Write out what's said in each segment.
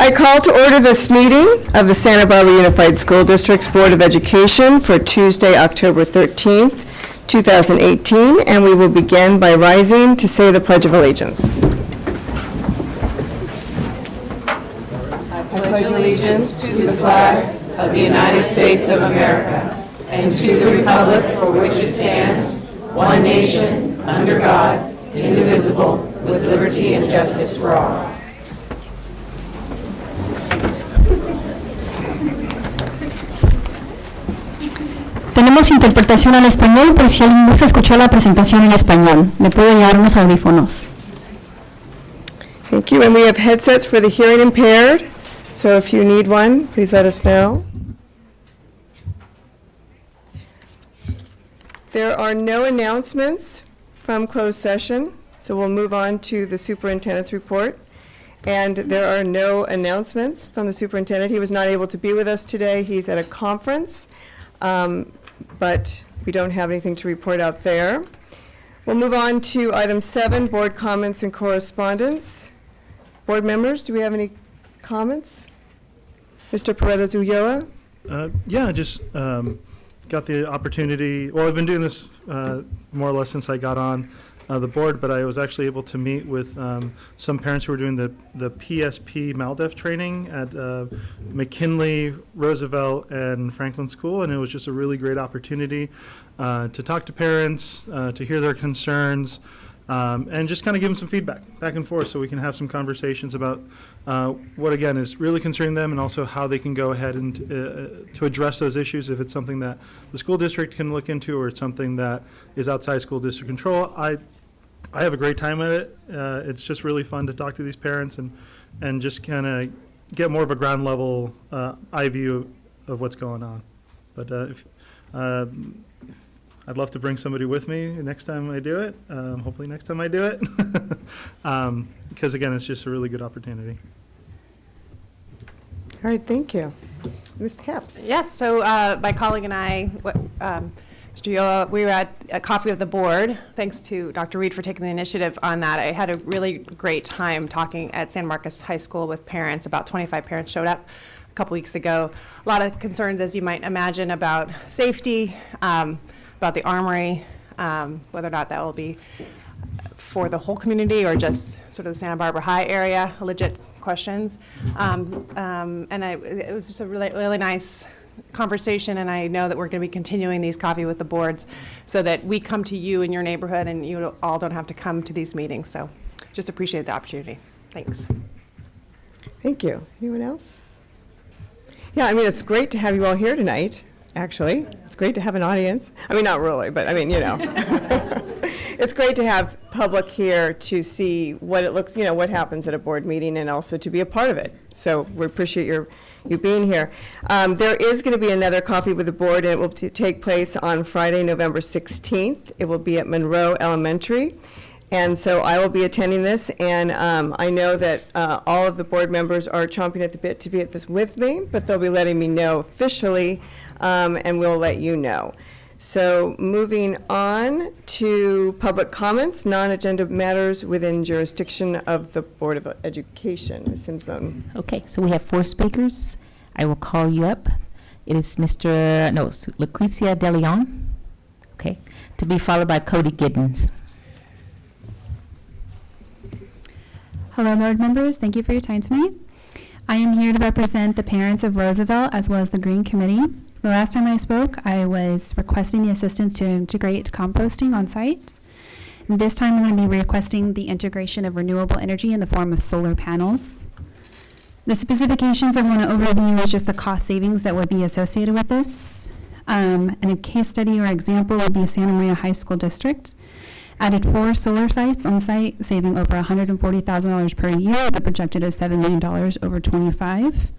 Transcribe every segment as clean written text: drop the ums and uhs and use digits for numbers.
I call to order this meeting of the Santa Barbara Unified School District's Board of Education for Tuesday, October 13th, 2018, and we will begin by rising to say the Pledge of Allegiance. I pledge allegiance to the flag of the United States of America and to the republic for which it stands, one nation, under God, indivisible, with liberty and justice for all. Tenemos interpretación al español por si alguien gusta escuchar la presentación en español. ¿Me puedo llevar unos audífonos? Thank you, and we have headsets for the hearing impaired, so if you need one, please let us know. There are no announcements from closed session, so we'll move on to the superintendent's report. And there are no announcements from the superintendent. He was not able to be with us today. He's at a conference, but we don't have anything to report out there. We'll move on to item 7, board comments and correspondence. Board members, do we have any comments? Mr. Paredes Ulloa? Yeah, just got the opportunity, well, I've been doing this more or less since I got on the board, but I was actually able to meet with some parents who were doing the PSP MALDEF training at McKinley, Roosevelt, and Franklin School, and it was just a really great opportunity to talk to parents, to hear their concerns, and just kind of give them some feedback back and forth so we can have some conversations about what, again, is really concerning them and also how they can go ahead and to address those issues if it's something that the school district can look into or it's something that is outside school district control. I have a great time at it. It's just really fun to talk to these parents and just kind of get more of a ground level eye view of what's going on. But I'd love to bring somebody with me next time I do it. Hopefully next time I do it. Because again, it's just a really good opportunity. All right, thank you. Mr. Capps? Yes, so my colleague and I, Mr. Ulloa, we were at a coffee of the board. Thanks to Dr. Reed for taking the initiative on that. I had a really great time talking at San Marcos High School with parents. About 25 parents showed up a couple weeks ago. A lot of concerns, as you might imagine, about safety, about the armory, whether or not that will be for the whole community or just sort of the Santa Barbara High area, legit questions. It was just a really, really nice conversation, and I know that we're going to be continuing these coffee with the boards so that we come to you in your neighborhood and you all don't have to come to these meetings. So just appreciate the opportunity. Thanks. Thank you. Anyone else? Yeah, I mean, it's great to have you all here tonight, actually. It's great to have an audience. I mean, not really, but I mean, you know. It's great to have public here to see what it looks, you know, what happens at a board meeting and also to be a part of it. So we appreciate you being here. There is going to be another coffee with the board, and it will take place on Friday, November 16th. It will be at Monroe Elementary. And so I will be attending this, and I know that all of the board members are chomping at the bit to be at this with me, but they'll be letting me know officially, and we'll let you know. So moving on to public comments, non-agenda matters within jurisdiction of the Board of Education. Ms. Simsmoen. Okay, so we have 4 speakers. I will call you up. It is Lucrecia De Leon, okay, to be followed by Cody Giddens. Hello, board members. Thank you for your time tonight. I am here to represent the parents of Roosevelt as well as the Green Committee. The last time I spoke, I was requesting the assistance to integrate composting on site. And this time I'm going to be requesting the integration of renewable energy in the form of solar panels. The specifications I want to overview is just the cost savings that would be associated with this. And a case study or example would be Santa Maria High School District. Added 4 solar sites on site, saving over $140,000 per year, the projected is $7 million over 25.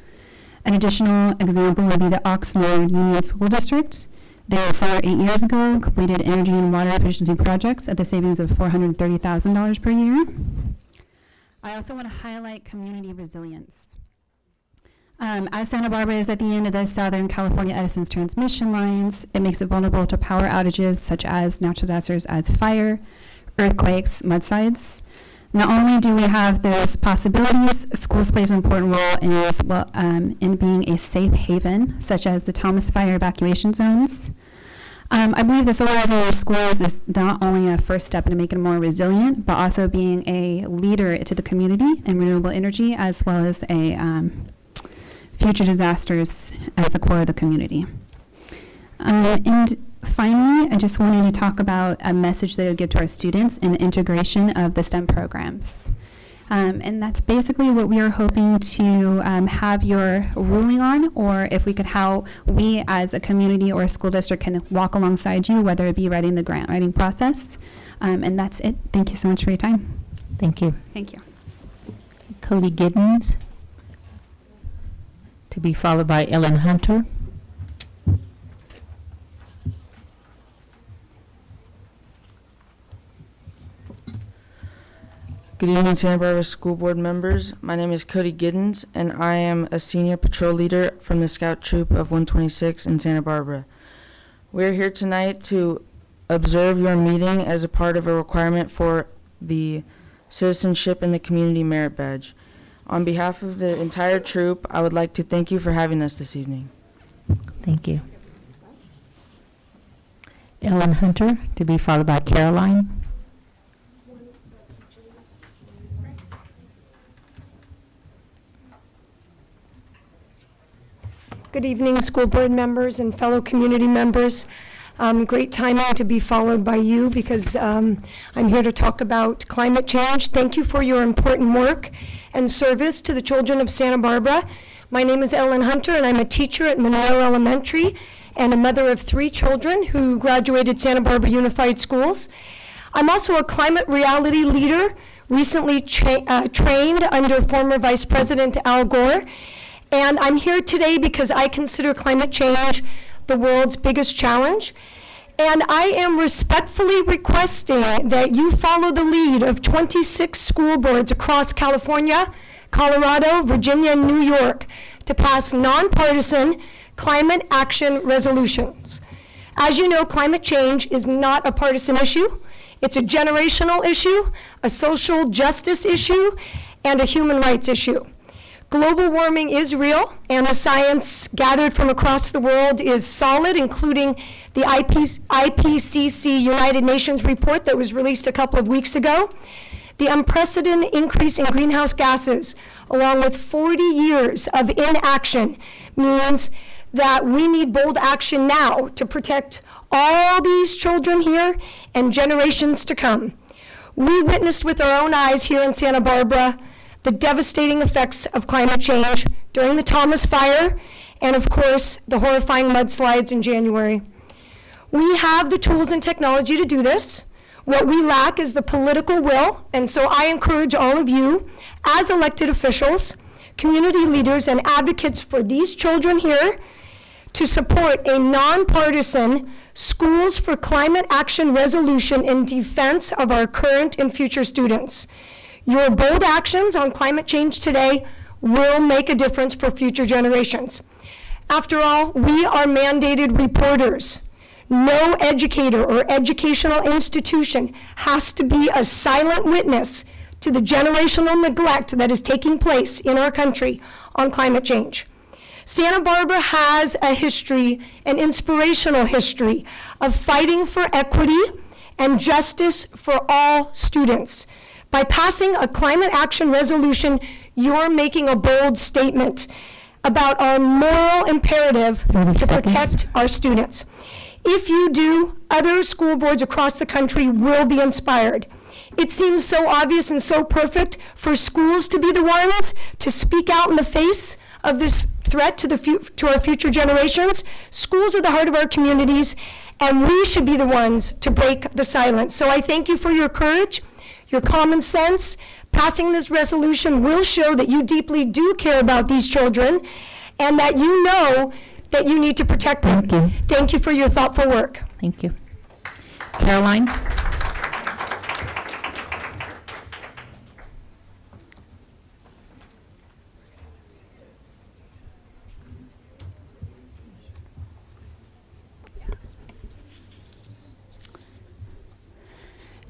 An additional example would be the Oxnard Union School District. They were solar 8 years ago, completed energy and water efficiency projects at the savings of $430,000 per year. I also want to highlight community resilience. As Santa Barbara is at the end of the Southern California Edison's transmission lines, it makes it vulnerable to power outages such as natural disasters as fire, earthquakes, mudslides. Not only do we have those possibilities, schools plays an important role in being a safe haven, such as the Thomas Fire evacuation zones. I believe the solarizing our schools is not only a first step in making them more resilient, but also being a leader to the community in renewable energy, as well as a future disasters as the core of the community. And finally, I just wanted to talk about a message that I would give to our students in integration of the STEM programs. And that's basically what we are hoping to have your ruling on, or if we could, how we as a community or a school district can walk alongside you, whether it be writing the grant writing process. And that's it. Thank you so much for your time. Thank you. Thank you. Cody Giddens, to be followed by Ellen Hunter. Good evening, Santa Barbara School Board members. My name is Cody Giddens, and I am a senior patrol leader from the Scout Troop of 126 in Santa Barbara. We are here tonight to observe your meeting as a part of a requirement for the Citizenship and the Community Merit Badge. On behalf of the entire troop, I would like to thank you for having us this evening. Thank you. Ellen Hunter, to be followed by Caroline. Good evening, school board members and fellow community members. Great timing to be followed by you because I'm here to talk about climate change. Thank you for your important work and service to the children of Santa Barbara. My name is Ellen Hunter, and I'm a teacher at Monroe Elementary and a mother of 3 children who graduated Santa Barbara Unified Schools. I'm also a climate reality leader, recently trained under former Vice President Al Gore. And I'm here today because I consider climate change the world's biggest challenge. And I am respectfully requesting that you follow the lead of 26 school boards across California, Colorado, Virginia, and New York to pass nonpartisan climate action resolutions. As you know, climate change is not a partisan issue. It's a generational issue, a social justice issue, and a human rights issue. Global warming is real, and the science gathered from across the world is solid, including the IPCC United Nations report that was released a couple of weeks ago. The unprecedented increase in greenhouse gases, along with 40 years of inaction, means that we need bold action now to protect all these children here and generations to come. We witnessed with our own eyes here in Santa Barbara the devastating effects of climate change during the Thomas Fire, and of course, the horrifying mudslides in January. We have the tools and technology to do this. What we lack is the political will, and so I encourage all of you, as elected officials, community leaders, and advocates for these children here, to support a nonpartisan Schools for Climate Action resolution in defense of our current and future students. Your bold actions on climate change today will make a difference for future generations. After all, we are mandated reporters. No educator or educational institution has to be a silent witness to the generational neglect that is taking place in our country on climate change. Santa Barbara has a history, an inspirational history, of fighting for equity and justice for all students. By passing a climate action resolution, you're making a bold statement about our moral imperative to protect our students. If you do, other school boards across the country will be inspired. It seems so obvious and so perfect for schools to be the ones to speak out in the face of this threat to our future generations. Schools are the heart of our communities, and we should be the ones to break the silence. So I thank you for your courage, your common sense. Passing this resolution will show that you deeply do care about these children and that you know that you need to protect them. Thank you. Thank you for your thoughtful work. Thank you. Caroline?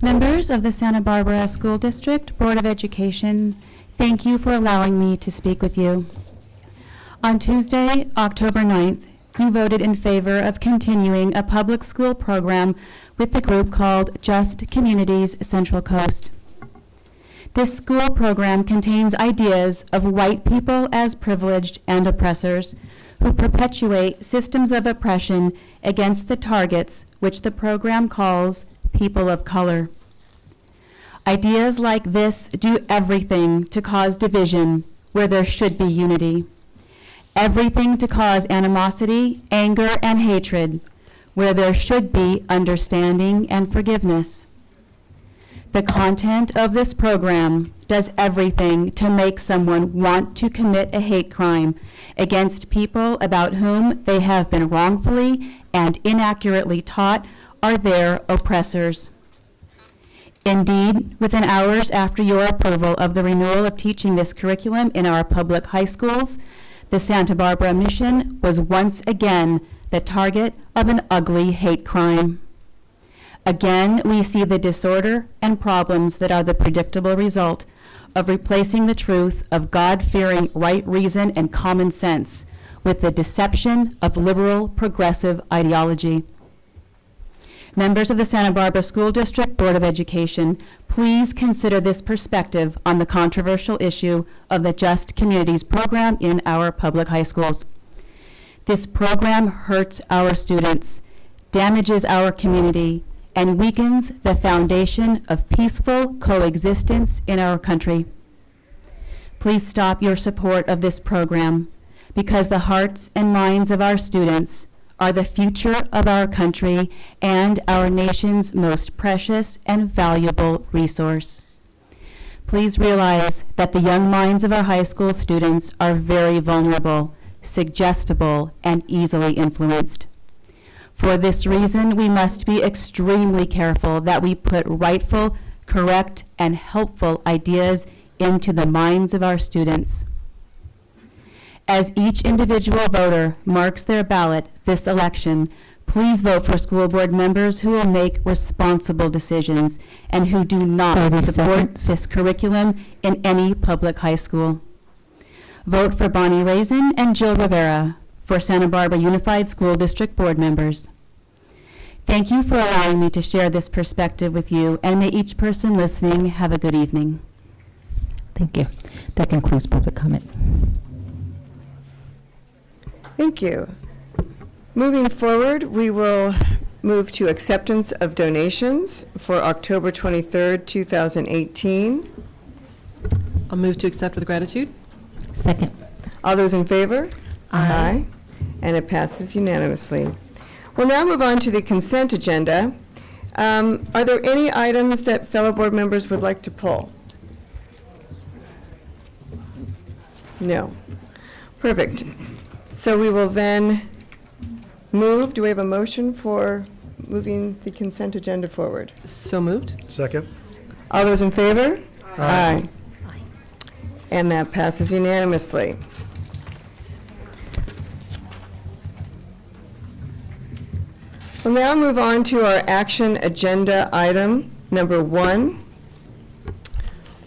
Members of the Santa Barbara School District Board of Education, thank you for allowing me to speak with you. On Tuesday, October 9th, you voted in favor of continuing a public school program with the group called Just Communities Central Coast. This school program contains ideas of white people as privileged and oppressors who perpetuate systems of oppression against the targets which the program calls people of color. Ideas like this do everything to cause division where there should be unity. Everything to cause animosity, anger, and hatred where there should be understanding and forgiveness. The content of this program does everything to make someone want to commit a hate crime against people about whom they have been wrongfully and inaccurately taught are their oppressors. Indeed, within hours after your approval of the renewal of teaching this curriculum in our public high schools, the Santa Barbara Mission was once again the target of an ugly hate crime. Again, we see the disorder and problems that are the predictable result of replacing the truth of God-fearing right reason and common sense with the deception of liberal progressive ideology. Members of the Santa Barbara School District Board of Education, please consider this perspective on the controversial issue of the Just Communities program in our public high schools. This program hurts our students, damages our community, and weakens the foundation of peaceful coexistence in our country. Please stop your support of this program because the hearts and minds of our students are the future of our country and our nation's most precious and valuable resource. Please realize that the young minds of our high school students are very vulnerable, suggestible, and easily influenced. For this reason, we must be extremely careful that we put rightful, correct, and helpful ideas into the minds of our students. As each individual voter marks their ballot this election, please vote for school board members who will make responsible decisions and who do not 30 support seconds. this curriculum in any public high school. Vote for Bonnie Raisin and Jill Rivera for Santa Barbara Unified School District board members. Thank you for allowing me to share this perspective with you, and may each person listening have a good evening. Thank you. That concludes public comment. Thank you. Moving forward, we will move to acceptance of donations for October 23rd, 2018. I'll move to accept with gratitude. Second. All those in favor? Aye. And it passes unanimously. We'll now move on to the consent agenda. Are there any items that fellow board members would like to pull? No. Perfect. So we will then move. Do we have a motion for moving the consent agenda forward? So moved. Second. All those in favor? Aye. And that passes unanimously. We'll now move on to our action agenda item number 1.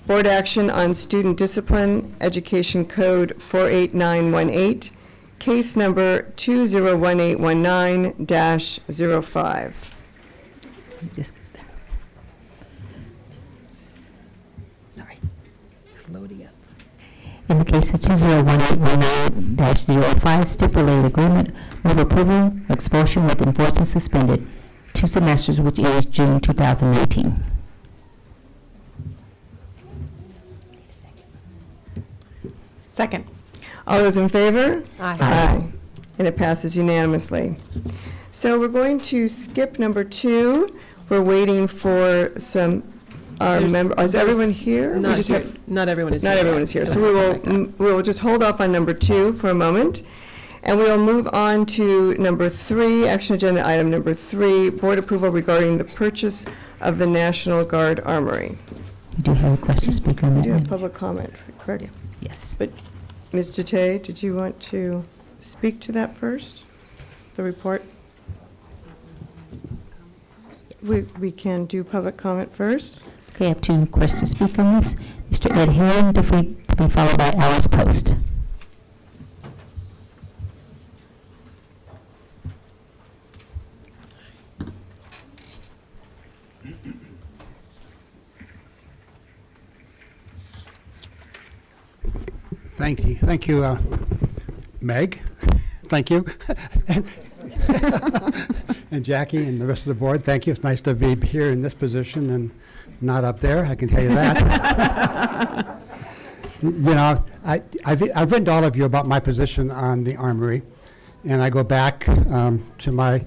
Board action on student discipline, Education Code 48918, case number 201819-05. Just sorry. It's loading up. In the case of 201819-05, stipulated agreement with approval, expulsion with enforcement suspended, 2 semesters, which is June 2018. Second. All those in favor? Aye. And it passes unanimously. So we're going to skip number 2. We're waiting for some, is everyone here? We just have Not everyone is here. Not everyone is here, so we will just hold off on number 2 for a moment, and we'll move on to number 3, action agenda item number 3, board approval regarding the purchase of the National Guard Armory. You do have a request to speak on We that do have one? public comment, correct? Yes. But, Ms. Jate, did you want to speak to that first, the report? we can do public comment first. Okay, I have two requests to speak on this. Mr. Ed Herring, to be followed by Alice Post. Thank you, Meg. Thank you. And Jackie and the rest of the board, thank you. It's nice to be here in this position and not up there, I can tell you that. You know, I've written to all of you about my position on the Armory, and I go back to my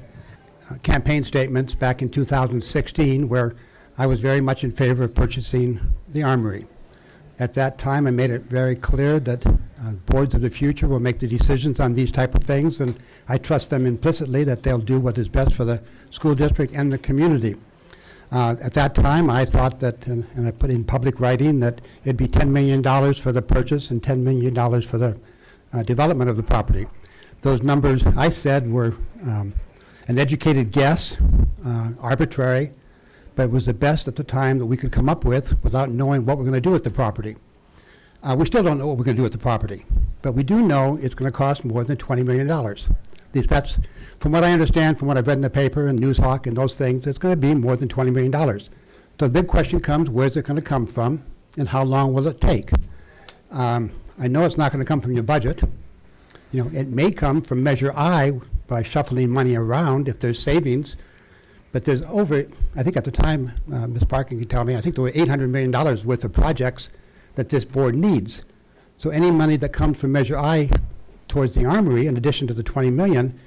campaign statements back in 2016, where I was very much in favor of purchasing the Armory. At that time, I made it very clear that boards of the future will make the decisions on these type of things, and I trust them implicitly that they'll do what is best for the school district and the community. At that time, I thought that, and I put in public writing, that it'd be $10 million for the purchase and $10 million for the development of the property. Those numbers, I said, were an educated guess, arbitrary, but it was the best at the time that we could come up with without knowing what we're going to do with the property. We still don't know what we're going to do with the property, but we do know it's going to cost more than $20 million. At least that's, from what I understand, from what I've read in the paper and Newshawk and those things, it's going to be more than $20 million. So the big question comes, where's it going to come from and how long will it take? I know it's not going to come from your budget. You know, it may come from Measure I by shuffling money around if there's savings. But there's over, I think at the time, Ms. Parkin can tell me, I think there were $800 million worth of projects that this board needs. So any money that comes from Measure I towards the Armory, in addition to the $20 million,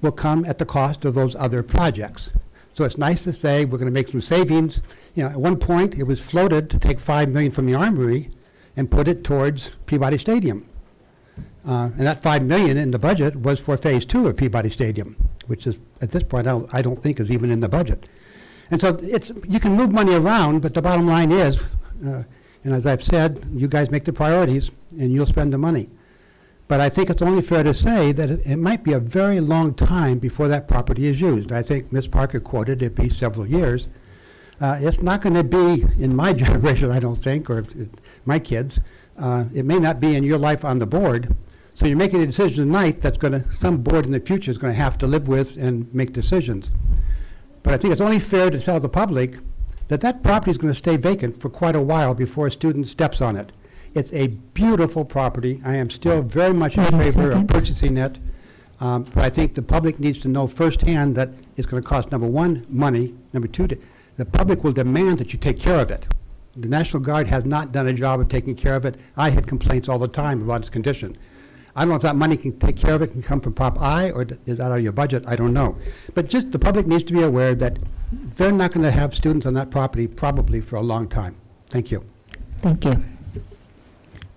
will come at the cost of those other projects. So it's nice to say we're going to make some savings. You know, at one point, it was floated to take $5 million from the Armory and put it towards Peabody Stadium. And that $5 million in the budget was for Phase 2 of Peabody Stadium, which is, at this point, I don't think is even in the budget. And so you can move money around, but the bottom line is, and as I've said, you guys make the priorities and you'll spend the money. But I think it's only fair to say that it might be a very long time before that property is used. I think Ms. Parker quoted it be several years. It's not going to be in my generation, I don't think, or my kids. It may not be in your life on the board. So you're making a decision tonight that's going to, some board in the future is going to have to live with and make decisions. But I think it's only fair to tell the public that that property is going to stay vacant for quite a while before a student steps on it. It's a beautiful property. I am still very much in favor of purchasing it. But I think the public needs to know firsthand that it's going to cost, number one, money. Number two, the public will demand that you take care of it. The National Guard has not done a job of taking care of it. I had complaints all the time about its condition. I don't know if that money can take care of it, can come from Prop I, or is that out of your budget? I don't know. But just the public needs to be aware that they're not going to have students on that property probably for a long time. Thank you. Thank you.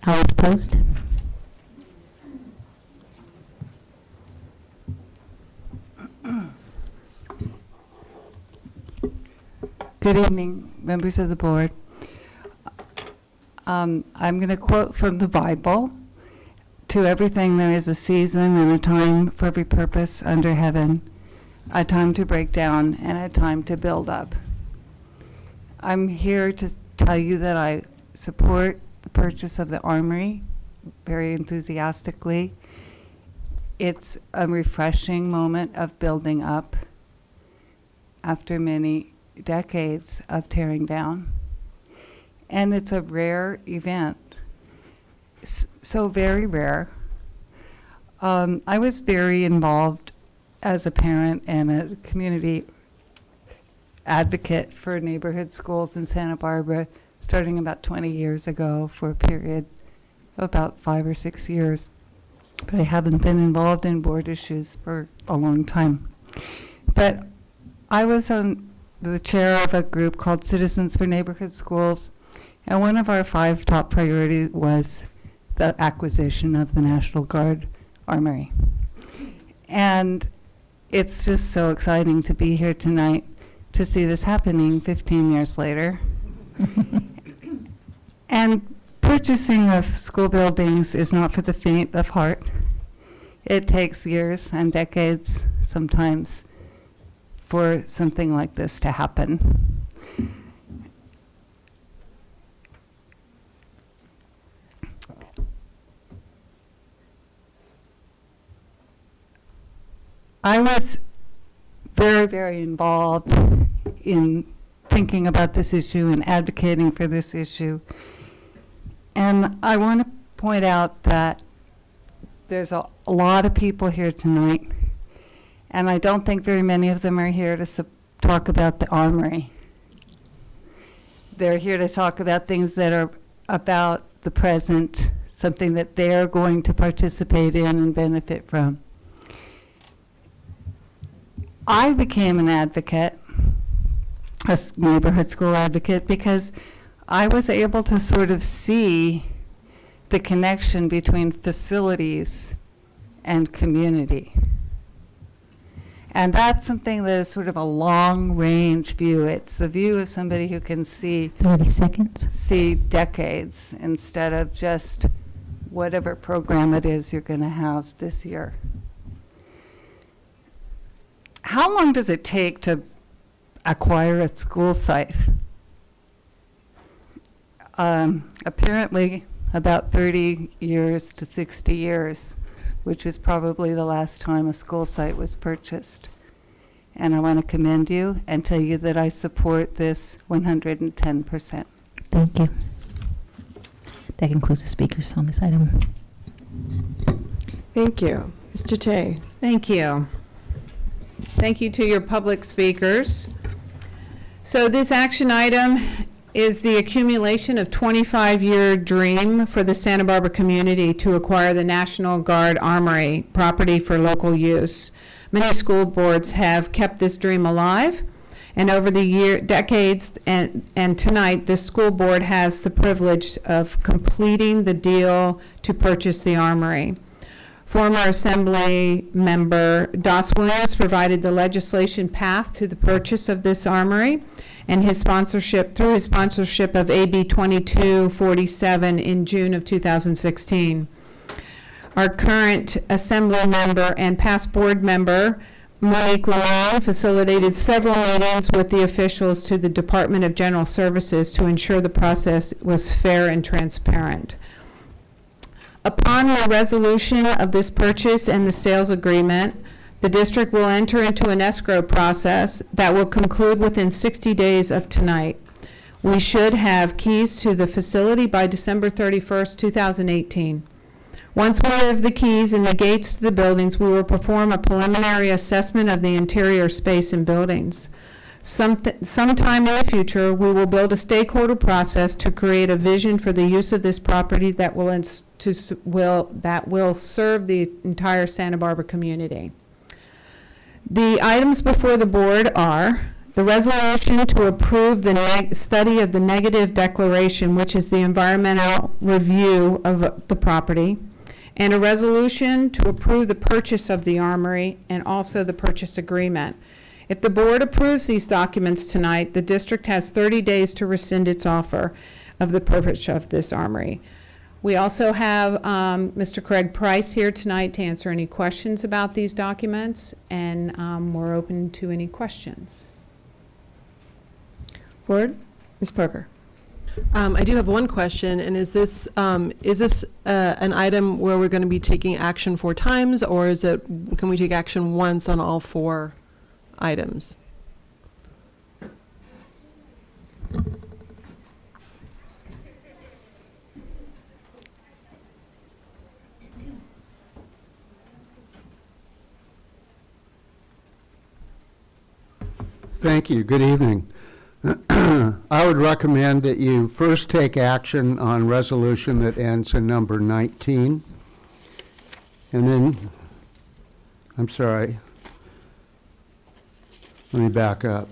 Alice Post. Good evening, members of the board. I'm going to quote from the Bible. To everything there is a season and a time for every purpose under heaven, a time to break down and a time to build up. I'm here to tell you that I support the purchase of the Armory very enthusiastically. It's a refreshing moment of building up after many decades of tearing down. And it's a rare event. So very rare. I was very involved as a parent and a community advocate for neighborhood schools in Santa Barbara starting about 20 years ago for a period of about 5 or 6 years. But I haven't been involved in board issues for a long time. But I was on the chair of a group called Citizens for Neighborhood Schools, and one of our 5 top priorities was the acquisition of the National Guard Armory. And it's just so exciting to be here tonight to see this happening 15 years later. And purchasing of school buildings is not for the faint of heart. It takes years and decades, sometimes for something like this to happen. I was very, very involved in thinking about this issue and advocating for this issue. And I want to point out that there's a lot of people here tonight, and I don't think very many of them are here to talk about the Armory. They're here to talk about things that are about the present, something that they're going to participate in and benefit from. I became an advocate, a neighborhood school advocate, because I was able to sort of see the connection between facilities and community. And that's something that is sort of a long-range view. It's the view of somebody who can see 30 seconds. see decades instead of just whatever program it is you're going to have this year. How long does it take to acquire a school site? Apparently about 30 years to 60 years, which is probably the last time a school site was purchased. And I want to commend you and tell you that I support this 110%. Thank you. That concludes the speakers on this item. Thank you. Mr. Tay. Thank you. Thank you to your public speakers. So this action item is the accumulation of 25-year dream for the Santa Barbara community to acquire the National Guard Armory property for local use. Many school boards have kept this dream alive, and over the decades and tonight, this school board has the privilege of completing the deal to purchase the Armory. Former Assembly member Doss Williams provided the legislation path to the purchase of this armory, and through his sponsorship of AB 2247 in June of 2016. Our current Assembly member and past board member, Monique Lamont, facilitated several meetings with the officials to the Department of General Services to ensure the process was fair and transparent. Upon the resolution of this purchase and the sales agreement, the district will enter into an escrow process that will conclude within 60 days of tonight. We should have keys to the facility by December 31st, 2018. Once we have the keys and the gates to the buildings, we will perform a preliminary assessment of the interior space and buildings. Sometime in the future, we will build a stakeholder process to create a vision for the use of this property that will serve the entire Santa Barbara community. The items before the board are the resolution to approve the study of the negative declaration, which is the environmental review of the property, and a resolution to approve the purchase of the armory and also the purchase agreement. If the board approves these documents tonight, the district has 30 days to rescind its offer of the purchase of this armory. We also have Mr. Craig Price here tonight to answer any questions about these documents, and we're open to any questions. Board, Ms. Parker. I do have one question, and is this an item where we're going to be taking action 4 times, or can we take action once on all 4 items? Thank you. Good evening. I would recommend that you first take action on resolution that ends in number 19. And then, I'm sorry, let me back up.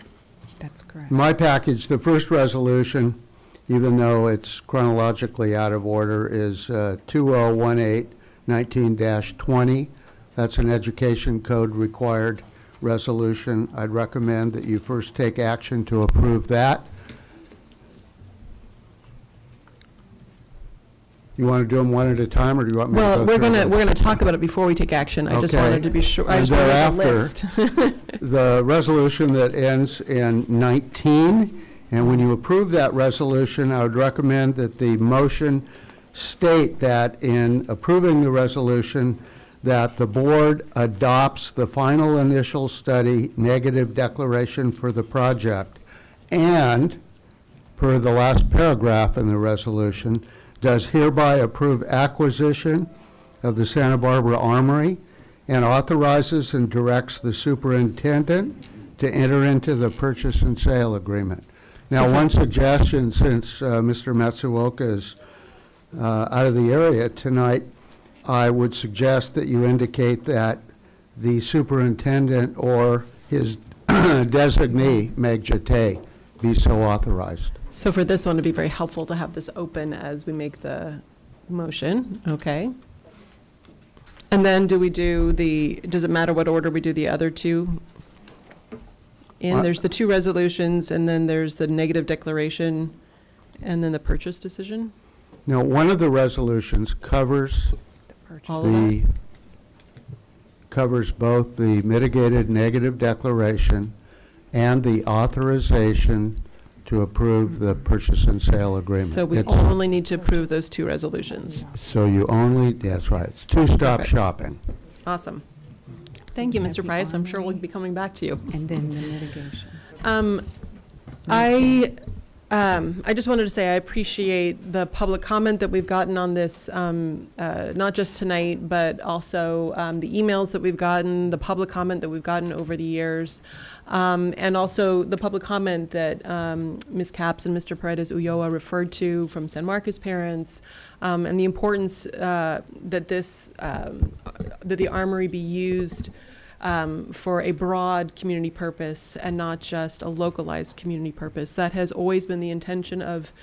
That's correct. My package, the first resolution, even though it's chronologically out of order, is 2018-19-20. That's an education code required resolution. I'd recommend that you first take action to approve that. You want to do them one at a time, or do you want me to go Well, through we're them? gonna talk about it before we take action. I just Okay. wanted to be sure, I And just wanted the thereafter, list. The resolution that ends in 19, and when you approve that resolution, I would recommend that the motion state that in approving the resolution, that the board adopts the final initial study negative declaration for the project, and, per the last paragraph in the resolution, does hereby approve acquisition of the Santa Barbara Armory and authorizes and directs the superintendent to enter into the purchase and sale agreement. Now, one suggestion, since Mr. Matsuoka is out of the area tonight, I would suggest that you indicate that the superintendent or his designee, Meg Jate, be so authorized. So for this one, it'd be very helpful to have this open as we make the motion, okay? And then does it matter what order we do the other two? There's the two resolutions, and then there's the negative declaration, and then the purchase decision? Now, one of the resolutions covers All of that? covers both the mitigated negative declaration and the authorization to approve the purchase and sale agreement. So we It's- only need to approve those two resolutions. So you only, that's right, it's two-stop Perfect. shopping. Awesome. Thank you, Mr. Price. I'm sure we'll be coming back to you. And then the mitigation. I just wanted to say I appreciate the public comment that we've gotten on this, not just tonight, but also the emails that we've gotten, the public comment that we've gotten over the years, and also the public comment that Ms. Capps and Mr. Paredes Ulloa referred to from San Marcos parents, and the importance that that the Armory be used for a broad community purpose and not just a localized community purpose. That has always been the intention of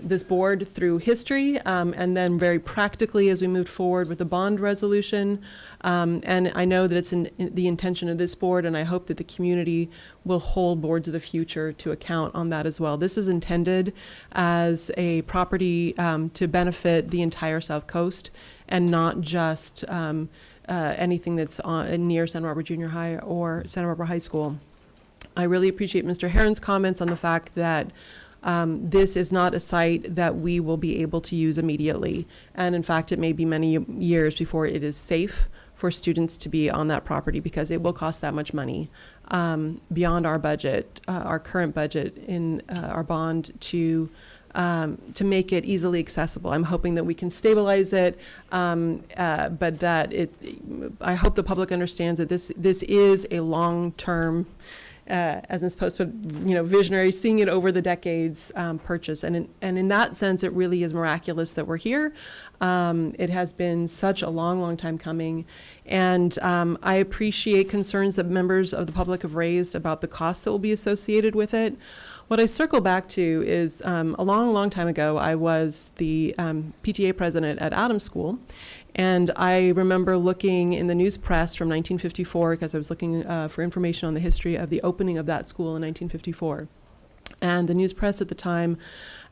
this board through history, and then very practically as we moved forward with the bond resolution. And I know that it's in the intention of this board, and I hope that the community will hold boards of the future to account on that as well. This is intended as a property to benefit the entire South Coast and not just anything that's near Santa Barbara Junior High or Santa Barbara High School. I really appreciate Mr. Herron's comments on the fact that this is not a site that we will be able to use immediately. And in fact, it may be many years before it is safe for students to be on that property because it will cost that much money beyond our budget, our current budget in our bond to make it easily accessible. I'm hoping that we can stabilize it, but that I hope the public understands that this is a long-term, as Ms. Post put, visionary, seeing it over the decades purchase. And in that sense, it really is miraculous that we're here. It has been such a long, long time coming. And I appreciate concerns that members of the public have raised about the costs that will be associated with it. What I circle back to is a long, long time ago, I was the PTA president at Adams School. And I remember looking in the news press from 1954 because I was looking for information on the history of the opening of that school in 1954. And the news press at the time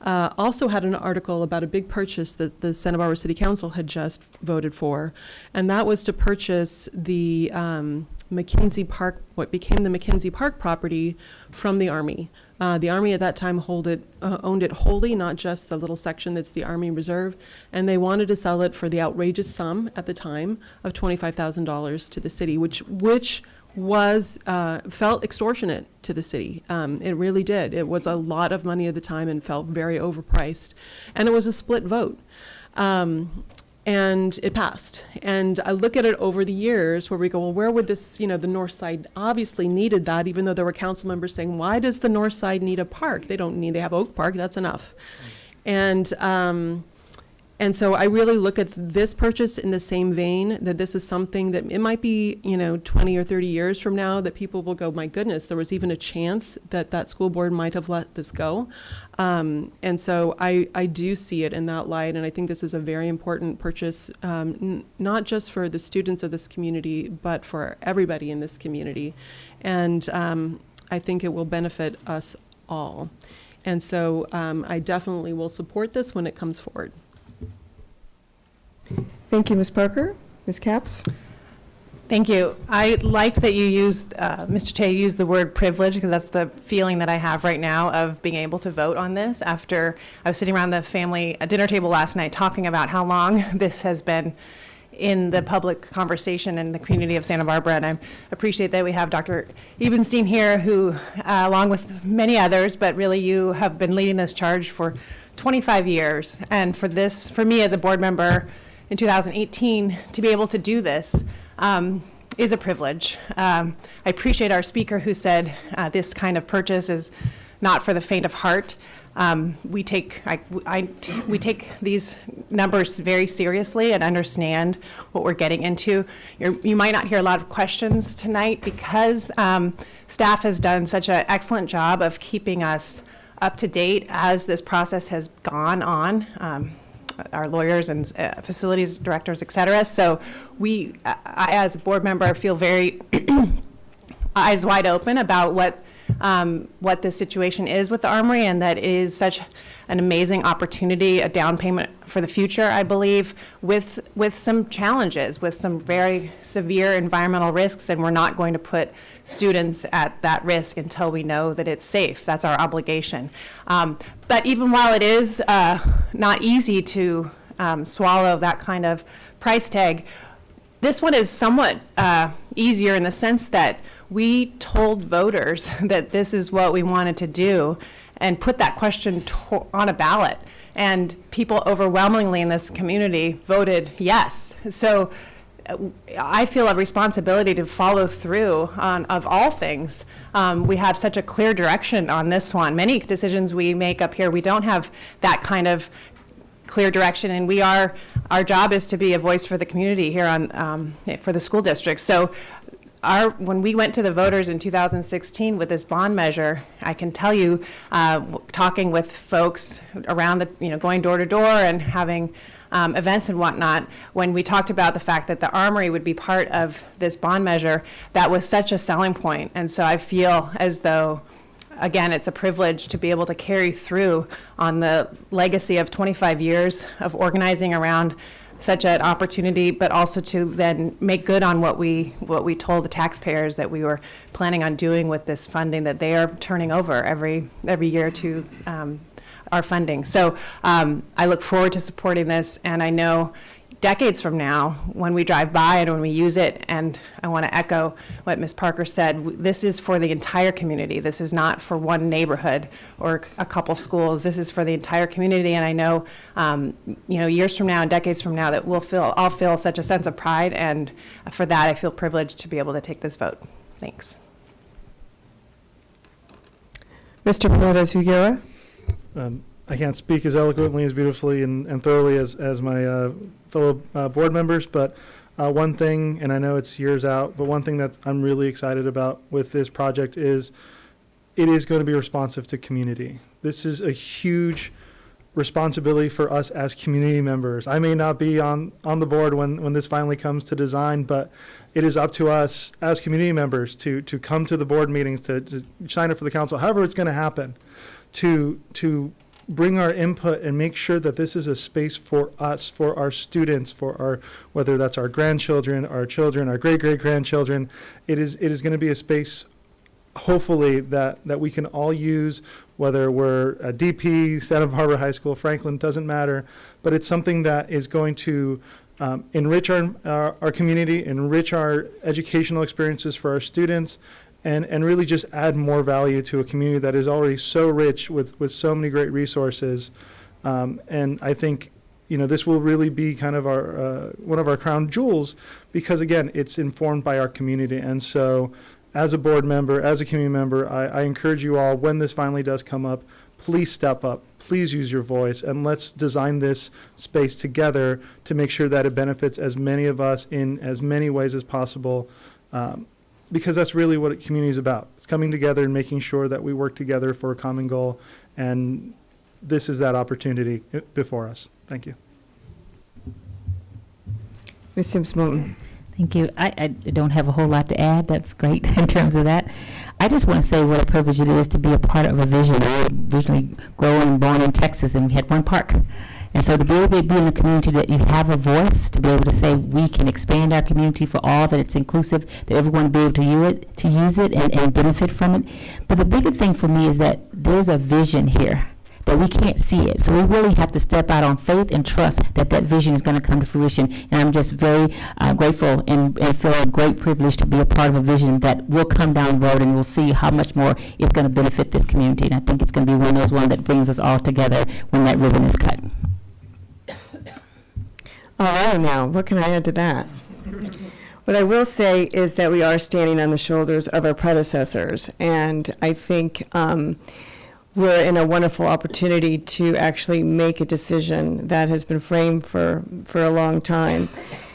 also had an article about a big purchase that the Santa Barbara City Council had just voted for. And that was to purchase the McKenzie Park, what became the McKenzie Park property from the Army. The Army at that time owned it wholly, not just the little section that's the Army Reserve, and they wanted to sell it for the outrageous sum at the time of $25,000 to the city, which was felt extortionate to the city. It really did. It was a lot of money at the time and felt very overpriced, and it was a split vote. And it passed. And I look at it over the years where we go, well, where would this, the north side obviously needed that, even though there were council members saying, why does the north side need a park? They have Oak Park, that's enough. And so I really look at this purchase in the same vein, that this is something that it might be, 20 or 30 years from now that people will go, my goodness, there was even a chance that school board might have let this go. And so I do see it in that light, and I think this is a very important purchase, not just for the students of this community, but for everybody in this community. And I think it will benefit us all. And so I definitely will support this when it comes forward. Thank you, Ms. Parker. Ms. Capps? Thank you. I like that you used, Mr. Che used the word privilege, because that's the feeling that I have right now of being able to vote on this after I was sitting around the family dinner table last night talking about how long this has been in the public conversation in the community of Santa Barbara. And I appreciate that we have Dr. Ebenstein here, who, along with many others, but really you have been leading this charge for 25 years. And for this, for me as a board member in 2018, to be able to do this is a privilege. I appreciate our speaker who said this kind of purchase is not for the faint of heart. We take these numbers very seriously and understand what we're getting into. You might not hear a lot of questions tonight because staff has done such an excellent job of keeping us up to date as this process has gone on. Our lawyers and facilities directors, et cetera. So I as a board member feel very eyes wide open about what this situation is with the Armory, and that it is such an amazing opportunity, a down payment for the future, I believe, with some challenges, with some very severe environmental risks, and we're not going to put students at that risk until we know that it's safe. That's our obligation. But even while it is not easy to swallow that kind of price tag, this one is somewhat easier in the sense that we told voters that this is what we wanted to do and put that question on a ballot. And people overwhelmingly in this community voted yes. So I feel a responsibility to follow through of all things. We have such a clear direction on this one. Many decisions we make up here, we don't have that kind of clear direction, and our job is to be a voice for the community here for the school district. So when we went to the voters in 2016 with this bond measure, I can tell you, talking with folks around going door to door and having events and whatnot, when we talked about the fact that the Armory would be part of this bond measure, that was such a selling point. And so I feel as though, again, it's a privilege to be able to carry through on the legacy of 25 years of organizing around such an opportunity, but also to then make good on what we told the taxpayers that we were planning on doing with this funding that they are turning over every year to our funding. So I look forward to supporting this, and I know decades from now, when we drive by and when we use it, and I want to echo what Ms. Parker said, this is for the entire community. This is not for one neighborhood or a couple schools. This is for the entire community, and I know, years from now and decades from now that I'll feel such a sense of pride, and for that I feel privileged to be able to take this vote. Thanks. Mr. Paredes-Uguera? I can't speak as eloquently, as beautifully, and thoroughly as my fellow board members, but one thing, and I know it's years out, but one thing that I'm really excited about with this project is it is going to be responsive to community. This is a huge responsibility for us as community members. I may not be on the board when this finally comes to design, but it is up to us as community members to come to the board meetings, to sign up for the council, however it's going to happen, to bring our input and make sure that this is a space for us, for our students, whether that's our grandchildren, our children, our great-great-grandchildren. It is going to be a space, hopefully, that we can all use, whether we're at DP, Santa Barbara High School, Franklin, doesn't matter, but it's something that is going to enrich our community, enrich our educational experiences for our students, and really just add more value to a community that is already so rich with so many great resources. And I think, this will really be kind of our one of our crown jewels, because again, it's informed by our community. And so as a board member, as a community member, I encourage you all, when this finally does come up, please step up, please use your voice, and let's design this space together to make sure that it benefits as many of us in as many ways as possible. Because that's really what community is about. It's coming together and making sure that we work together for a common goal, and this is that opportunity before us. Thank you. Ms. Sims-Moulton? Thank you. I don't have a whole lot to add. That's great in terms of that. I just want to say what a privilege it is to be a part of a vision. I was originally grown and born in Texas, and we had one park. And so to be able to be in a community that you have a voice, to be able to say we can expand our community for all, that it's inclusive, that everyone will be able to use it and benefit from it. But the bigger thing for me is that there's a vision here, that we can't see it. So we really have to step out on faith and trust that that vision is going to come to fruition. And I'm just very grateful and feel a great privilege to be a part of a vision that will come down the road, and we'll see how much more it's going to benefit this community. And I think it's going to be one of those that brings us all together when that ribbon is cut. Oh, now, what can I add to that? What I will say is that we are standing on the shoulders of our predecessors, and I think we're in a wonderful opportunity to actually make a decision that has been framed for a long time.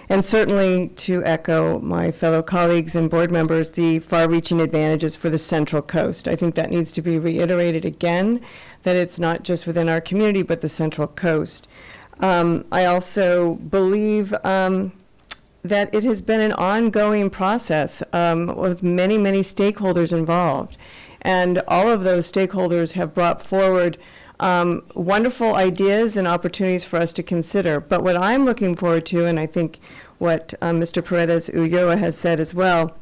And certainly, to echo my fellow colleagues and board members, the far-reaching advantages for the Central Coast. I think that needs to be reiterated again, that it's not just within our community, but the Central Coast. I also believe that it has been an ongoing process with many, many stakeholders involved. And all of those stakeholders have brought forward wonderful ideas and opportunities for us to consider. But what I'm looking forward to, and I think what Mr. Paredes Ulloa has said as well,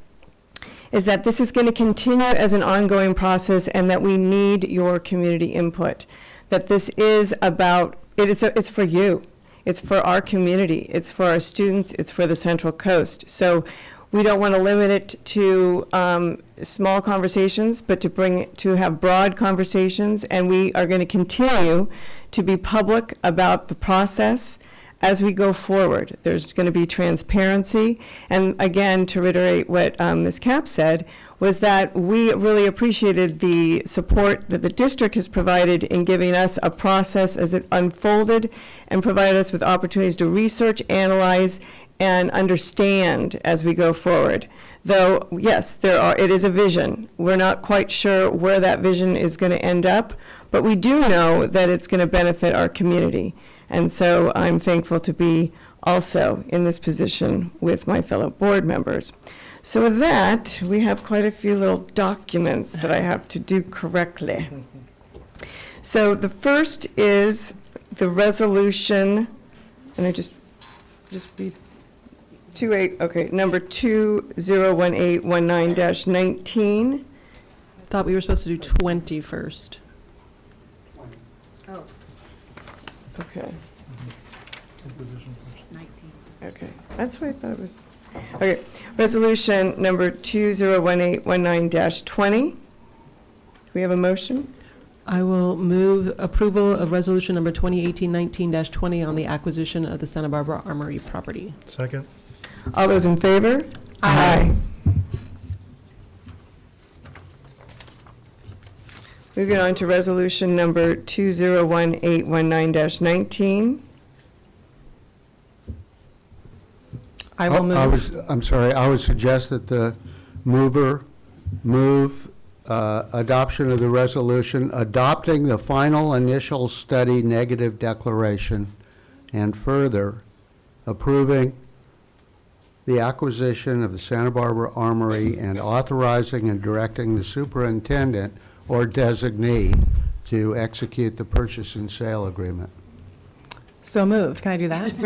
is that this is going to continue as an ongoing process, and that we need your community input. That this is about, it's for you. It's for our community. It's for our students. It's for the Central Coast. So we don't want to limit it to small conversations, but to have broad conversations, and we are going to continue to be public about the process as we go forward. There's going to be transparency, and again, to reiterate what Ms. Kapp said, was that we really appreciated the support that the district has provided in giving us a process as it unfolded, and provided us with opportunities to research, analyze, and understand as we go forward. Though, yes, it is a vision. We're not quite sure where that vision is going to end up, but we do know that it's going to benefit our community. And so I'm thankful to be also in this position with my fellow board members. So with that, we have quite a few little documents that I have to do correctly. So the first is the resolution, and I just read. Number 201819-19. Thought we were supposed to do 20 first. Okay. Okay, that's what I thought it was. Okay, resolution number 201819-20. Do we have a motion? I will move approval of resolution number 2018-19-20 on the acquisition of the Santa Barbara Armory property. Second. All those in favor? Aye. Moving on to resolution number 201819-19. I will move. I'm sorry, I would suggest that the mover move adoption of the resolution adopting the final initial study negative declaration, and further approving the acquisition of the Santa Barbara Armory and authorizing and directing the superintendent or designee to execute the purchase and sale agreement. So moved. Can I do that?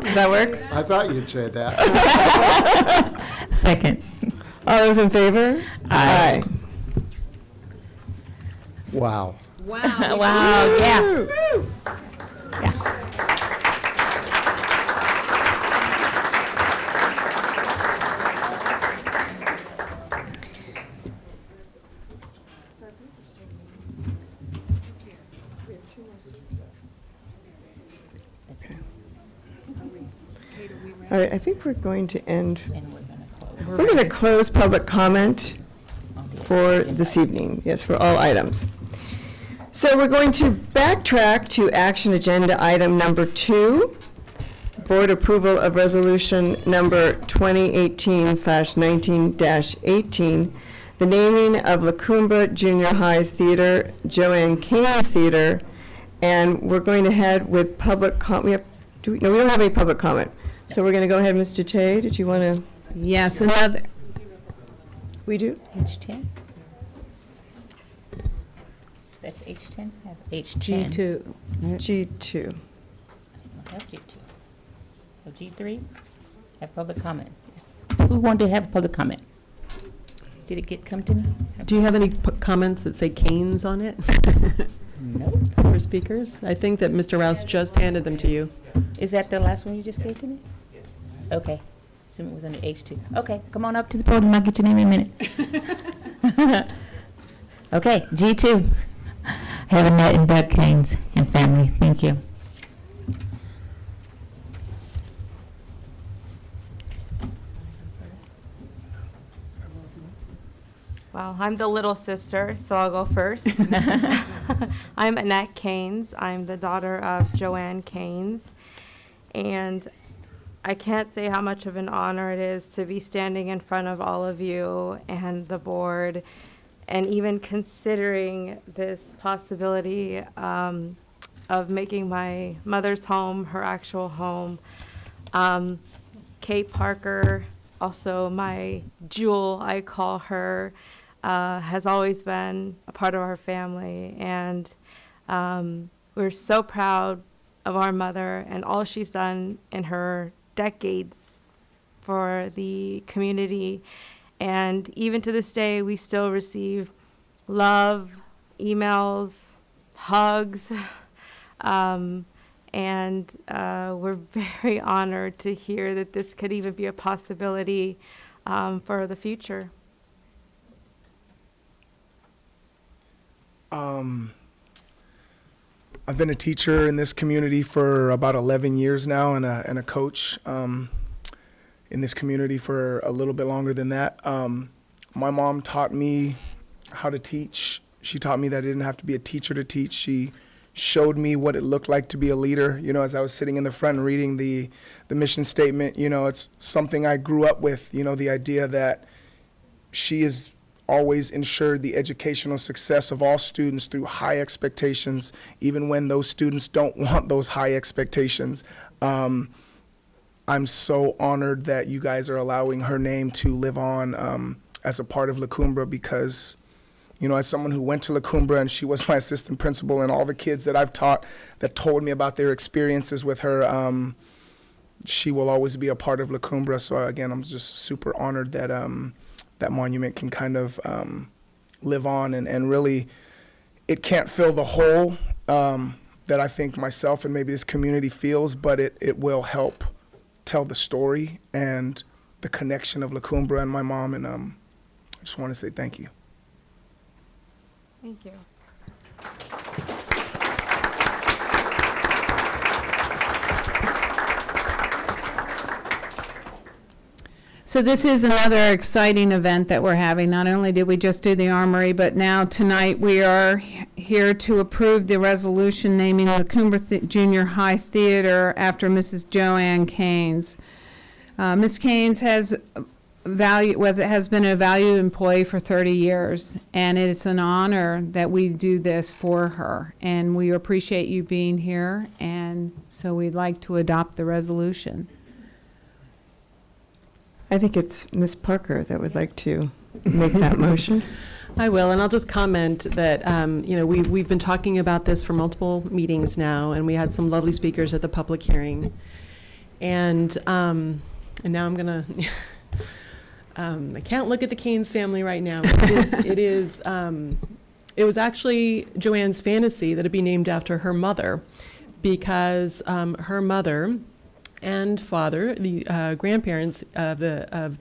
Does that work? I thought you'd say that. Second. All those in favor? Aye. Wow. Wow. Wow, yeah. All right, I think we're going to end. We're going to close public comment for this evening, yes, for all items. So we're going to backtrack to action agenda item number 2, board approval of resolution number 2018/19-18, the naming of La Cumbre Junior High's Theater, Joanne Keynes Theater, and we're going to head with public comment. We don't have any public comment. So we're going to go ahead, Mr. Tay, did you want to? Yes, another. We do? Page 10. That's H10? I have H10. G2. G2. I have G2. Oh, G3? Have public comment. Who wanted to have public comment? Did it come to me? Do you have any comments that say Canes on it No. for speakers? I think that Mr. Rouse just handed them to you. Is that the last one you just gave to me? Yes. Okay. Assume it was under H2. Okay, come on up to the podium. I'll get your name in a minute. Okay, G2. Have Annette and Doug Canes and family. Thank you. Well, I'm the little sister, so I'll go first. I'm Annette Canes. I'm the daughter of Joanne Canes. And I can't say how much of an honor it is to be standing in front of all of you and the board, and even considering this possibility of making my mother's home her actual home. Kate Parker, also my jewel, I call her, has always been a part of our family, and we're so proud of our mother and all she's done in her decades for the community. And even to this day, we still receive love, emails, hugs, and we're very honored to hear that this could even be a possibility for the future. I've been a teacher in this community for about 11 years now, and a coach in this community for a little bit longer than that. My mom taught me how to teach. She taught me that I didn't have to be a teacher to teach. She showed me what it looked like to be a leader. You know, as I was sitting in the front and reading the mission statement, you know, it's something I grew up with, you know, the idea that she is always ensured the educational success of all students through high expectations, even when those students don't want those high expectations. I'm so honored that you guys are allowing her name to live on as a part of La Cumbre, because, you know, as someone who went to La Cumbre and she was my assistant principal, and all the kids that I've taught that told me about their experiences with her, she will always be a part of La Cumbre. So again, I'm just super honored that that monument can kind of live on, and really it can't fill the hole that I think myself and maybe this community feels, but it will help tell the story and the connection of La Cumbre and my mom, and I just want to say thank you. Thank you. So this is another exciting event that we're having. Not only did we just do the Armory, but now tonight we are here to approve the resolution naming La Cumbre Junior High Theater after Mrs. Joanne Canes. Ms. Canes has been a valued employee for 30 years, and it's an honor that we do this for her. And we appreciate you being here, and so we'd like to adopt the resolution. I think it's Ms. Parker that would like to make that motion. I will, and I'll just comment that, you know, we've been talking about this for multiple meetings now, and we had some lovely speakers at the public hearing. And now I'm gonna, I can't look at the Canes family right now. It was actually Joanne's fantasy that it be named after her mother, because her mother and father, the grandparents of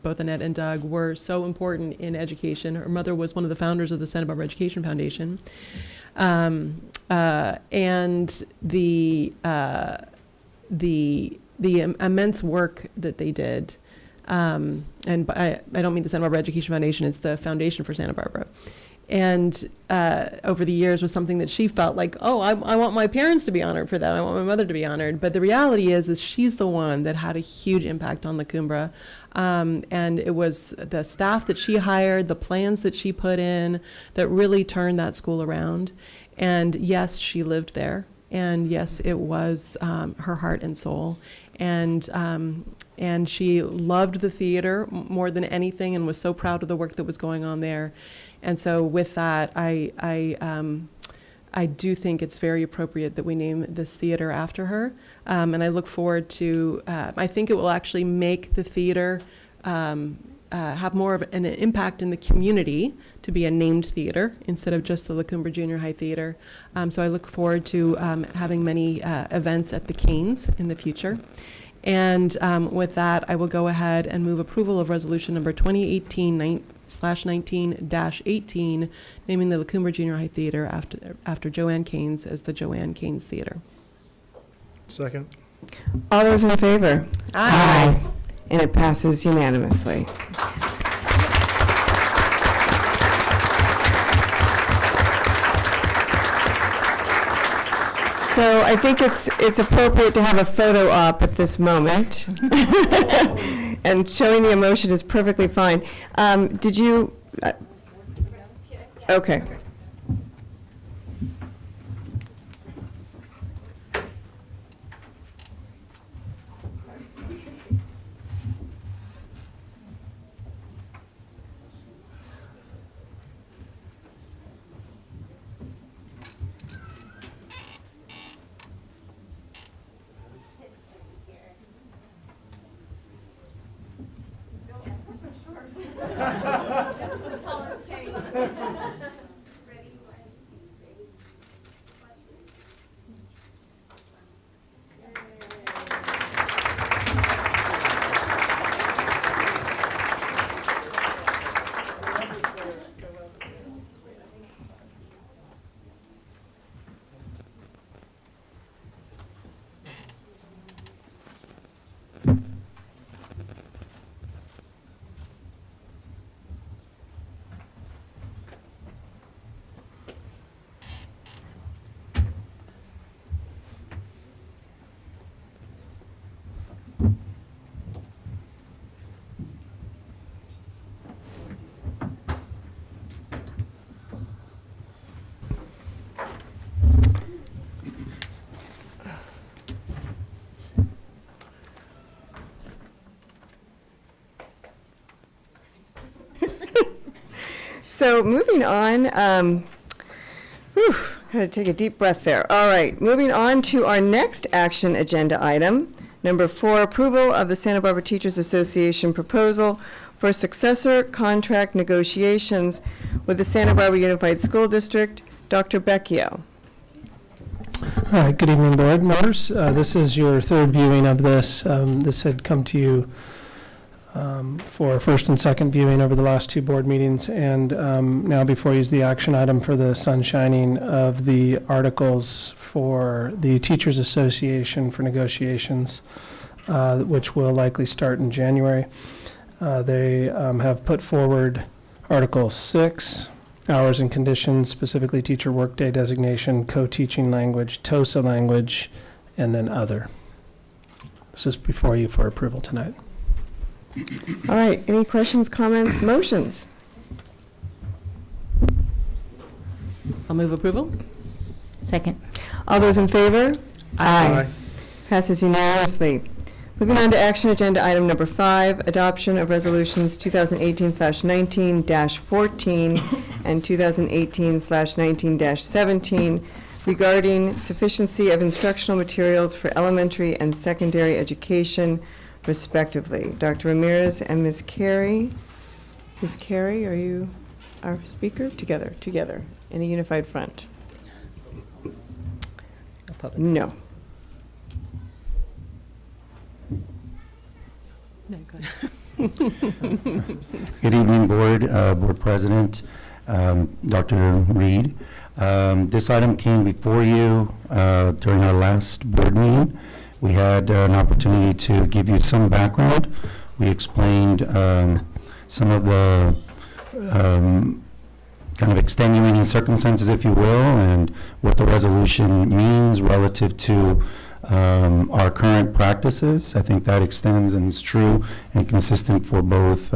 both Annette and Doug, were so important in education. Her mother was one of the founders of the Santa Barbara Education Foundation, and the immense work that they did. And I don't mean the Santa Barbara Education Foundation; it's the Foundation for Santa Barbara. And over the years was something that she felt like, oh, I want my parents to be honored for that. I want my mother to be honored. But the reality is she's the one that had a huge impact on La Cumbre. And it was the staff that she hired, the plans that she put in, that really turned that school around. And yes, she lived there. And yes, it was her heart and soul. And she loved the theater more than anything, and was so proud of the work that was going on there. And so with that, I I do think it's very appropriate that we name this theater after her. And I look forward to, I think it will actually make the theater have more of an impact in the community to be a named theater instead of just the La Cumbre Junior High Theater. So I look forward to having many events at the Canes in the future. And with that, I will go ahead and move approval of resolution number 2018/19-18, naming the La Cumbre Junior High Theater after Joanne Caines as the Joanne Caines Theater. Second. All those in favor? Aye. And it passes unanimously. So I think it's appropriate to have a photo op at this moment. And showing the emotion is perfectly fine. Did you? Okay. So moving on, gotta take a deep breath there. All right, moving on to our next action agenda item, number 4, approval of the Santa Barbara Teachers Association proposal for successor contract negotiations with the Santa Barbara Unified School District. Dr. Becchio. All right, good evening, board members. This is your third viewing of this. This had come to you for first and second viewing over the last 2 board meetings, and now before you is the action item for the sunshining of the articles for the Teachers Association for negotiations, which will likely start in January. They have put forward Article 6, hours and conditions, specifically teacher workday designation, co-teaching language, TOSA language, and then other. This is before you for approval tonight. All right, any questions, comments, motions? I'll move approval. Second. All those in favor? Aye. Passes unanimously. Moving on to action agenda item number 5, adoption of resolutions 2018/19-14 and 2018/19-17 regarding sufficiency of instructional materials for elementary and secondary education, respectively. Dr. Ramirez and Ms. Carey. Ms. Carey, are you our speaker? Together, in a unified front. No. No, go ahead. Good evening, Board President, Dr. Reed. This item came before you during our last board meeting. We had an opportunity to give you some background. We explained some of the kind of extenuating circumstances, if you will, and what the resolution means relative to our current practices. I think that extends and is true and consistent for both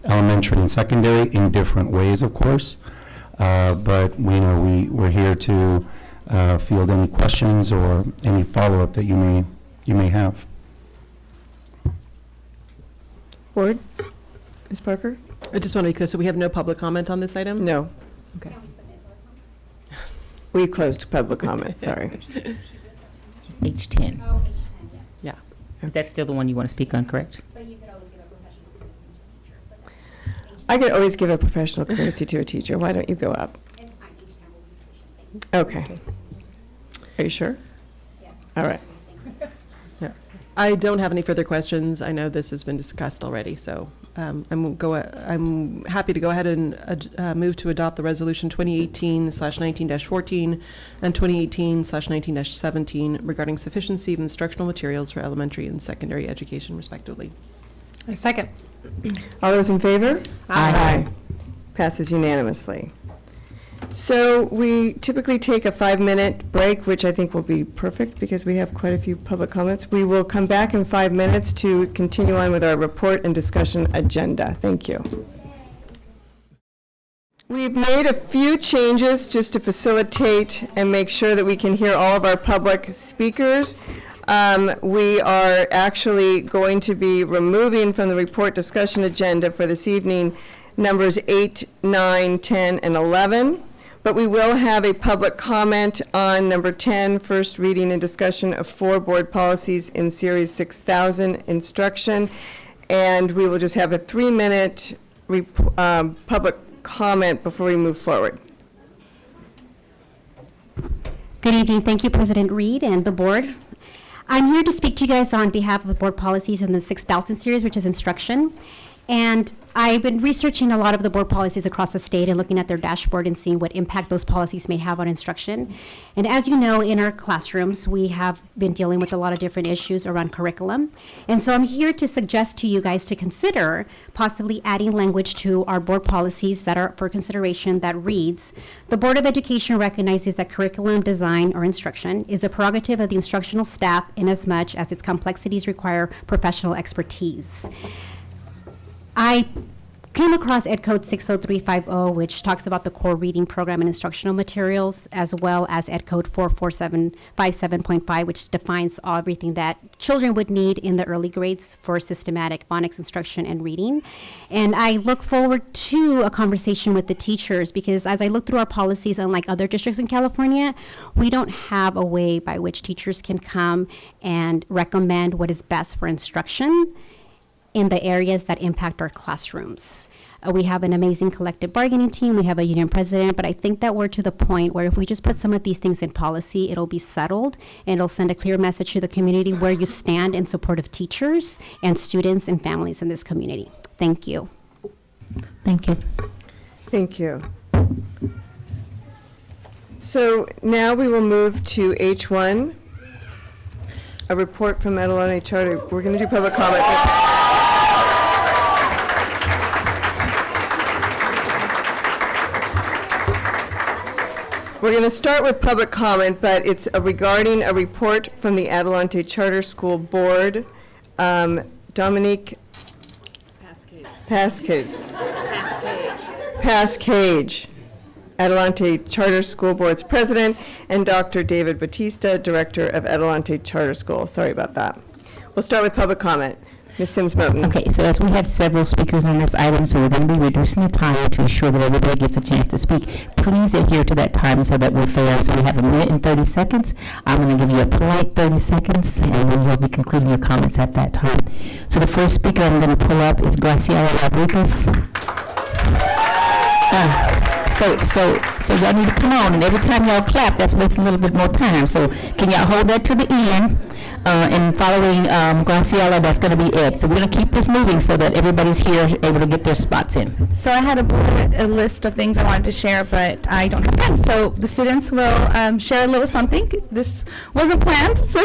elementary and secondary in different ways, of course. But we're here to field any questions or any follow-up that you may have. Board? Ms. Parker? I just want to be clear, so we have no public comment on this item? No. Okay. We closed public comment, sorry. H10. Yeah. Is that still the one you want to speak on, correct? I could always give a professional courtesy to a teacher. Why don't you go up? Okay. Are you sure? Yes. All right. Yeah. I don't have any further questions. I know this has been discussed already, so I'm happy to go ahead and move to adopt the resolution 2018/19-14 and 2018/19-17 regarding sufficiency of instructional materials for elementary and secondary education, respectively. I second. All those in favor? Aye. Passes unanimously. So we typically take a 5-minute break, which I think will be perfect because we have quite a few public comments. We will come back in 5 minutes to continue on with our report and discussion agenda. Thank you. We've made a few changes just to facilitate and make sure that we can hear all of our public speakers. We are actually going to be removing from the report discussion agenda for this evening numbers 8, 9, 10, and 11. But we will have a public comment on number 10, first reading and discussion of 4 board policies in Series 6000 instruction. And we will just have a 3-minute public comment before we move forward. Good evening. Thank you, President Reed and the board. I'm here to speak to you guys on behalf of the board policies in the 6000 series, which is instruction. And I've been researching a lot of the board policies across the state and looking at their dashboard and seeing what impact those policies may have on instruction. And as you know, in our classrooms, we have been dealing with a lot of different issues around curriculum. And so I'm here to suggest to you guys to consider possibly adding language to our board policies that are for consideration that reads, the Board of Education recognizes that curriculum design or instruction is a prerogative of the instructional staff inasmuch as its complexities require professional expertise. I came across Ed Code 60350, which talks about the core reading program and instructional materials, as well as Ed Code 44757.5, which defines everything that children would need in the early grades for systematic phonics instruction and reading. And I look forward to a conversation with the teachers because as I look through our policies, unlike other districts in California, we don't have a way by which teachers can come and recommend what is best for instruction in the areas that impact our classrooms. We have an amazing collective bargaining team, we have a union president, but I think that we're to the point where if we just put some of these things in policy, it'll be settled, and it'll send a clear message to the community where you stand in support of teachers and students and families in this community. Thank you. Thank you. Thank you. So now we will move to H1, a report from Adelante Charter. We're going to do public comment. We're going to start with public comment, but it's regarding a report from the Adelante Charter School Board. Dominique Pascage, Adelante Charter School Board's president, and Dr. David Batista, director of Adelante Charter School. Sorry about that. We'll start with public comment. Ms. Sims-Moten. Okay, so as we have several speakers on this item, so we're going to be reducing the time to ensure that everybody gets a chance to speak. Please adhere to that time so that we're fair. So we have 1 minute and 30 seconds. I'm going to give you a polite 30 seconds, and then you'll be concluding your comments at that time. So the first speaker I'm going to pull up is Graciela Rodriguez. So y'all need to come on, and every time y'all clap, that makes a little bit more time. So can y'all hold that to the end? And following Graciela, that's going to be Ed. So we're going to keep this moving so that everybody's here able to get their spots in. So I had a list of things I wanted to share, but I don't have time. So the students will share a little something. This wasn't planned. So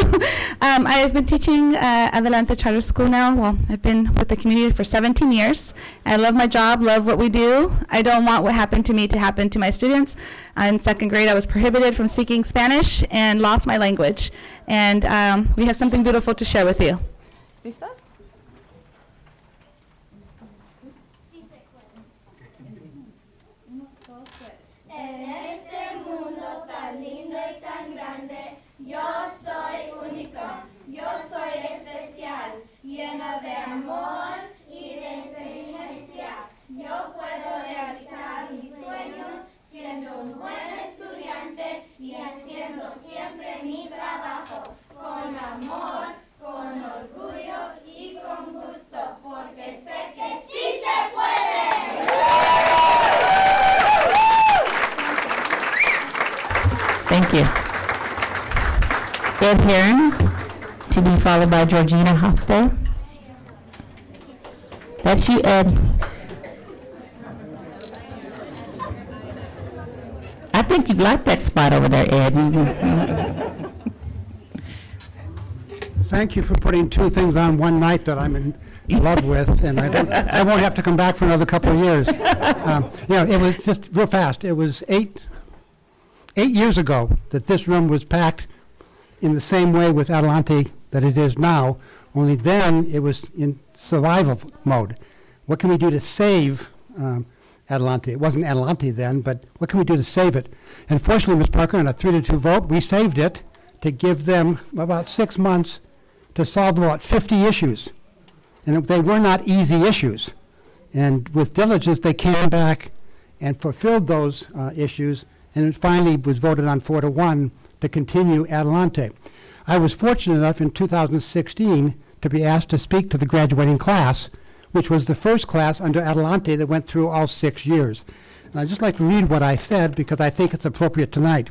I've been teaching Adelante Charter School now. Well, I've been with the community for 17 years. I love my job, love what we do. I don't want what happened to me to happen to my students. In second grade, I was prohibited from speaking Spanish and lost my language. And we have something beautiful to share with you. ¿Listas? En este mundo tan lindo y tan grande, yo soy único, yo soy especial, llena de amor y de inteligencia. Yo puedo realizar mis sueños siendo un buen estudiante y Thank you. Ed Heron, to be followed by Georgina Hostel. That's you, Ed. I think you like that spot over there, Ed. Thank you for putting two things on one night that I'm in love with, and I won't have to come back for another couple of years. It was just real fast. It was eight years ago that this room was packed in the same way with Adelante that it is now, only then it was in survival mode. What can we do to save Adelante? It wasn't Adelante then, but what can we do to save it? And fortunately, Ms. Parker, on a 3-2 vote, we saved it to give them about 6 months to solve about 50 issues. And they were not easy issues. And with diligence, they came back and fulfilled those issues, and it finally was voted on 4-1 to continue Adelante. I was fortunate enough in 2016 to be asked to speak to the graduating class, which was the first class under Adelante that went through all 6 years. And I'd just like to read what I said because I think it's appropriate tonight.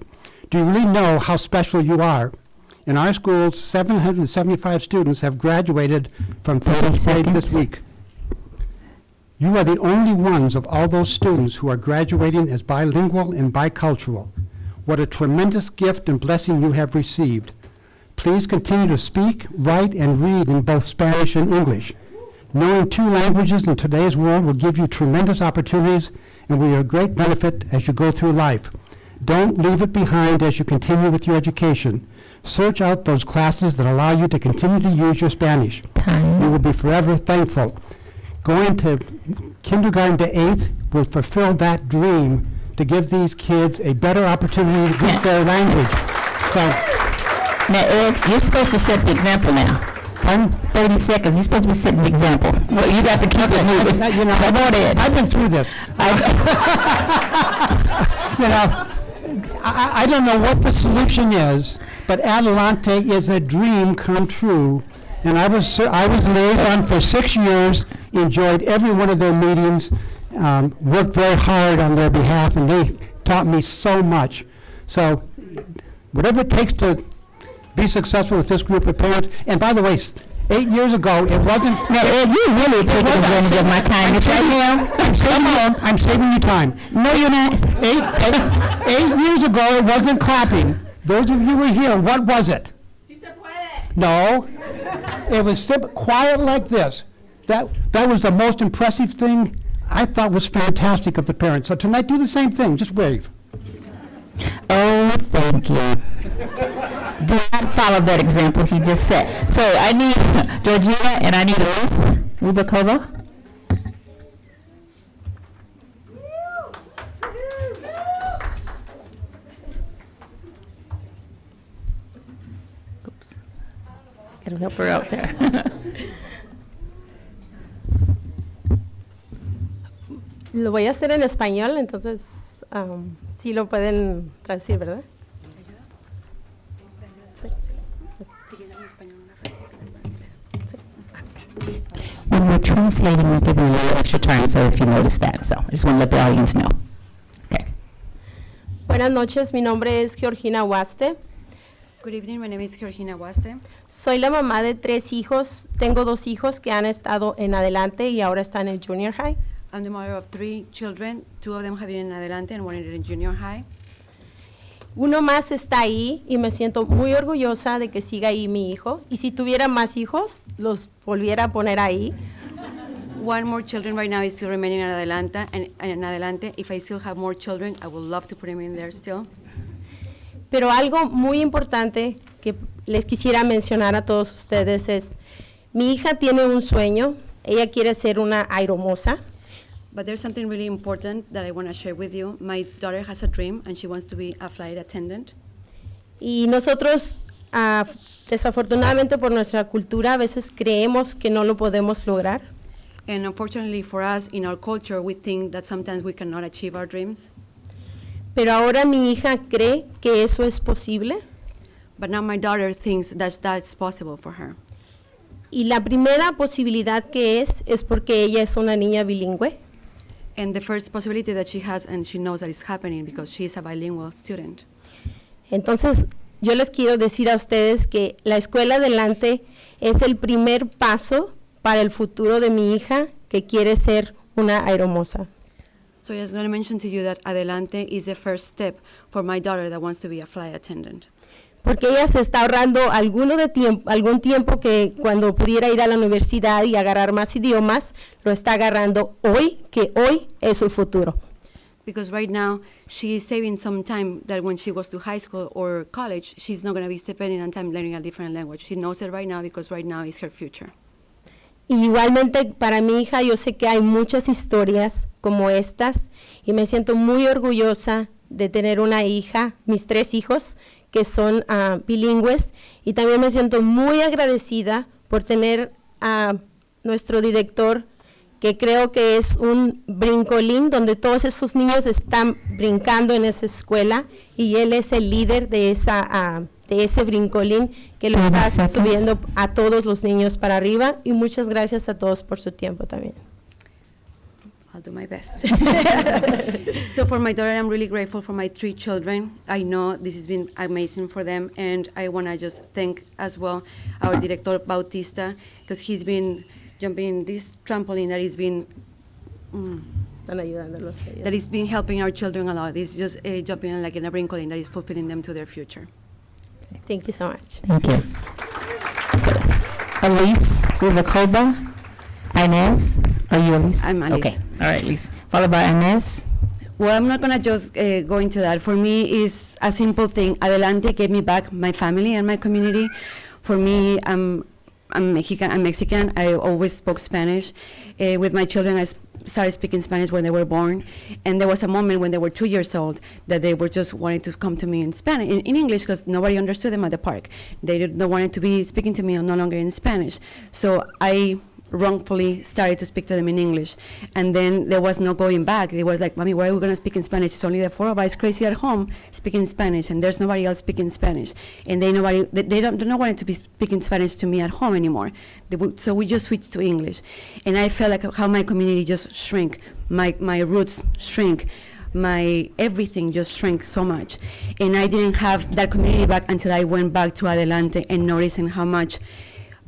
Do you really know how special you are? In our schools, 775 students have graduated from 4th grade this week. You are the only ones of all those students who are graduating as bilingual and bicultural. What a tremendous gift and blessing you have received. Please continue to speak, write, and read in both Spanish and English. Knowing 2 languages in today's world will give you tremendous opportunities and will be a great benefit as you go through life. Don't leave it behind as you continue with your education. Search out those classes that allow you to continue to use your Spanish. You will be forever thankful. Going to kindergarten to 8th will fulfill that dream to give these kids a better opportunity with their language. So, now, Ed, you're supposed to set the example now. 30 seconds. You're supposed to be setting the example. So you got to keep it moving. Come on, Ed. I've been through this. I don't know what the solution is, but Adelante is a dream come true. And I was liaison for 6 years, enjoyed every one of their meetings, worked very hard on their behalf, and they taught me so much. So whatever it takes to be successful with this group of parents. And by the way, 8 years ago, it wasn't. No, Ed, you really taking advantage of my kindness right now. I'm saving you time. No, you're not. 8 years ago, it wasn't clapping. Those of you who were here, what was it? No, it was quiet like this. That was the most impressive thing I thought was fantastic of the parents. So tonight, do the same thing. Just wave. Oh, thank you. Do not follow that example he just set. So I need Georgina and I need Elise Rubakova. Oops. Gotta help her out there. Lo voy a hacer en español, entonces sí lo pueden traducir, ¿verdad? When we're translating, we're giving you a little extra time, so if you notice that. So I just want to let the audience know. Okay. Buenas noches, mi nombre es Georgina Huaste. Good evening, my name is Georgina Huaste. Soy la mamá de 3 hijos. Tengo 2 hijos que han estado en Adelante y ahora están en Junior High. I'm the mother of 3 children. 2 of them have been in Adelante and 1 in junior high. Uno más está ahí y me siento muy orgullosa de que siga ahí mi hijo. Y si tuviera más hijos, los volviera a poner ahí. 1 more children right now is still remaining in Adelante, and in Adelante. If I still have more children, I would love to put him in there still. Pero algo muy importante que les quisiera mencionar a todos ustedes es, mi hija tiene un sueño, ella quiere ser una aeromoza. But there's something really important that I want to share with you. My daughter has a dream and she wants to be a flight attendant. Y nosotros, desafortunadamente por nuestra cultura, a veces creemos que no lo podemos lograr. And unfortunately for us, in our culture, we think that sometimes we cannot achieve our dreams. Pero ahora mi hija cree que eso es posible. But now my daughter thinks that that's possible for her. Y la primera posibilidad que es porque ella es una niña bilingüe. And the first possibility that she has, and she knows that it's happening because she is a bilingual student. Entonces, yo les quiero decir a ustedes que la Escuela Adelante es el primer paso para el futuro de mi hija que quiere ser una aeromoza. So I was going to mention to you that Adelante is the first step for my daughter that wants to be a flight attendant. Porque ella se está ahorrando algún tiempo que cuando pudiera ir a la universidad y agarrar más idiomas, lo está agarrando hoy, que hoy es su futuro. Because right now, she is saving some time that when she goes to high school or college, she's not going to be spending on time learning a different language. She knows it right now because right now is her future. Y igualmente para mi hija, yo sé que hay muchas historias como estas y me siento muy orgullosa de tener una hija, mis 3 hijos, que son bilingües, y también me siento muy agradecida por tener a nuestro director, que creo que es un brincolín donde todos esos niños están brincando en esa escuela y él es el líder de ese brincolín que lo está subiendo a todos los niños para arriba, y muchas gracias a todos por su tiempo también. I'll do my best. So for my daughter, I'm really grateful for my 3 children. I know this has been amazing for them, and I want to just thank as well our Director Bautista, because he's been jumping in this trampoline that he's been Están ayudándolos a ellos. that he's been helping our children a lot. He's just jumping in like in a brincolin that is fulfilling them to their future. Thank you so much. Thank you. Elise Ruvalcaba. Inez, are you Elise? I'm Alice. Okay, all right, Elise. Followed by Inez. Well, I'm not going to just go into that. For me, it's a simple thing. Adelante gave me back my family and my community. For me, I'm Mexican. I always spoke Spanish. With my children, I started speaking Spanish when they were born. And there was a moment when they were 2 years old that they were just wanting to come to me in Spanish, in English, because nobody understood them at the park. They didn't wanted to be speaking to me no longer in Spanish. So I wrongfully started to speak to them in English. And then there was no going back. It was like, Mommy, why are we going to speak in Spanish? It's only the 4 of us crazy at home speaking Spanish, and there's nobody else speaking Spanish. And they don't want to be speaking Spanish to me at home anymore. So we just switched to English. And I felt like how my community just shrank, my roots shrink, my everything just shrank so much. And I didn't have that community back until I went back to Adelante and noticing how much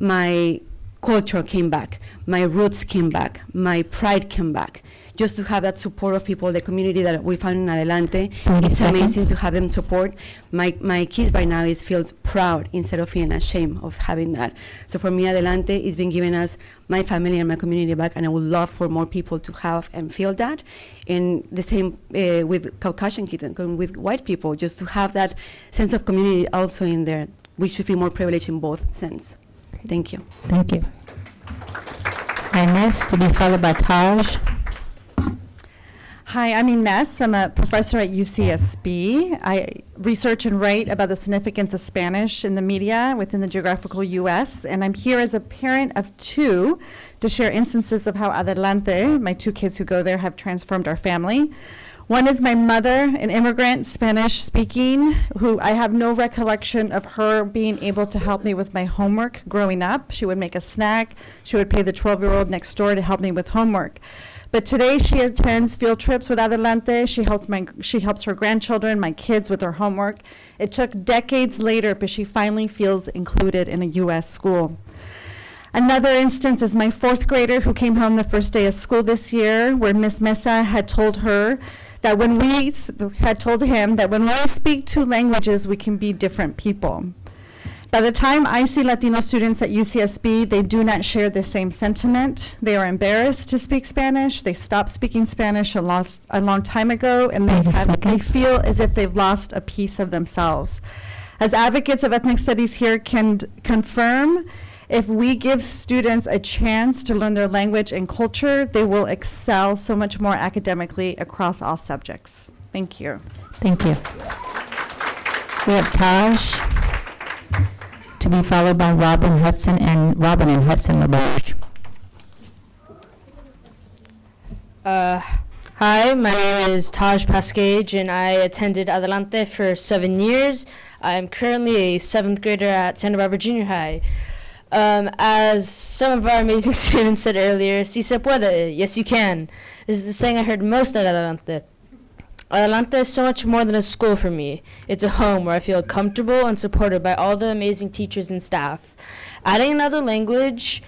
my culture came back, my roots came back, my pride came back. Just to have that support of people, the community that we found in Adelante, it's amazing to have them support. My kid right now feels proud instead of feeling ashamed of having that. So for me, Adelante is been giving us my family and my community back, and I would love for more people to have and feel that. And the same with Caucasian kids and with white people, just to have that sense of community also in there. We should be more privileged in both sense. Thank you. Thank you. Inez, to be followed by Taj. Hi, I'm Ines. I'm a professor at UCSB. I research and write about the significance of Spanish in the media within the geographical U.S., and I'm here as a parent of 2 to share instances of how Adelante, my 2 kids who go there, have transformed our family. One is my mother, an immigrant, Spanish speaking, who I have no recollection of her being able to help me with my homework growing up. She would make a snack. She would pay the 12-year-old next door to help me with homework. But today she attends field trips with Adelante. She helps her grandchildren, my kids, with their homework. It took decades later, but she finally feels included in a U.S. school. Another instance is my 4th grader who came home the first day of school this year, where Miss Mesa had told her that when we speak 2 languages, we can be different people. By the time I see Latino students at UCSB, they do not share the same sentiment. They are embarrassed to speak Spanish. They stopped speaking Spanish a long time ago, and they feel as if they've lost a piece of themselves. As advocates of ethnic studies here can confirm, if we give students a chance to learn their language and culture, they will excel so much more academically across all subjects. Thank you. Thank you. We have Taj, to be followed by Robin and Hudson LaBarge. Hi, my name is Taj Pascage, and I attended Adelante for 7 years. I'm currently a 7th grader at Santa Barbara Junior High. As some of our amazing students said earlier, si se puede, yes you can. This is the saying I heard most at Adelante. Adelante is so much more than a school for me. It's a home where I feel comfortable and supported by all the amazing teachers and staff. Adding another language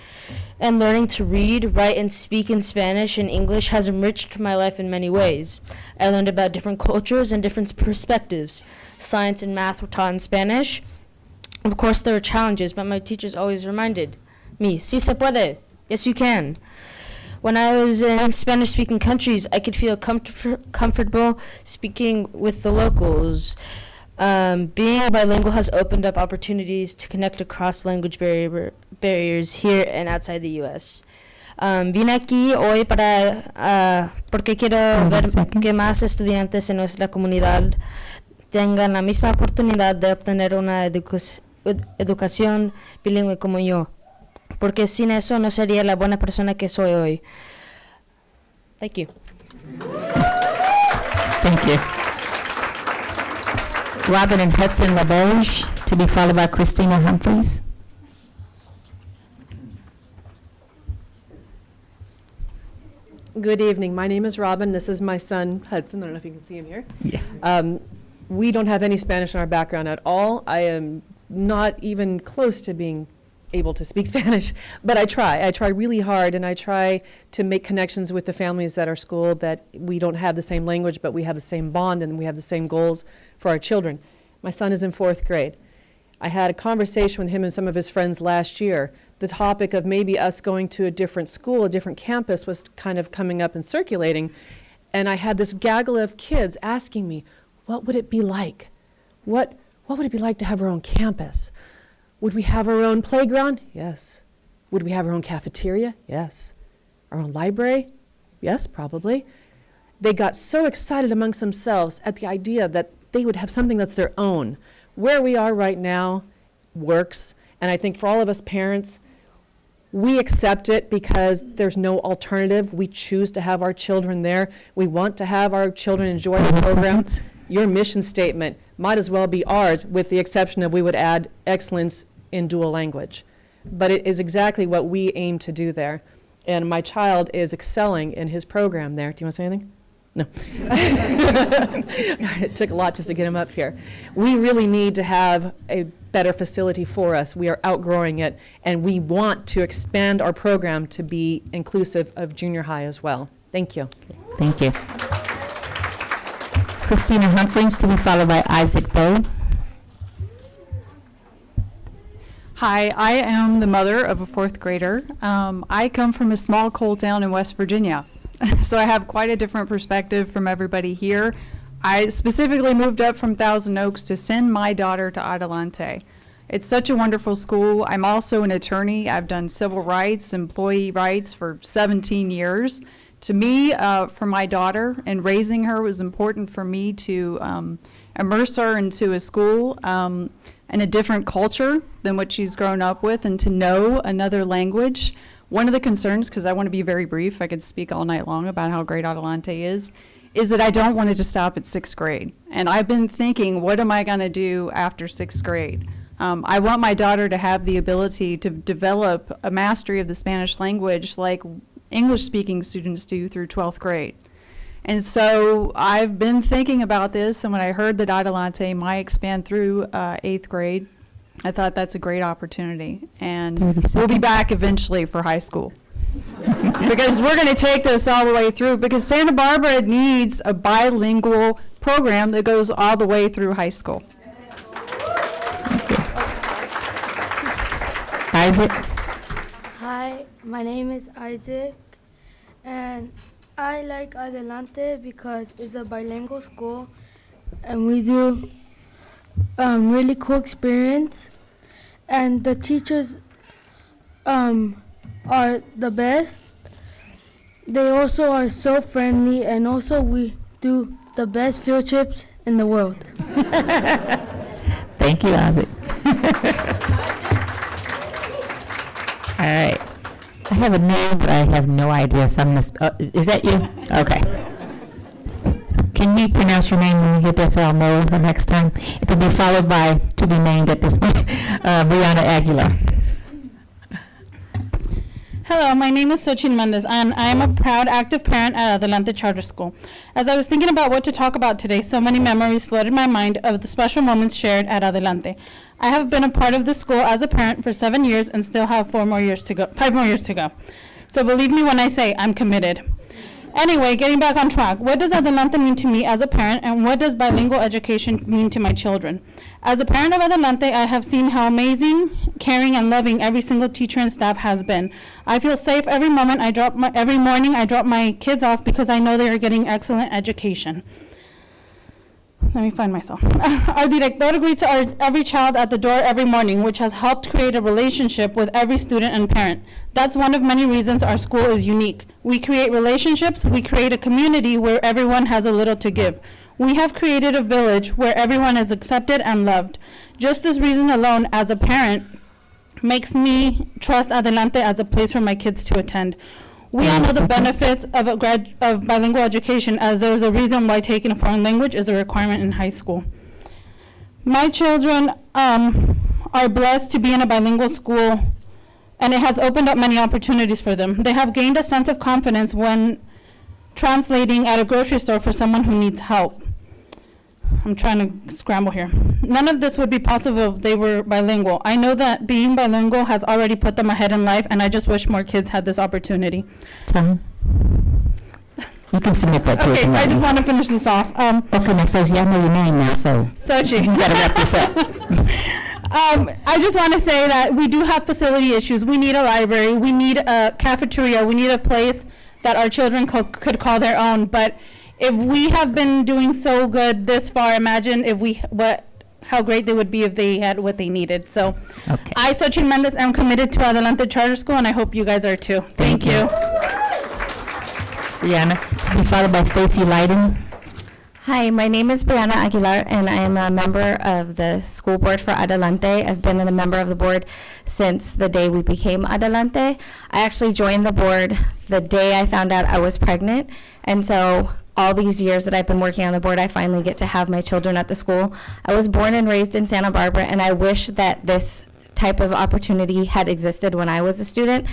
and learning to read, write, and speak in Spanish and English has enriched my life in many ways. I learned about different cultures and different perspectives. Science and math were taught in Spanish. Of course, there were challenges, but my teachers always reminded me, "Sí se puede." Yes, you can. When I was in Spanish-speaking countries, I could feel comfortable speaking with the locals. Being bilingual has opened up opportunities to connect across language barriers here and outside the U.S. Vine aquí hoy porque quiero ver que más estudiantes en nuestra comunidad tengan la misma oportunidad de obtener una educación bilingüe como yo. Porque sin eso no sería la buena persona que soy hoy. Thank you. Thank you. Robin and Hudson LaBerge, to be followed by Christina Humphreys. Good evening. My name is Robin. This is my son, Hudson. I don't know if you can see him here. Yeah. We don't have any Spanish in our background at all. I am not even close to being able to speak Spanish, but I try. I try really hard, and I try to make connections with the families at our school that we don't have the same language, but we have the same bond and we have the same goals for our children. My son is in 4th grade. I had a conversation with him and some of his friends last year. The topic of maybe us going to a different school, a different campus was kind of coming up and circulating, and I had this gaggle of kids asking me, what would it be like? What would it be like to have our own campus? Would we have our own playground? Yes. Would we have our own cafeteria? Yes. Our own library? Yes, probably. They got so excited amongst themselves at the idea that they would have something that's their own. Where we are right now works, and I think for all of us parents, we accept it because there's no alternative. We choose to have our children there. We want to have our children enjoy the program. Your mission statement might as well be ours, with the exception of we would add excellence in dual language. But it is exactly what we aim to do there. And my child is excelling in his program there. Do you want to say anything? No. It took a lot just to get him up here. We really need to have a better facility for us. We are outgrowing it, and we want to expand our program to be inclusive of junior high as well. Thank you. Thank you. Christina Humphreys, to be followed by Isaac Bowe. Hi, I am the mother of a 4th grader. I come from a small coal town in West Virginia, so I have quite a different perspective from everybody here. I specifically moved up from Thousand Oaks to send my daughter to Adelante. It's such a wonderful school. I'm also an attorney. I've done civil rights, employee rights for 17 years. To me, for my daughter and raising her, it was important for me to immerse her into a school and a different culture than what she's grown up with, and to know another language. One of the concerns, because I want to be very brief, I could speak all night long about how great Adelante is that I don't want it to stop at 6th grade. And I've been thinking, what am I going to do after 6th grade? I want my daughter to have the ability to develop a mastery of the Spanish language like English-speaking students do through 12th grade. And so I've been thinking about this, and when I heard that Adelante might expand through 8th grade, I thought that's a great opportunity. And we'll be back eventually for high school. Because we're going to take this all the way through, because Santa Barbara needs a bilingual program that goes all the way through high school. Isaac. Hi, my name is Isaac, and I like Adelante because it's a bilingual school, and we do really cool experience, and the teachers are the best. They also are so friendly, and also we do the best field trips in the world. Thank you, Isaac. All right. I have a name, but I have no idea. So I'm gonna, is that you? Okay. Can you pronounce your name when you get that so I'll know the next time? It will be followed by, to be named at this point, Brianna Aguilar. Hello, my name is Xochitl Mendez, and I am a proud active parent at Adelante Charter School. As I was thinking about what to talk about today, so many memories flooded my mind of the special moments shared at Adelante. I have been a part of the school as a parent for 7 years and still have 5 more years to go. So believe me when I say I'm committed. Anyway, getting back on track, what does Adelante mean to me as a parent, and what does bilingual education mean to my children? As a parent of Adelante, I have seen how amazing, caring, and loving every single teacher and staff has been. I feel safe every morning I drop my kids off because I know they are getting excellent education. Let me find myself. Our director greets every child at the door every morning, which has helped create a relationship with every student and parent. That's one of many reasons our school is unique. We create relationships, we create a community where everyone has a little to give. We have created a village where everyone is accepted and loved. Just this reason alone, as a parent, makes me trust Adelante as a place for my kids to attend. We all know the benefits of bilingual education, as there is a reason why taking a foreign language is a requirement in high school. My children are blessed to be in a bilingual school, and it has opened up many opportunities for them. They have gained a sense of confidence when translating at a grocery store for someone who needs help. I'm trying to scramble here. None of this would be possible if they were bilingual. I know that being bilingual has already put them ahead in life, and I just wish more kids had this opportunity. Time. You can submit that to us. Okay, I just want to finish this off. Okay, now, Sochi, I know your name now, so. Sochi. You gotta wrap this up. I just want to say that we do have facility issues. We need a library, we need a cafeteria, we need a place that our children could call their own. But if we have been doing so good this far, imagine how great they would be if they had what they needed. So I, Xochitl Mendez, am committed to Adelante Charter School, and I hope you guys are too. Thank you. Brianna, to be followed by Stacy Lyden. Hi, my name is Brianna Aguilar, and I am a member of the school board for Adelante. I've been a member of the board since the day we became Adelante. I actually joined the board the day I found out I was pregnant, and so all these years that I've been working on the board, I finally get to have my children at the school. I was born and raised in Santa Barbara, and I wish that this type of opportunity had existed when I was a student.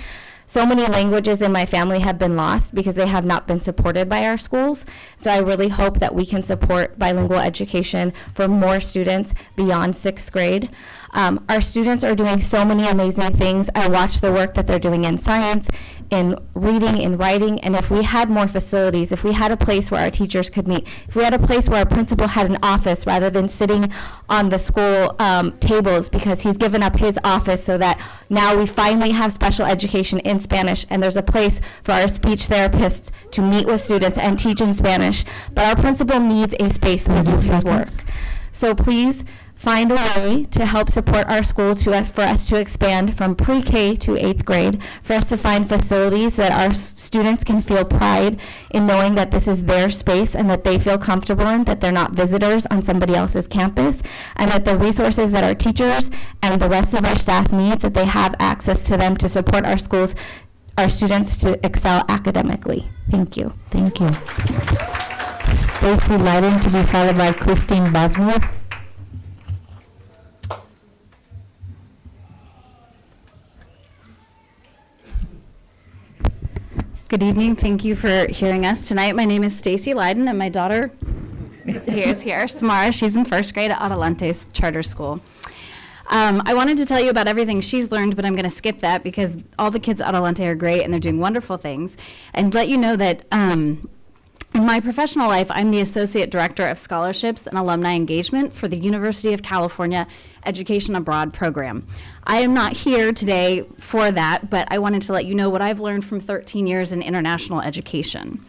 So many languages in my family have been lost because they have not been supported by our schools. So I really hope that we can support bilingual education for more students beyond 6th grade. Our students are doing so many amazing things. I watch the work that they're doing in science, in reading, in writing, and if we had more facilities, if we had a place where our teachers could meet, if we had a place where our principal had an office rather than sitting on the school tables, because he's given up his office so that now we finally have special education in Spanish, and there's a place for our speech therapists to meet with students and teach in Spanish, but our principal needs a space to do his work. So please find a way to help support our school for us to expand from pre-K to 8th grade, for us to find facilities that our students can feel pride in knowing that this is their space and that they feel comfortable in, that they're not visitors on somebody else's campus, and that the resources that our teachers and the rest of our staff needs, that they have access to them to support our schools, our students to excel academically. Thank you. Thank you. Stacy Lyden, to be followed by Christine Bosmore. Good evening. Thank you for hearing us tonight. My name is Stacy Lyden, and my daughter here, Samara. She's in 1st grade at Adelante's charter school. I wanted to tell you about everything she's learned, but I'm going to skip that because all the kids at Adelante are great and they're doing wonderful things. And let you know that in my professional life, I'm the Associate Director of Scholarships and Alumni Engagement for the University of California Education Abroad program. I am not here today for that, but I wanted to let you know what I've learned from 13 years in international education.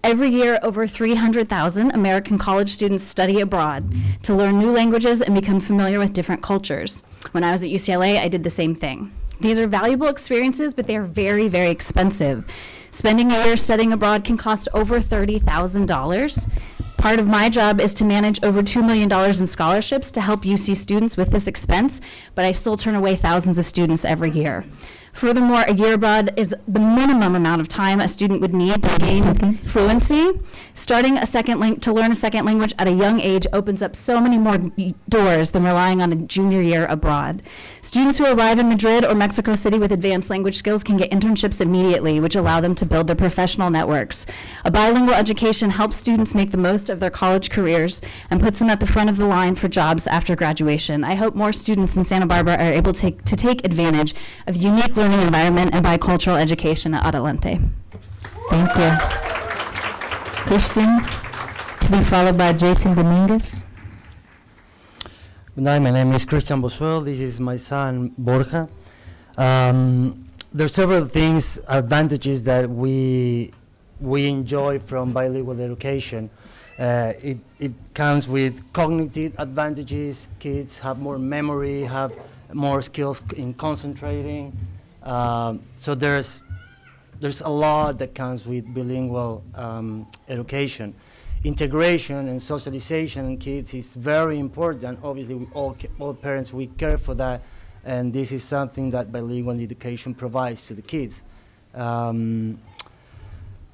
Every year, over 300,000 American college students study abroad to learn new languages and become familiar with different cultures. When I was at UCLA, I did the same thing. These are valuable experiences, but they are very, very expensive. Spending a year studying abroad can cost over $30,000. Part of my job is to manage over $2 million in scholarships to help UC students with this expense, but I still turn away thousands of students every year. Furthermore, a year abroad is the minimum amount of time a student would need to gain fluency. Starting to learn a second language at a young age opens up so many more doors than relying on a junior year abroad. Students who arrive in Madrid or Mexico City with advanced language skills can get internships immediately, which allow them to build their professional networks. A bilingual education helps students make the most of their college careers and puts them at the front of the line for jobs after graduation. I hope more students in Santa Barbara are able to take advantage of the unique learning environment and bicultural education at Adelante. Thank you. Christian, to be followed by Jason Dominguez. Good night, my name is Christian Bosuel. This is my son, Borja. There are several things, advantages that we enjoy from bilingual education. It comes with cognitive advantages. Kids have more memory, have more skills in concentrating. So there's a lot that comes with bilingual education. Integration and socialization in kids is very important. Obviously, all parents, we care for that, and this is something that bilingual education provides to the kids.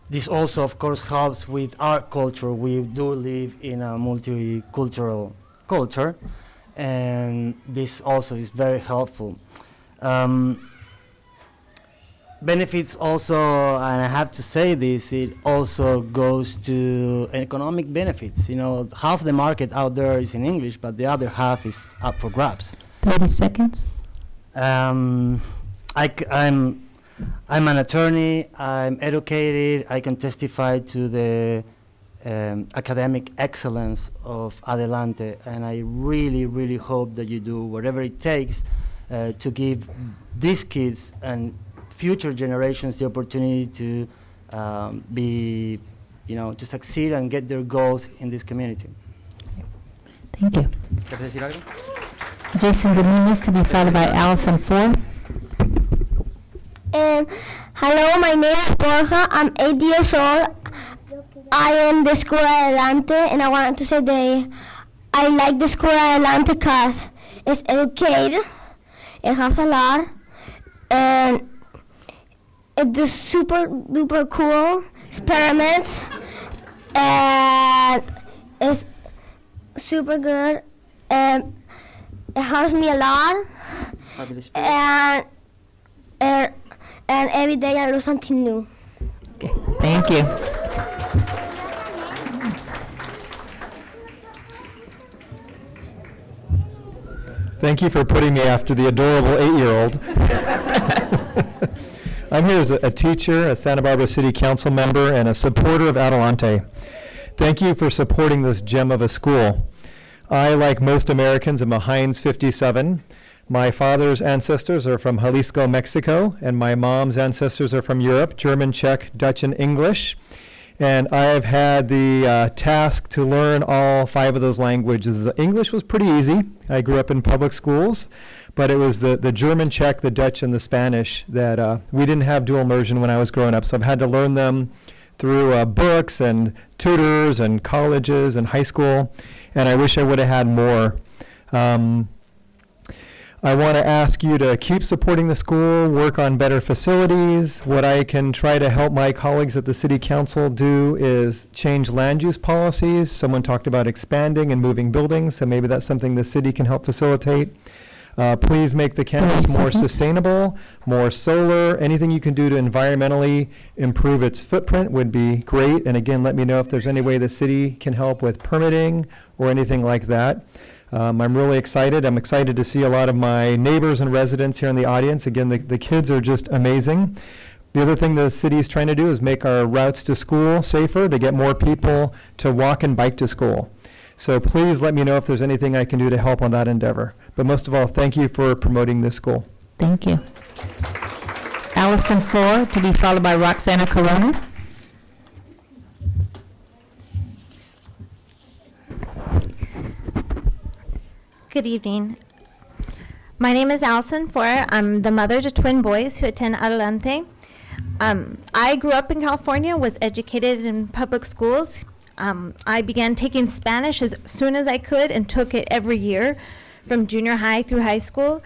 This also, of course, helps with our culture. We do live in a multicultural culture, and this also is very helpful. Benefits also, and I have to say this, it also goes to economic benefits. You know, half the market out there is in English, but the other half is up for grabs. 30 seconds. I'm an attorney, I'm educated, I can testify to the academic excellence of Adelante, and I really, really hope that you do whatever it takes to give these kids and future generations the opportunity to to succeed and get their goals in this community. Thank you. Jason Dominguez, to be followed by Allison Ford. Hello, my name is Borja. I'm 8 years old. I am the school Adelante, and I wanted to say that I like the school Adelante because it's educated, it has a lot, and it does super duper cool experiments, and it's super good, and it helps me a lot, and every day I learn something new. Okay, thank you. Thank you for putting me after the adorable 8-year-old. I'm here as a teacher, a Santa Barbara City Council member, and a supporter of Adelante. Thank you for supporting this gem of a school. I, like most Americans, am a Heinz 57. My father's ancestors are from Jalisco, Mexico, and my mom's ancestors are from Europe, German, Czech, Dutch, and English. And I have had the task to learn all 5 of those languages. English was pretty easy. I grew up in public schools, but it was the German, Czech, the Dutch, and the Spanish that we didn't have dual immersion when I was growing up, so I've had to learn them through books and tutors and colleges and high school, and I wish I would have had more. I want to ask you to keep supporting the school, work on better facilities. What I can try to help my colleagues at the City Council do is change land use policies. Someone talked about expanding and moving buildings, so maybe that's something the city can help facilitate. Please make the campus more sustainable, more solar. Anything you can do to environmentally improve its footprint would be great. And again, let me know if there's any way the city can help with permitting or anything like that. I'm really excited. I'm excited to see a lot of my neighbors and residents here in the audience. Again, the kids are just amazing. The other thing the city is trying to do is make our routes to school safer, to get more people to walk and bike to school. So please let me know if there's anything I can do to help on that endeavor. But most of all, thank you for promoting this school. Thank you. Allison Ford, to be followed by Roxana Corona. Good evening. My name is Allison Ford. I'm the mother to twin boys who attend Adelante. I grew up in California, was educated in public schools. I began taking Spanish as soon as I could and took it every year from junior high through high school.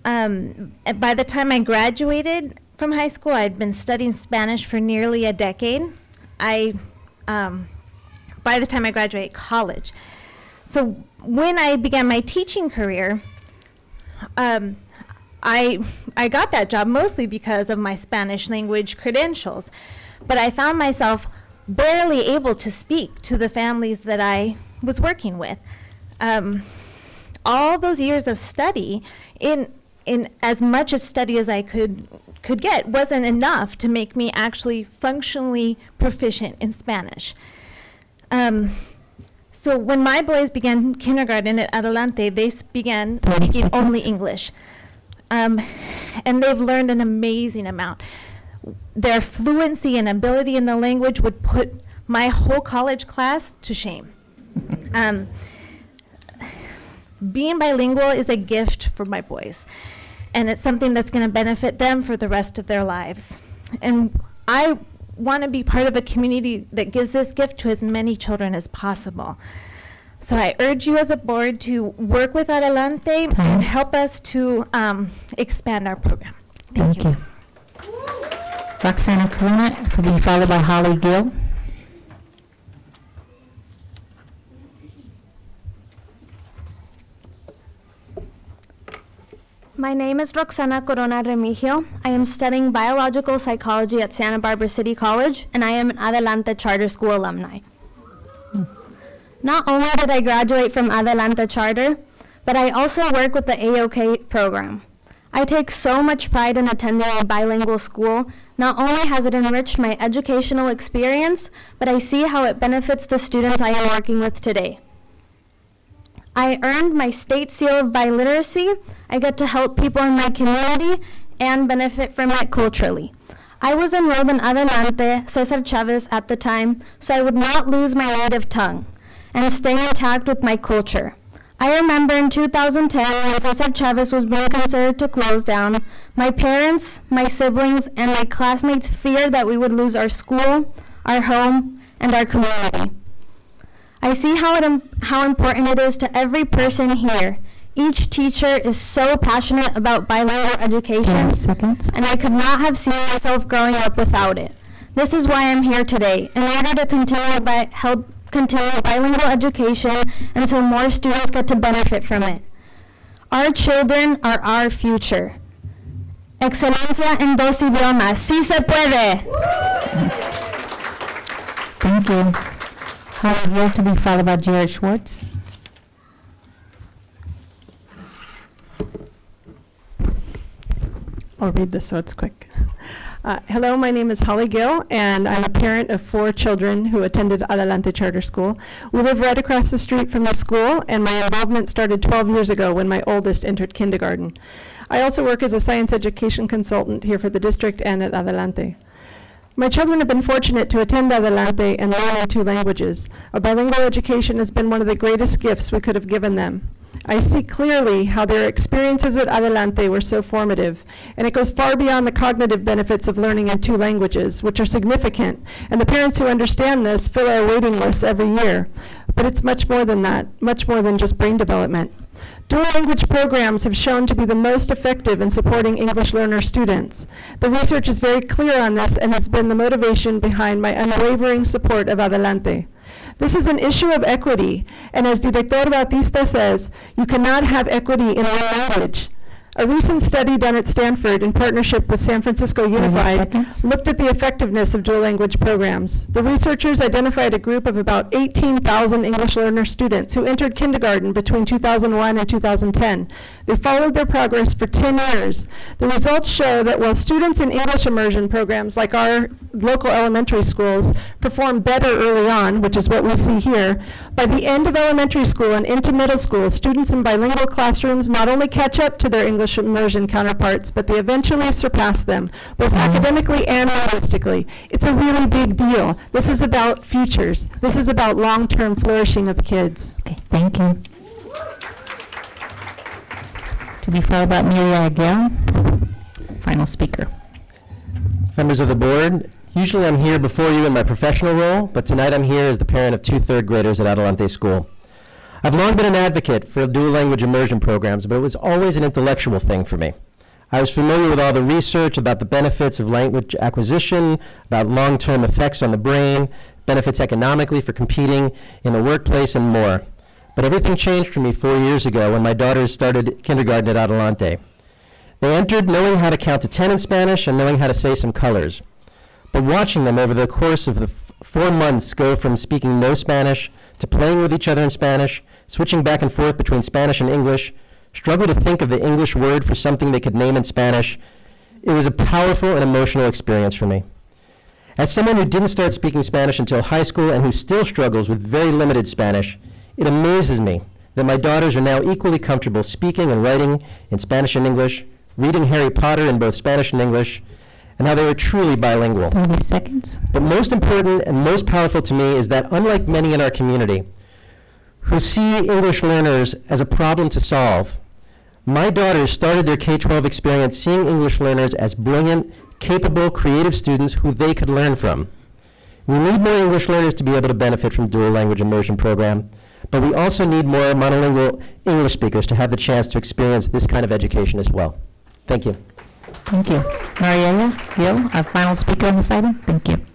By the time I graduated from high school, I'd been studying Spanish for nearly a decade. By the time I graduated college. So when I began my teaching career, I got that job mostly because of my Spanish language credentials, but I found myself barely able to speak to the families that I was working with. All those years of study, in as much as study as I could get, wasn't enough to make me actually functionally proficient in Spanish. So when my boys began kindergarten at Adelante, they began speaking only English. And they've learned an amazing amount. Their fluency and ability in the language would put my whole college class to shame. Being bilingual is a gift for my boys, and it's something that's going to benefit them for the rest of their lives. And I want to be part of a community that gives this gift to as many children as possible. So I urge you as a board to work with Adelante and help us to expand our program. Thank you. Roxana Corona, to be followed by Holly Gill. My name is Roxana Corona Remigio. I am studying biological psychology at Santa Barbara City College, and I am an Adelante Charter School alumni. Not only did I graduate from Adelante Charter, but I also work with the AOK program. I take so much pride in attending a bilingual school. Not only has it enriched my educational experience, but I see how it benefits the students I am working with today. I earned my state seal of biliteracy. I get to help people in my community and benefit from it culturally. I was enrolled in Adelante Cesar Chavez at the time, so I would not lose my native tongue and stay intact with my culture. I remember in 2010 when Cesar Chavez was being considered to close down, my parents, my siblings, and my classmates feared that we would lose our school, our home, and our community. I see how important it is to every person here. Each teacher is so passionate about bilingual education, and I could not have seen myself growing up without it. This is why I'm here today, in order to help continue bilingual education until more students get to benefit from it. Our children are our future. Excelencia en dos idiomas. Sí se puede. Thank you. Howard Gill, to be followed by Jared Schwartz. I'll read this so it's quick. Hello, my name is Holly Gill, and I'm a parent of 4 children who attended Adelante Charter School. We live right across the street from the school, and my involvement started 12 years ago when my oldest entered kindergarten. I also work as a science education consultant here for the district and at Adelante. My children have been fortunate to attend Adelante and learn in 2 languages. A bilingual education has been one of the greatest gifts we could have given them. I see clearly how their experiences at Adelante were so formative, and it goes far beyond the cognitive benefits of learning in 2 languages, which are significant, and the parents who understand this fill our waiting lists every year. But it's much more than that, much more than just brain development. Dual language programs have shown to be the most effective in supporting English learner students. The research is very clear on this and has been the motivation behind my unwavering support of Adelante. This is an issue of equity, and as Director Bautista says, you cannot have equity in one language. A recent study done at Stanford in partnership with San Francisco Unified looked at the effectiveness of dual language programs. The researchers identified a group of about 18,000 English learner students who entered kindergarten between 2001 and 2010. They followed their progress for 10 years. The results show that while students in English immersion programs like our local elementary schools perform better early on, which is what we see here, by the end of elementary school and into middle school, students in bilingual classrooms not only catch up to their English immersion counterparts, but they eventually surpass them, both academically and linguistically. It's a really big deal. This is about futures. This is about long-term flourishing of kids. Okay, thank you. To be followed by Amelia Aguil, final speaker. Members of the board, usually I'm here before you in my professional role, but tonight I'm here as the parent of 2 third graders at Adelante School. I've long been an advocate for dual language immersion programs, but it was always an intellectual thing for me. I was familiar with all the research about the benefits of language acquisition, about long-term effects on the brain, benefits economically for competing in the workplace, and more. But everything changed for me 4 years ago when my daughters started kindergarten at Adelante. They entered knowing how to count to 10 in Spanish and knowing how to say some colors. But watching them over the course of the 4 months go from speaking no Spanish to playing with each other in Spanish, switching back and forth between Spanish and English, struggle to think of the English word for something they could name in Spanish, it was a powerful and emotional experience for me. As someone who didn't start speaking Spanish until high school and who still struggles with very limited Spanish, it amazes me that my daughters are now equally comfortable speaking and writing in Spanish and English, reading Harry Potter in both Spanish and English, and how they are truly bilingual. 30 seconds. But most important and most powerful to me is that unlike many in our community who see English learners as a problem to solve, my daughters started their K-12 experience seeing English learners as brilliant, capable, creative students who they could learn from. We need more English learners to be able to benefit from dual language immersion program, but we also need more monolingual English speakers to have the chance to experience this kind of education as well. Thank you. Thank you. Mariela Gill, our final speaker on this item. Thank you.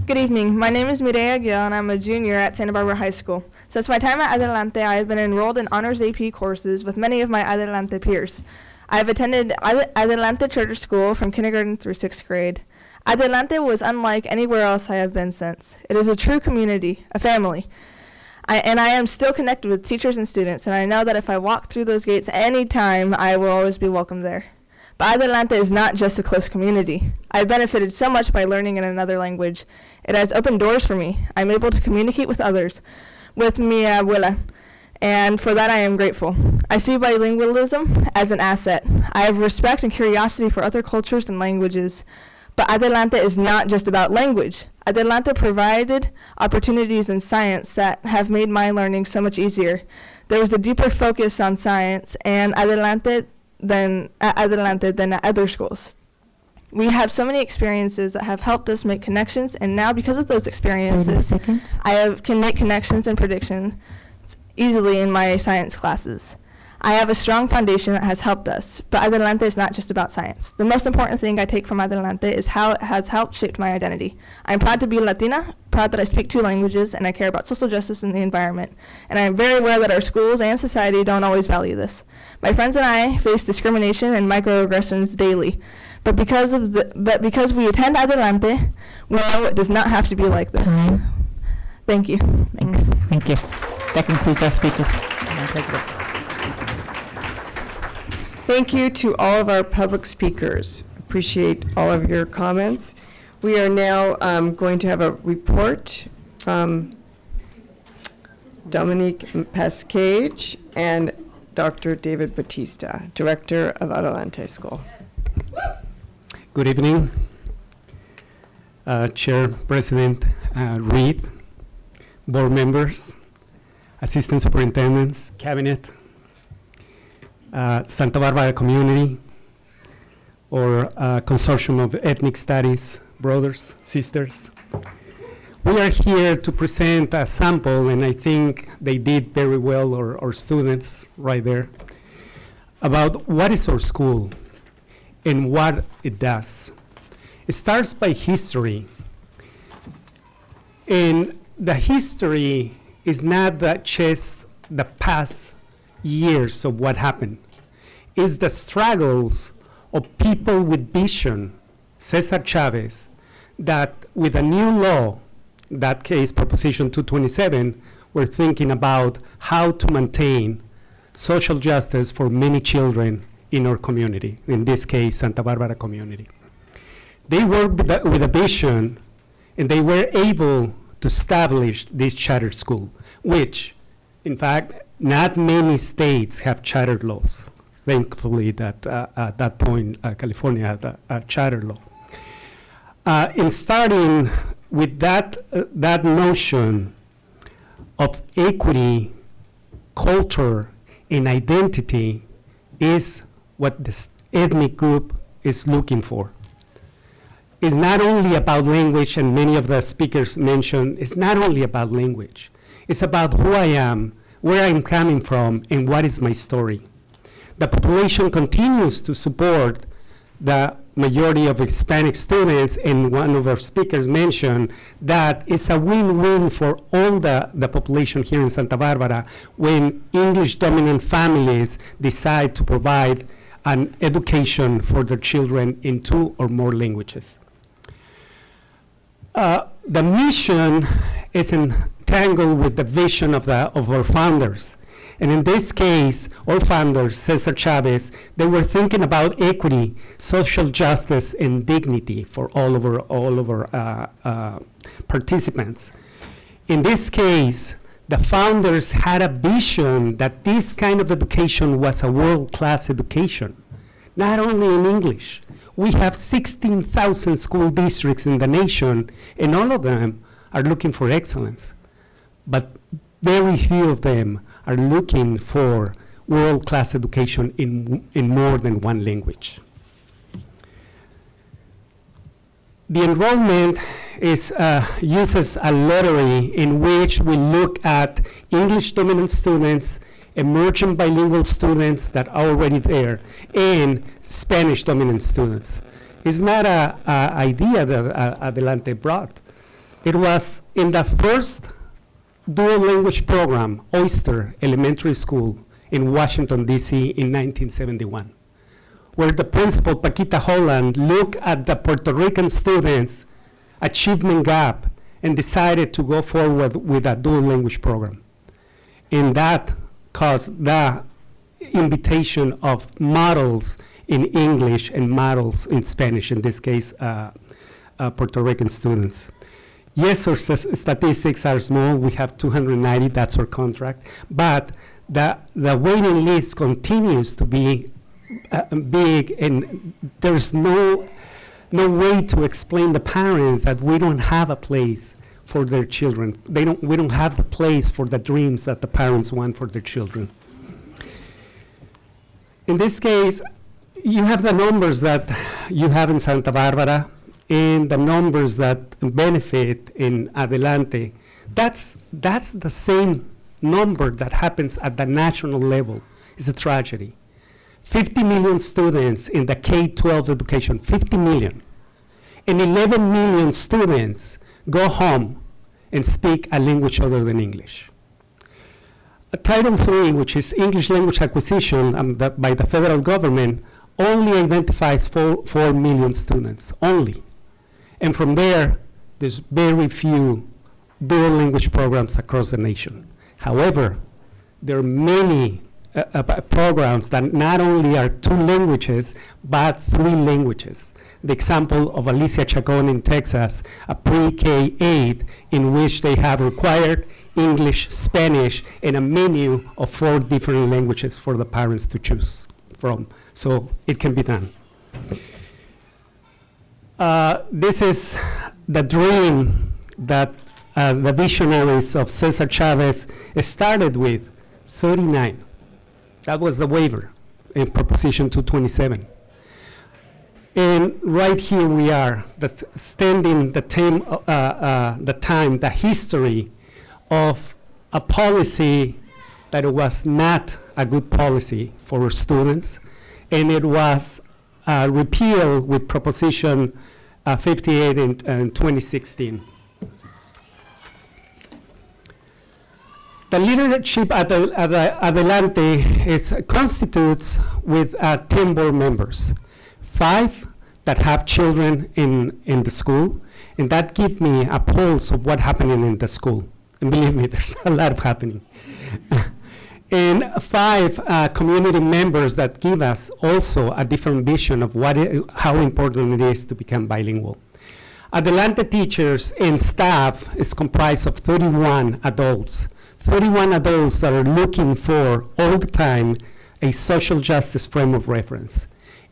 Good evening. My name is Mireya Gill, and I'm a junior at Santa Barbara High School. Since my time at Adelante, I have been enrolled in honors AP courses with many of my Adelante peers. I have attended Adelante Charter School from kindergarten through 6th grade. Adelante was unlike anywhere else I have been since. It is a true community, a family. I am still connected with teachers and students, and I know that if I walk through those gates any time, I will always be welcome there. But Adelante is not just a close community. I have benefited so much by learning in another language. It has opened doors for me. I'm able to communicate with others, with mi abuela, and for that I am grateful. I see bilingualism as an asset. I have respect and curiosity for other cultures and languages. But Adelante is not just about language. Adelante provided opportunities in science that have made my learning so much easier. There was a deeper focus on science and Adelante than at other schools. We have so many experiences that have helped us make connections, and now because of those experiences, can make connections and predictions easily in my science classes. I have a strong foundation that has helped us, but Adelante is not just about science. The most important thing I take from Adelante is how it has helped shape my identity. I'm proud to be Latina, proud that I speak 2 languages, and I care about social justice and the environment. And I am very aware that our schools and society don't always value this. My friends and I face discrimination and microaggressions daily, but because we attend Adelante, we know it does not have to be like this. Thank you. Thanks. Thank you. That concludes our speakers. Madam President. Thank you to all of our public speakers. Appreciate all of your comments. We are now going to have a report from Dominique Pascage and Dr. David Batista, Director of Adelante School. Good evening, Chair President Reed, board members, assistant superintendents, cabinet, Santa Barbara community, or consortium of ethnic studies, brothers, sisters. We are here to present a sample, and I think they did very well, our students right there, about what is our school and what it does. It starts by history. And the history is not just the past years of what happened. It's the struggles of people with vision, Cesar Chavez, that with a new law, that case Proposition 227, we're thinking about how to maintain social justice for many children in our community, in this case, Santa Barbara community. They worked with a vision, and they were able to establish this charter school, which, in fact, not many states have charter laws. Thankfully, that at that point, California had a charter law. In starting with that notion of equity, culture, and identity is what this ethnic group is looking for. It's not only about language, and many of the speakers mentioned, it's not only about language. It's about who I am, where I'm coming from, and what is my story. The population continues to support the majority of Hispanic students, and one of our speakers mentioned that it's a win-win for all the population here in Santa Barbara when English-dominant families decide to provide an education for their children in 2 or more languages. The mission is entangled with the vision of our founders. And in this case, our founders, Cesar Chavez, they were thinking about equity, social justice, and dignity for all of our participants. In this case, the founders had a vision that this kind of education was a world-class education, not only in English. We have 16,000 school districts in the nation, and all of them are looking for excellence. But very few of them are looking for world-class education in more than one language. The enrollment uses a lottery in which we look at English-dominant students, emerging bilingual students that are already there, and Spanish-dominant students. It's not an idea that Adelante brought. It was in the first dual language program, Oyster Elementary School in Washington, D.C. in 1971, where the principal, Paquita Holland, looked at the Puerto Rican students' achievement gap and decided to go forward with a dual language program. And that caused the invitation of models in English and models in Spanish, in this case, Puerto Rican students. Yes, our statistics are small. We have 290, that's our contract. But the waiting list continues to be big, and there's no way to explain to parents that we don't have a place for their children. We don't have the place for the dreams that the parents want for their children. In this case, you have the numbers that you have in Santa Barbara and the numbers that benefit in Adelante. That's the same number that happens at the national level. It's a tragedy. 50 million students in the K-12 education, 50 million. And 11 million students go home and speak a language other than English. Title III, which is English language acquisition by the federal government, only identifies 4 million students, only. And from there, there's very few dual language programs across the nation. However, there are many programs that not only are 2 languages, but 3 languages. The example of Alicia Chacon in Texas, a pre-K-8, in which they have required English, Spanish, and a menu of 4 different languages for the parents to choose from. So it can be done. This is the dream that the visionaries of Cesar Chavez started with, 39. That was the waiver in Proposition 227. And right here we are, standing the history of a policy that it was not a good policy for our students, and it was repealed with Proposition 58 in 2016. The leadership at Adelante constitutes with 10 board members, 5 that have children in the school, and that gives me a pulse of what's happening in the school. And believe me, there's a lot of happening. And 5 community members that give us also a different vision of how important it is to become bilingual. Adelante teachers and staff is comprised of 31 adults. 31 adults that are looking for, all the time, a social justice frame of reference.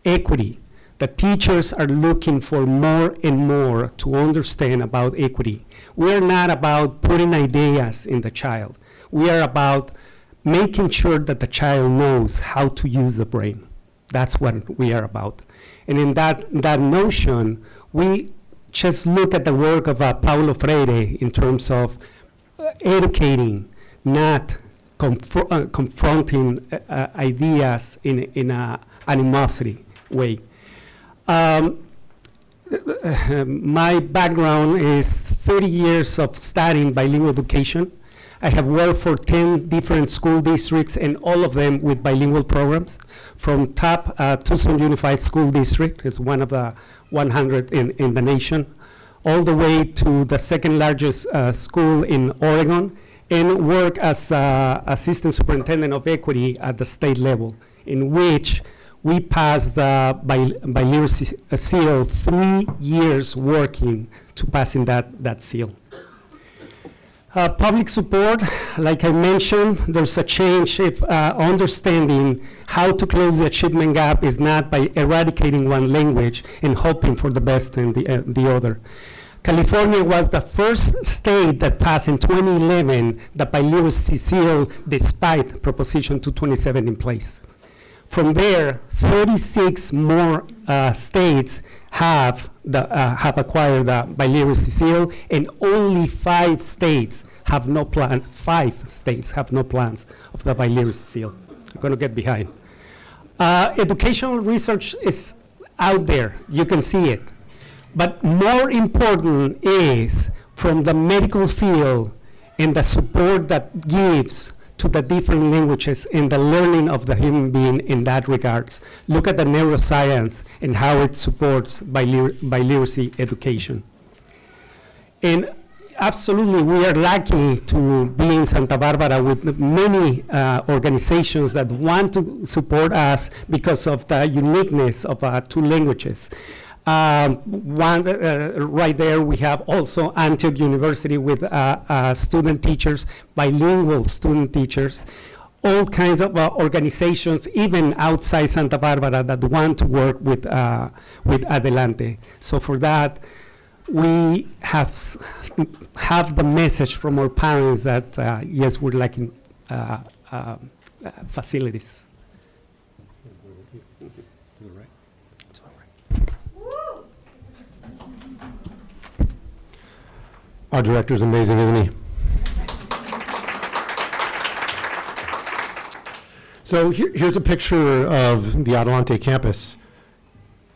Equity. The teachers are looking for more and more to understand about equity. We're not about putting ideas in the child. We are about making sure that the child knows how to use the brain. That's what we are about. And in that notion, we just look at the work of Paulo Freire in terms of educating, not confronting ideas in a animosity way. My background is 30 years of studying bilingual education. I have worked for 10 different school districts, and all of them with bilingual programs. From top Tucson Unified School District, is one of the 100 in the nation, all the way to the second largest school in Oregon, and work as Assistant Superintendent of Equity at the state level, in which we passed the biliteracy seal, 3 years working to passing that seal. Public support, like I mentioned, there's a change if understanding how to close the achievement gap is not by eradicating one language and hoping for the best in the other. California was the first state that passed in 2011 the biliteracy seal despite Proposition 227 in place. From there, 36 more states have acquired the biliteracy seal, and only 5 states have no plans. 5 states have no plans of the biliteracy seal. I'm going to get behind. Educational research is out there. You can see it. But more important is from the medical field and the support that gives to the different languages and the learning of the human being in that regards. Look at the neuroscience and how it supports biliteracy education. And absolutely, we are lucky to be in Santa Barbara with many organizations that want to support us because of the uniqueness of 2 languages. One right there, we have also Antioch University with student teachers, bilingual student teachers, all kinds of organizations, even outside Santa Barbara, that want to work with Adelante. So for that, we have the message from our parents that yes, we're lacking facilities. Our director's amazing, isn't he? So here's a picture of the Adelante campus.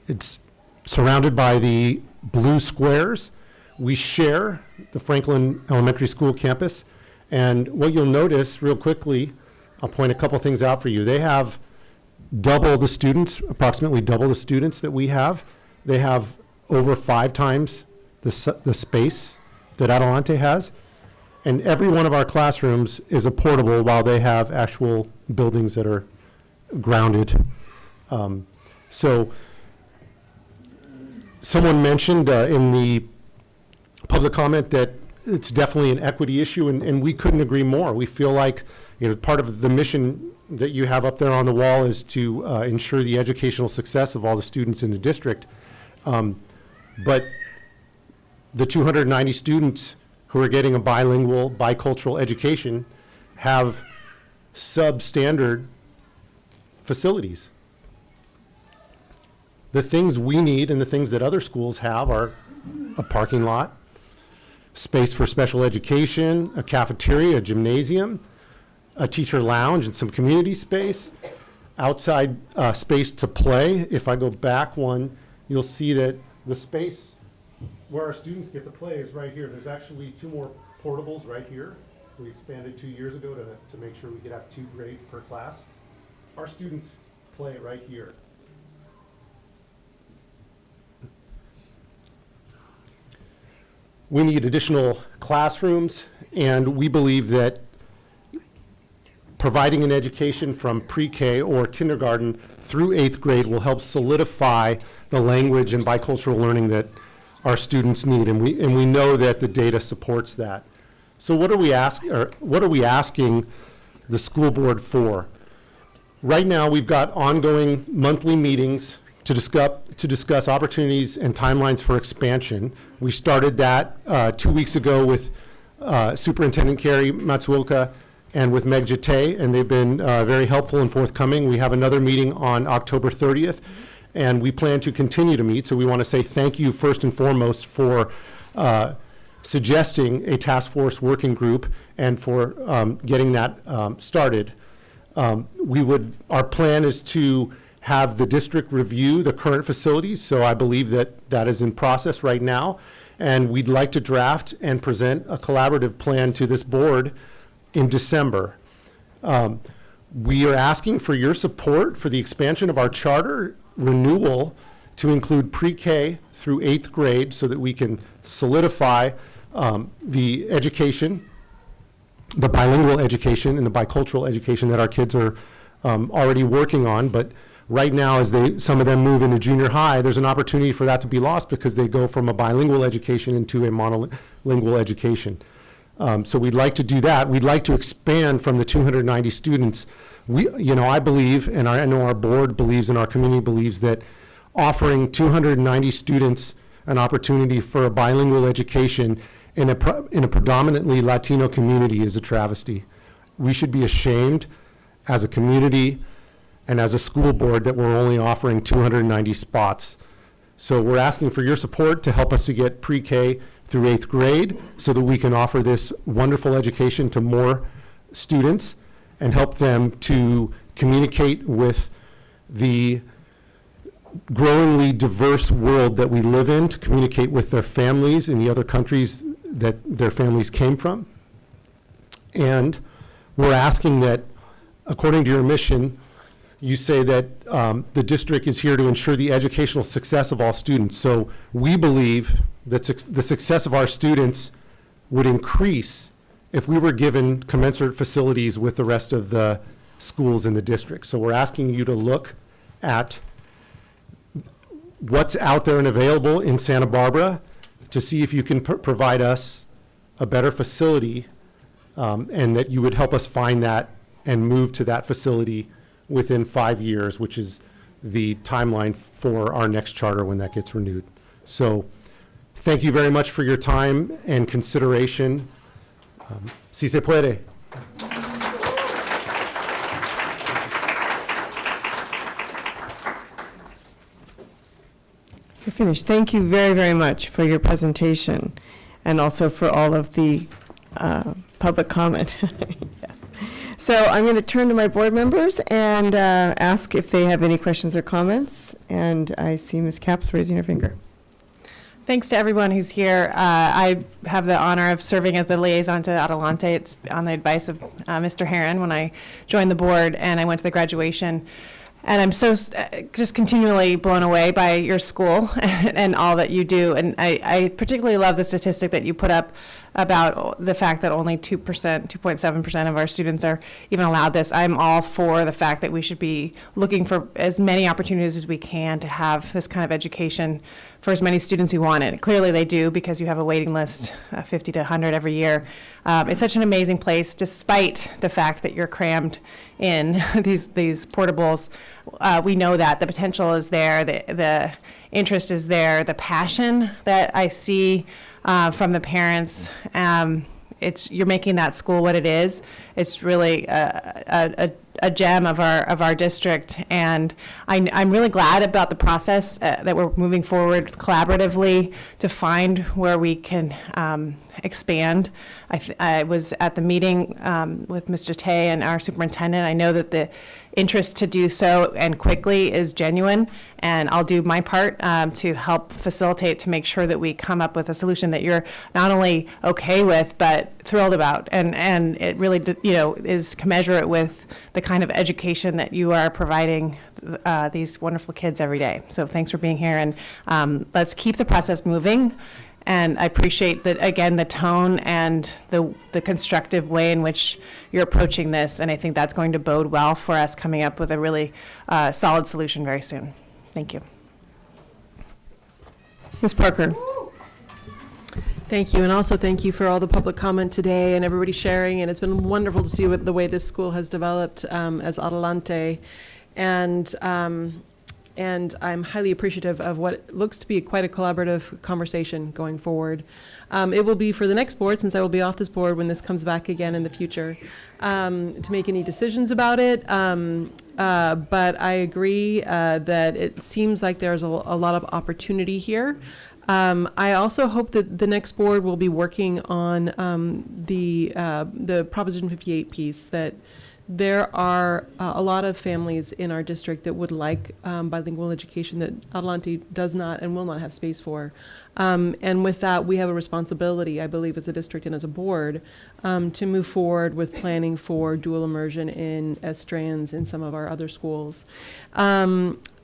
It's surrounded by the blue squares. We share the Franklin Elementary School campus. And what you'll notice real quickly, I'll point a couple things out for you. They have double the students, approximately double the students that we have. They have over 5 times the space that Adelante has, and every one of our classrooms is a portable while they have actual buildings that are grounded. So someone mentioned in the public comment that it's definitely an equity issue, and we couldn't agree more. We feel like, part of the mission that you have up there on the wall is to ensure the educational success of all the students in the district. But the 290 students who are getting a bilingual, bicultural education have substandard facilities. The things we need and the things that other schools have are a parking lot, space for special education, a cafeteria, a gymnasium, a teacher lounge, and some community space, outside space to play. If I go back one, you'll see that the space where our students get to play is right here. There's actually 2 more portables right here. We expanded 2 years ago to make sure we could have 2 grades per class. Our students play right here. We need additional classrooms, and we believe that providing an education from pre-K or kindergarten through 8th grade will help solidify the language and bicultural learning that our students need, and we know that the data supports that. So what are we asking the school board for? Right now, we've got ongoing monthly meetings to discuss opportunities and timelines for expansion. We started that 2 weeks ago with Superintendent Carrie Matsuoka and with Meg Jate, and they've been very helpful and forthcoming. We have another meeting on October 30th, and we plan to continue to meet. So we want to say thank you first and foremost for suggesting a task force working group and for getting that started. Our plan is to have the district review the current facilities, so I believe that that is in process right now. And we'd like to draft and present a collaborative plan to this board in December. We are asking for your support for the expansion of our charter renewal to include pre-K through 8th grade so that we can solidify the education, the bilingual education and the bicultural education that our kids are already working on. But right now, as some of them move into junior high, there's an opportunity for that to be lost because they go from a bilingual education into a monolingual education. So we'd like to do that. We'd like to expand from the 290 students. I believe, and I know our board believes and our community believes, that offering 290 students an opportunity for a bilingual education in a predominantly Latino community is a travesty. We should be ashamed as a community and as a school board that we're only offering 290 spots. So we're asking for your support to help us to get pre-K through 8th grade so that we can offer this wonderful education to more students and help them to communicate with the growingly diverse world that we live in, to communicate with their families in the other countries that their families came from. And we're asking that, according to your mission, you say that the district is here to ensure the educational success of all students. So we believe that the success of our students would increase if we were given commensurate facilities with the rest of the schools in the district. So we're asking you to look at what's out there and available in Santa Barbara to see if you can provide us a better facility, and that you would help us find that and move to that facility within 5 years, which is the timeline for our next charter when that gets renewed. So thank you very much for your time and consideration. Si se puede. You're finished. Thank you very, very much for your presentation and also for all of the public comment. Yes. So I'm going to turn to my board members and ask if they have any questions or comments. And I see Ms. Capps raising her finger. Thanks to everyone who's here. I have the honor of serving as the liaison to Adelante. It's on the advice of Mr. Heron when I joined the board and I went to the graduation. And I'm so just continually blown away by your school and all that you do. And I particularly love the statistic that you put up about the fact that only 2.7% of our students are even allowed this. I'm all for the fact that we should be looking for as many opportunities as we can to have this kind of education for as many students who want it. Clearly they do, because you have a waiting list, 50 to 100 every year. It's such an amazing place, despite the fact that you're crammed in these portables. We know that the potential is there, the interest is there, the passion that I see from the parents. You're making that school what it is. It's really a gem of our district, and I'm really glad about the process that we're moving forward collaboratively to find where we can expand. I was at the meeting with Mr. Tay and our superintendent. I know that the interest to do so and quickly is genuine, and I'll do my part to help facilitate, to make sure that we come up with a solution that you're not only okay with but thrilled about, and it really is commensurate with the kind of education that you are providing these wonderful kids every day. So thanks for being here, and let's keep the process moving. And I appreciate that, again, the tone and the constructive way in which you're approaching this. And I think that's going to bode well for us coming up with a really solid solution very soon. Thank you. Ms. Parker. Thank you, and also thank you for all the public comment today and everybody sharing. And it's been wonderful to see the way this school has developed as Adelante. And I'm highly appreciative of what looks to be quite a collaborative conversation going forward. It will be for the next board, since I will be off this board when this comes back again in the future, to make any decisions about it. But I agree that it seems like there's a lot of opportunity here. I also hope that the next board will be working on the Proposition 58 piece, that there are a lot of families in our district that would like bilingual education that Adelante does not and will not have space for. And with that, we have a responsibility, I believe, as a district and as a board, to move forward with planning for dual immersion as strands in some of our other schools.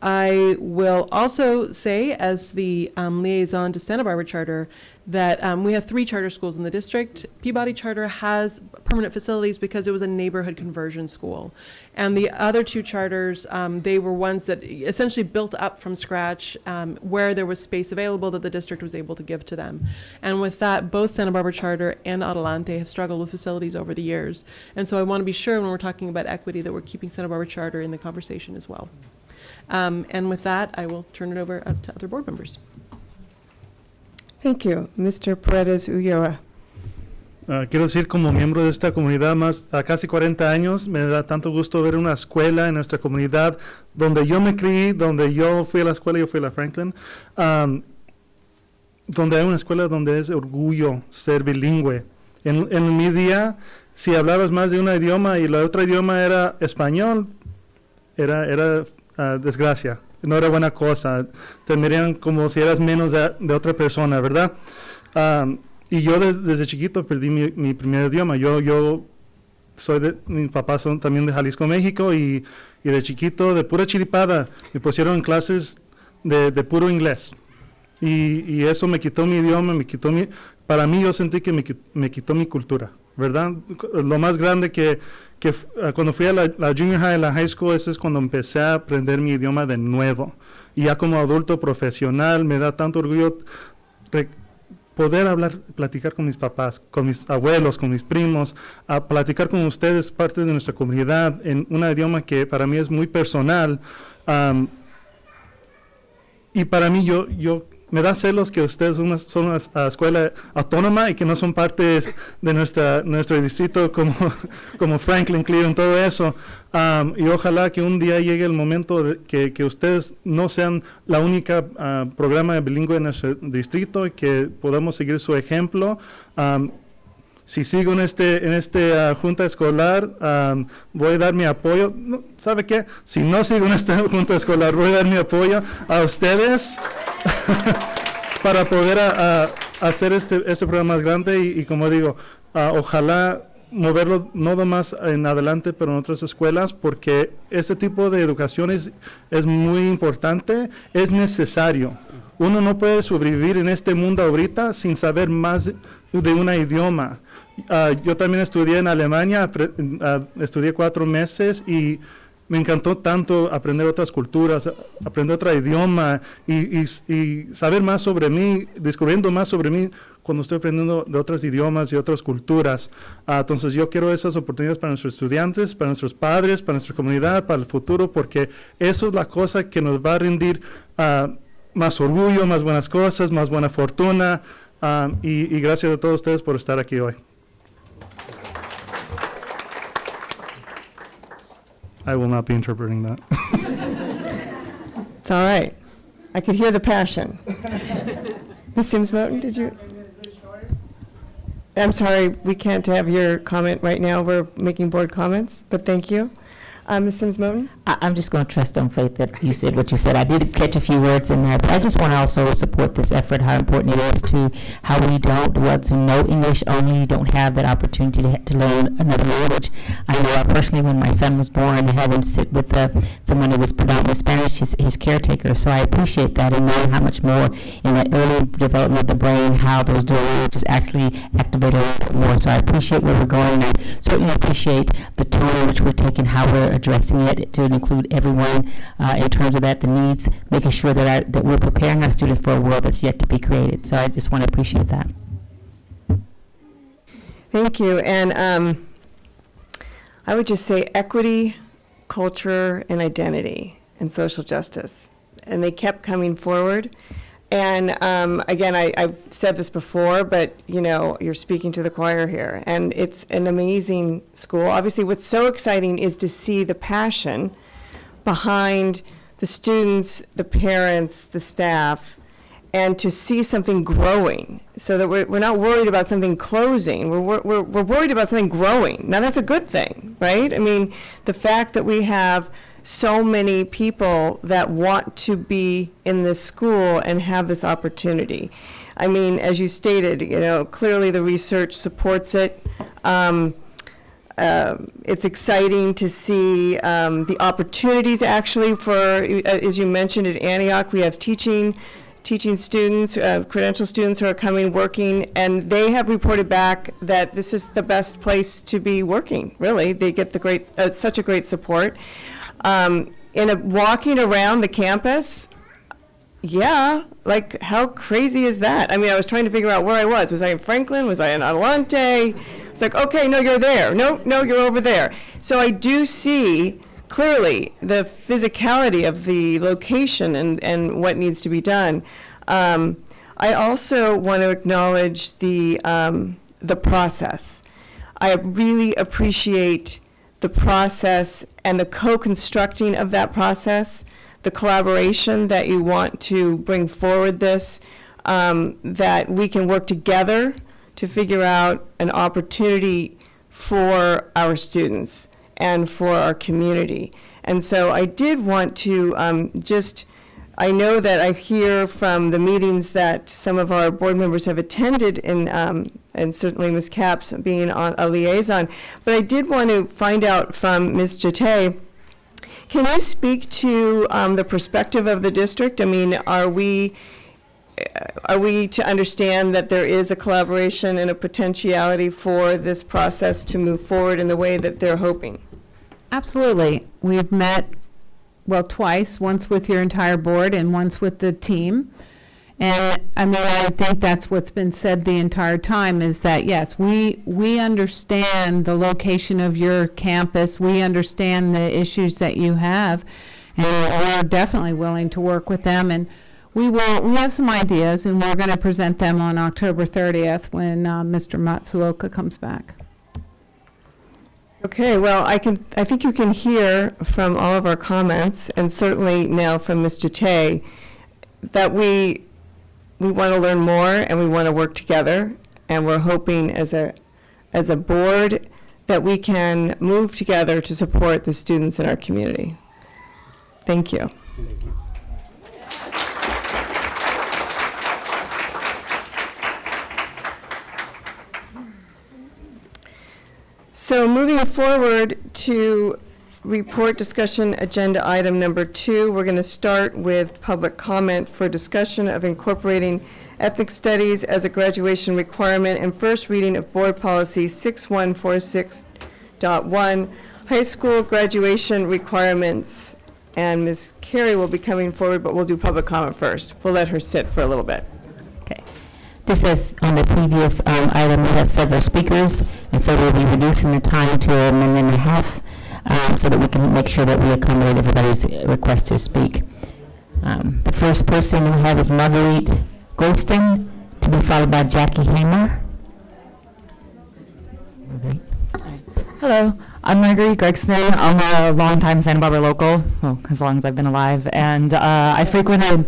I will also say, as the liaison to Santa Barbara Charter, that we have 3 charter schools in the district. Peabody Charter has permanent facilities because it was a neighborhood conversion school. And the other 2 charters, they were ones that essentially built up from scratch where there was space available that the district was able to give to them. And with that, both Santa Barbara Charter and Adelante have struggled with facilities over the years. And so I want to be sure when we're talking about equity that we're keeping Santa Barbara Charter in the conversation as well. And with that, I will turn it over to other board members. Thank you. Mr. Paredes Ulloa. Quiero decir, como miembro de esta comunidad a casi 40 años, me da tanto gusto ver una escuela en nuestra comunidad donde yo me crié, donde yo fui a la escuela, yo fui a la Franklin, donde hay una escuela donde es orgullo ser bilingüe. En mi día, si hablabas más de un idioma y el otro idioma era español, era desgracia. No era buena cosa. Te miraban como si eras menos de otra persona, ¿verdad? Y yo desde chiquito perdí mi primer idioma. Mis papás son también de Jalisco, México, y de chiquito, de pura chiripada, me pusieron en clases de puro inglés. Y eso me quitó mi idioma, para mí yo sentí que me quitó mi cultura, ¿verdad? Lo más grande que cuando fui a la junior high y la high school, ese es cuando empecé a aprender mi idioma de nuevo. Y ya como adulto profesional, me da tanto orgullo poder platicar con mis papás, con mis abuelos, con mis primos, a platicar con ustedes, parte de nuestra comunidad, en un idioma que para mí es muy personal. Y para mí, me da celos que ustedes son una escuela autónoma y que no son parte de nuestro distrito como Franklin, Cleveland, todo eso. Y ojalá que un día llegue el momento de que ustedes no sean la única programa bilingüe en nuestro distrito y que podamos seguir su ejemplo. Si sigo en esta junta escolar, voy a dar mi apoyo. ¿Sabe qué? Si no sigo en esta junta escolar, voy a dar mi apoyo a ustedes para poder hacer este programa más grande y como digo, ojalá moverlo no nomás en adelante, pero en otras escuelas, porque este tipo de educación es muy importante, es necesario. Uno no puede sobrevivir en este mundo ahorita sin saber más de un idioma. Yo también estudié en Alemania, estudié 4 meses y me encantó tanto aprender otras culturas, aprender otro idioma y saber más sobre mí, descubriendo más sobre mí cuando estoy aprendiendo de otros idiomas y otras culturas. Entonces yo quiero esas oportunidades para nuestros estudiantes, para nuestros padres, para nuestra comunidad, para el futuro, porque eso es la cosa que nos va a rendir más orgullo, más buenas cosas, más buena fortuna. Y gracias a todos ustedes por estar aquí hoy. I will not be interpreting that. It's all right. I could hear the passion. Ms. Sims-Moten, did you? I'm sorry, we can't have your comment right now. We're making board comments, but thank you. Ms. Sims-Moten? I'm just going to trust on faith that you said what you said. I did catch a few words in there, but I just want to also support this effort, how important it is to how we don't, the ones who know English only don't have that opportunity to learn another language. I know personally when my son was born, I had him sit with someone who was predominantly Spanish, his caretaker, so I appreciate that and knowing how much more in that early development of the brain, how those dual languages actually activate a little bit more. So I appreciate where we're going. I certainly appreciate the tone in which we're taking, how we're addressing it to include everyone in terms of that, the needs, making sure that we're preparing our students for a world that's yet to be created. So I just want to appreciate that. Thank you. And I would just say equity, culture, and identity, and social justice. And they kept coming forward. And again, I've said this before, but you're speaking to the choir here. And it's an amazing school. Obviously, what's so exciting is to see the passion behind the students, the parents, the staff, and to see something growing, so that we're not worried about something closing. We're worried about something growing. Now, that's a good thing, right? I mean, the fact that we have so many people that want to be in this school and have this opportunity. I mean, as you stated, you know, clearly the research supports it. It's exciting to see the opportunities actually for, as you mentioned, at Antioch, we have teaching students, credential students who are coming, working, and they have reported back that this is the best place to be working, really. They get the great, such a great support. Walking around the campus, yeah, like how crazy is that? I mean, I was trying to figure out where I was. Was I in Franklin? Was I in Adelante? It's like, okay, no, you're there. No, you're over there. So I do see clearly the physicality of the location and what needs to be done. I also want to acknowledge the process. I really appreciate the process and the co-constructing of that process, the collaboration that you want to bring forward this, that we can work together to figure out an opportunity for our students and for our community. And so I did want to I know that I hear from the meetings that some of our board members have attended, and certainly Ms. Capps being on a liaison, but I did want to find out from Ms. Jate, can you speak to the perspective of the district? I mean, are we to understand that there is a collaboration and a potentiality for this process to move forward in the way that they're hoping? Absolutely. We've met, well, twice, once with your entire board and once with the team. And I mean, I think that's what's been said the entire time, is that, yes, we understand the location of your campus. We understand the issues that you have, and we're definitely willing to work with them. And we have some ideas, and we're going to present them on October 30th when Mr. Matsuoka comes back. Okay, well, I think you can hear from all of our comments, and certainly now from Ms. Jate, that we want to learn more and we want to work together, and we're hoping as a board that we can move together to support the students in our community. Thank you. Thank you. So moving forward to report discussion agenda item number 2, we're going to start with public comment for discussion of incorporating ethnic studies as a graduation requirement and first reading of board policy 6146.1, high school graduation requirements. And Ms. Carey will be coming forward, but we'll do public comment first. We'll let her sit for a little bit. Okay. Just as on the previous item, we have several speakers, and so we'll be reducing the time to a minute and a half so that we can make sure that we accommodate everybody's request to speak. The first person we have is Marguerite Goldston, to be followed by Jackie Hamer. Marguerite. Hello, I'm Marguerite Gregston. I'm a longtime Santa Barbara local, well, as long as I've been alive, and I frequented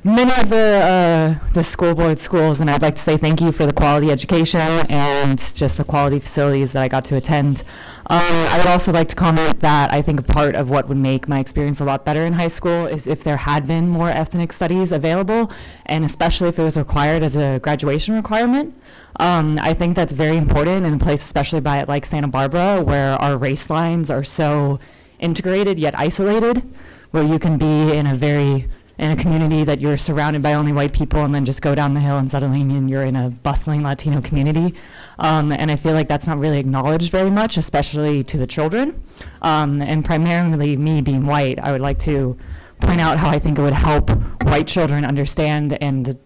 many of the school board schools, and I'd like to say thank you for the quality education and just the quality facilities that I got to attend. I would also like to comment that I think a part of what would make my experience a lot better in high school is if there had been more ethnic studies available, and especially if it was required as a graduation requirement. I think that's very important in a place especially like Santa Barbara, where our race lines are so integrated yet isolated, where you can be in a community that you're surrounded by only white people and then just go down the hill and suddenly you're in a bustling Latino community. And I feel like that's not really acknowledged very much, especially to the children. And primarily me being white, I would like to point out how I think it would help white children understand and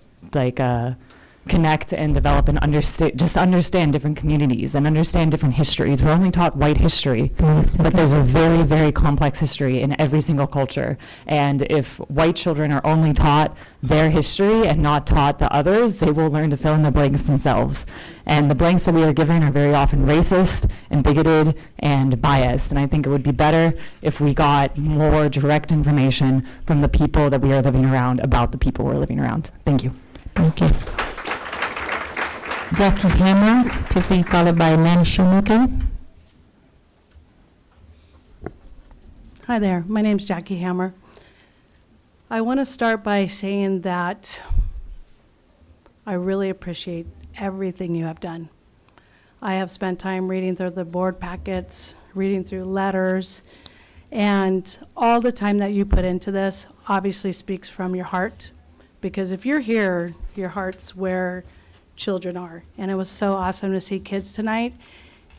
connect and develop and understand different communities and understand different histories. We're only taught white history, but there's a very, very complex history in every single culture. And if white children are only taught their history and not taught the others, they will learn to fill in the blanks themselves. And the blanks that we are given are very often racist and bigoted and biased. And I think it would be better if we got more direct information from the people that we are living around about the people we're living around. Thank you. Thank you. Jackie Hammer, to be followed by Len Shumuka. Hi there, my name's Jackie Hammer. I want to start by saying that I really appreciate everything you have done. I have spent time reading through the board packets, reading through letters, and all the time that you put into this obviously speaks from your heart, because if you're here, your heart's where children are. And it was so awesome to see kids tonight.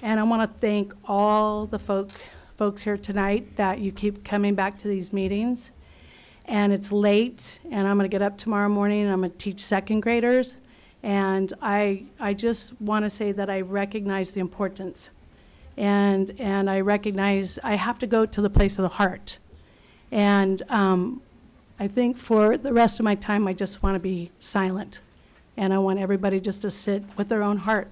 And I want to thank all the folks here tonight that you keep coming back to these meetings. And it's late, and I'm going to get up tomorrow morning, and I'm going to teach second graders. And I just want to say that I recognize the importance. And I recognize I have to go to the place of the heart. And I think for the rest of my time, I just want to be silent. And I want everybody just to sit with their own heart.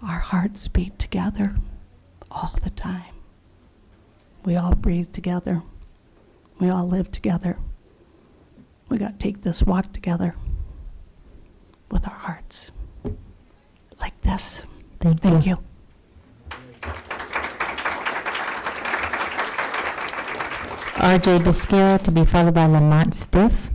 Our hearts beat together all the time. We all breathe together. We all live together. We got to take this walk together with our hearts, like this. Thank you. RJ Biscara, to be followed by Lamont Stiff.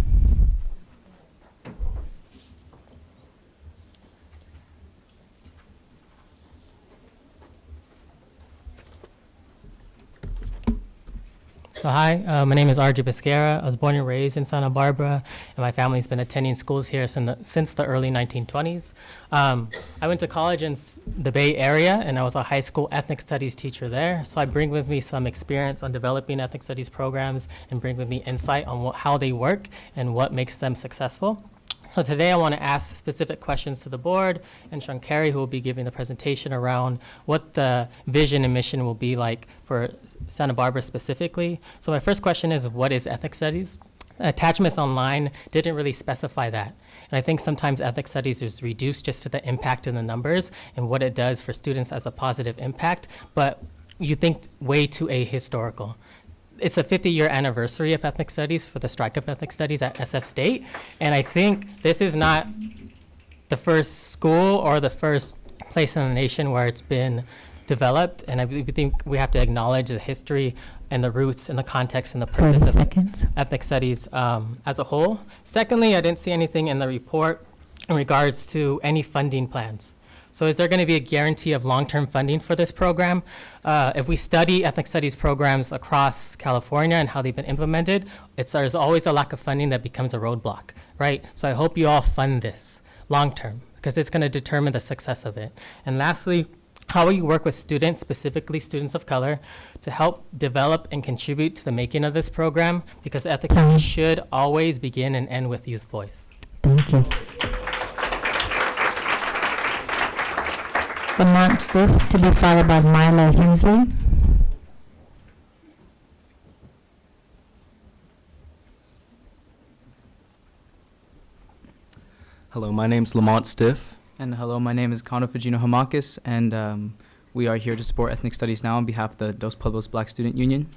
So hi, my name is RJ Biscara. I was born and raised in Santa Barbara, and my family's been attending schools here since the early 1920s. I went to college in the Bay Area, and I was a high school ethnic studies teacher there. So I bring with me some experience on developing ethnic studies programs and bring with me insight on how they work and what makes them successful. So today I want to ask specific questions to the board and Sean Carey, who will be giving the presentation around what the vision and mission will be like for Santa Barbara specifically. So my first question is, what is ethnic studies? Attachments online didn't really specify that. And I think sometimes ethnic studies is reduced just to the impact in the numbers and what it does for students as a positive impact, but you think way too ahistorical. It's a 50-year anniversary of ethnic studies for the strike of ethnic studies at SF State. And I think this is not the first school or the first place in the nation where it's been developed. And I think we have to acknowledge the history and the roots and the context and the purpose of ethnic studies as a whole. Secondly, I didn't see anything in the report in regards to any funding plans. So is there going to be a guarantee of long-term funding for this program? If we study ethnic studies programs across California and how they've been implemented, there's always a lack of funding that becomes a roadblock, right? So I hope you all fund this long-term because it's going to determine the success of it. And lastly, how will you work with students, specifically students of color, to help develop and contribute to the making of this program? Because ethics studies should always begin and end with youth voice. Thank you. Lamont Stiff, to be followed by Milo Hensley. Hello, my name's Lamont Stiff. And hello, my name is Kono Fujino Hamakis, and we are here to support Ethnic Studies Now on behalf of the Dos Pueblos Black Student Union.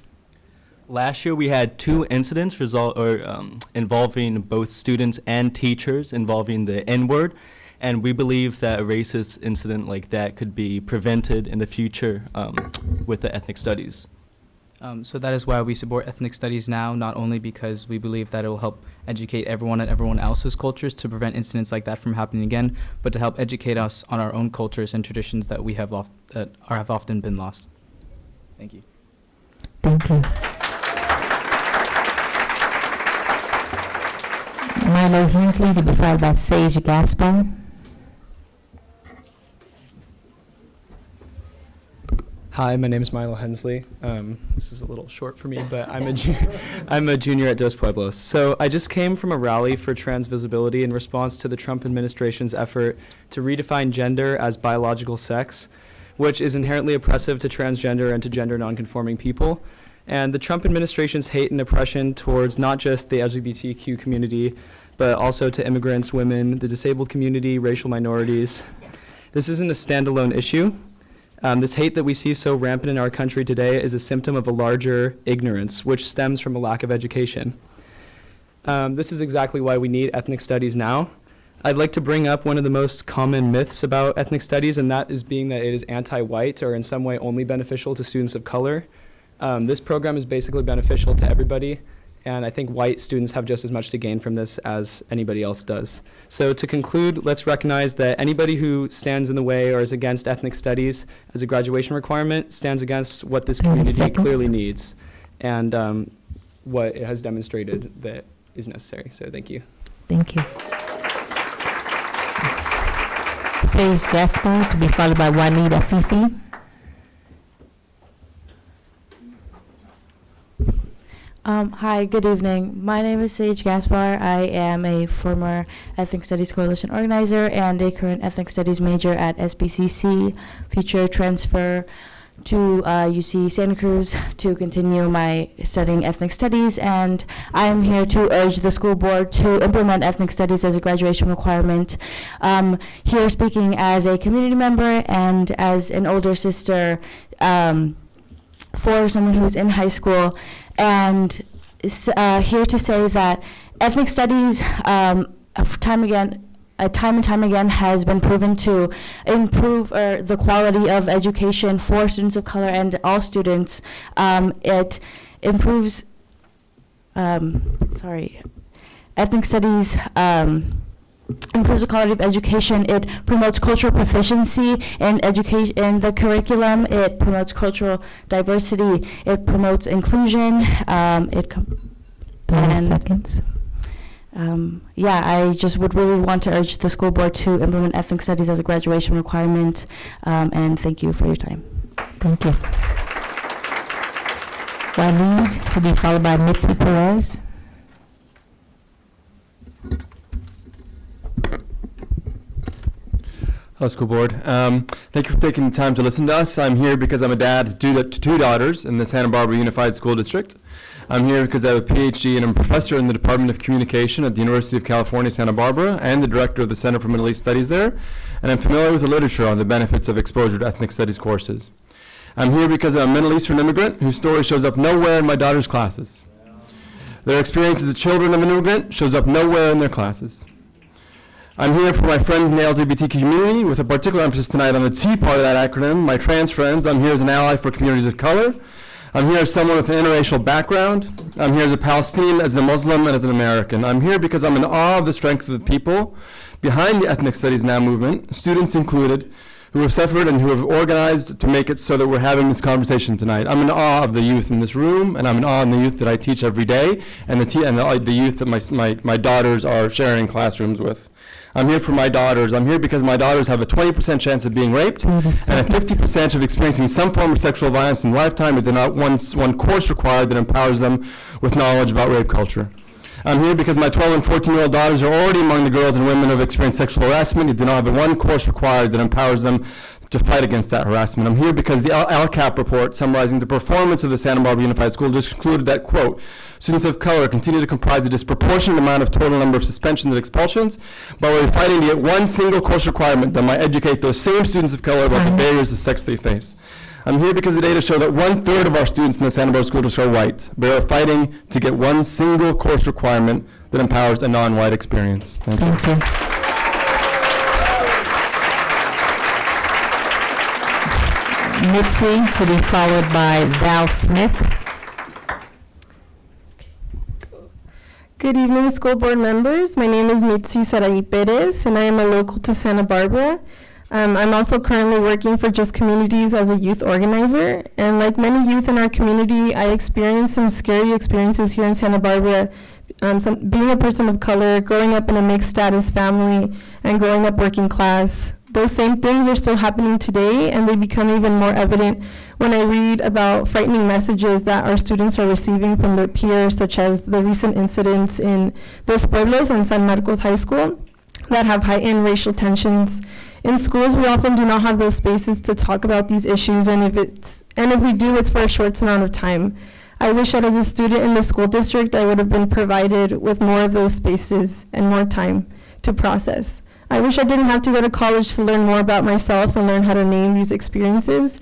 Last year we had 2 incidents involving both students and teachers involving the N-word. And we believe that a racist incident like that could be prevented in the future with the ethnic studies. So that is why we support Ethnic Studies Now, not only because we believe that it will help educate everyone and everyone else's cultures to prevent incidents like that from happening again, but to help educate us on our own cultures and traditions that we have often been lost. Thank you. Thank you. Milo Hensley, to be followed by Sage Gaspar. Hi, my name is Milo Hensley. This is a little short for me, but I'm a junior at Dos Pueblos. So I just came from a rally for trans visibility in response to the Trump administration's effort to redefine gender as biological sex, which is inherently oppressive to transgender and to gender nonconforming people. And the Trump administration's hate and oppression towards not just the LGBTQ community, but also to immigrants, women, the disabled community, racial minorities. This isn't a standalone issue. This hate that we see so rampant in our country today is a symptom of a larger ignorance, which stems from a lack of education. This is exactly why we need ethnic studies now. I'd like to bring up one of the most common myths about ethnic studies, and that is being that it is anti-white or in some way only beneficial to students of color. This program is basically beneficial to everybody, and I think white students have just as much to gain from this as anybody else does. So to conclude, let's recognize that anybody who stands in the way or is against ethnic studies as a graduation requirement stands against what this community clearly needs and what it has demonstrated that is necessary. So thank you. Thank you. Sage Gaspar, to be followed by Juanita Fifi. Hi, good evening. My name is Sage Gaspar. I am a former Ethnic Studies Coalition organizer and a current Ethnic Studies major at SBCC. Future transfer to UC Santa Cruz to continue my studying ethnic studies, and I am here to urge the school board to implement ethnic studies as a graduation requirement. Here speaking as a community member and as an older sister for someone who's in high school, and here to say that ethnic studies, time and time again, has been proven to improve the quality of education for students of color and all students. It improves, ethnic studies improves the quality of education. It promotes cultural proficiency in education, in the curriculum. It promotes cultural diversity. It promotes inclusion. 30 seconds. I just would really want to urge the school board to implement ethnic studies as a graduation requirement. And thank you for your time. Thank you. Waleed, to be followed by Mitzi Perez. Hello, school board. Thank you for taking the time to listen to us. I'm here because I'm a dad to two daughters in the Santa Barbara Unified School District. I'm here because I have a PhD and I'm a professor in the Department of Communication at the University of California, Santa Barbara, and the director of the Center for Middle East Studies there. And I'm familiar with the literature on the benefits of exposure to ethnic studies courses. I'm here because I'm a Middle Eastern immigrant whose story shows up nowhere in my daughter's classes. Their experience as the children of an immigrant shows up nowhere in their classes. I'm here for my friends in the LGBT community with a particular emphasis tonight on the T part of that acronym, my trans friends. I'm here as an ally for communities of color. I'm here as someone with an interracial background. I'm here as a Palestinian, as a Muslim, and as an American. I'm here because I'm in awe of the strength of the people behind the Ethnic Studies Now movement, students included, who have suffered and who have organized to make it so that we're having this conversation tonight. I'm in awe of the youth in this room, and I'm in awe of the youth that I teach every day, and the youth that my daughters are sharing classrooms with. I'm here for my daughters. I'm here because my daughters have a 20% chance of being raped and a 50% of experiencing some form of sexual violence in a lifetime, but they're not one course required that empowers them with knowledge about rape culture. I'm here because my 12 and 14-year-old daughters are already among the girls and women who have experienced sexual harassment and do not have one course required that empowers them to fight against that harassment. I'm here because the LCAP report summarizing the performance of the Santa Barbara Unified School District concluded that, quote, students of color continue to comprise a disproportionate amount of total number of suspensions and expulsions, but we're fighting to get one single course requirement that might educate those same students of color about the barriers of sex they face. I'm here because the data show that 1/3 of our students in the Santa Barbara School District are white, but are fighting to get one single course requirement that empowers a non-white experience. Thank you. Mitzi, to be followed by Zal Smith. Good evening, school board members. My name is Mitzi Sarai Perez, and I am a local to Santa Barbara. I'm also currently working for Just Communities as a youth organizer, and like many youth in our community, I experienced some scary experiences here in Santa Barbara being a person of color, growing up in a mixed status family, and growing up working class. Those same things are still happening today, and they become even more evident when I read about frightening messages that our students are receiving from their peers, such as the recent incidents in Dos Pueblos and San Marcos High School that have heightened racial tensions. In schools, we often do not have those spaces to talk about these issues, and if we do, it's for a short amount of time. I wish that as a student in the school district, I would have been provided with more of those spaces and more time to process. I wish I didn't have to go to college to learn more about myself and learn how to name these experiences.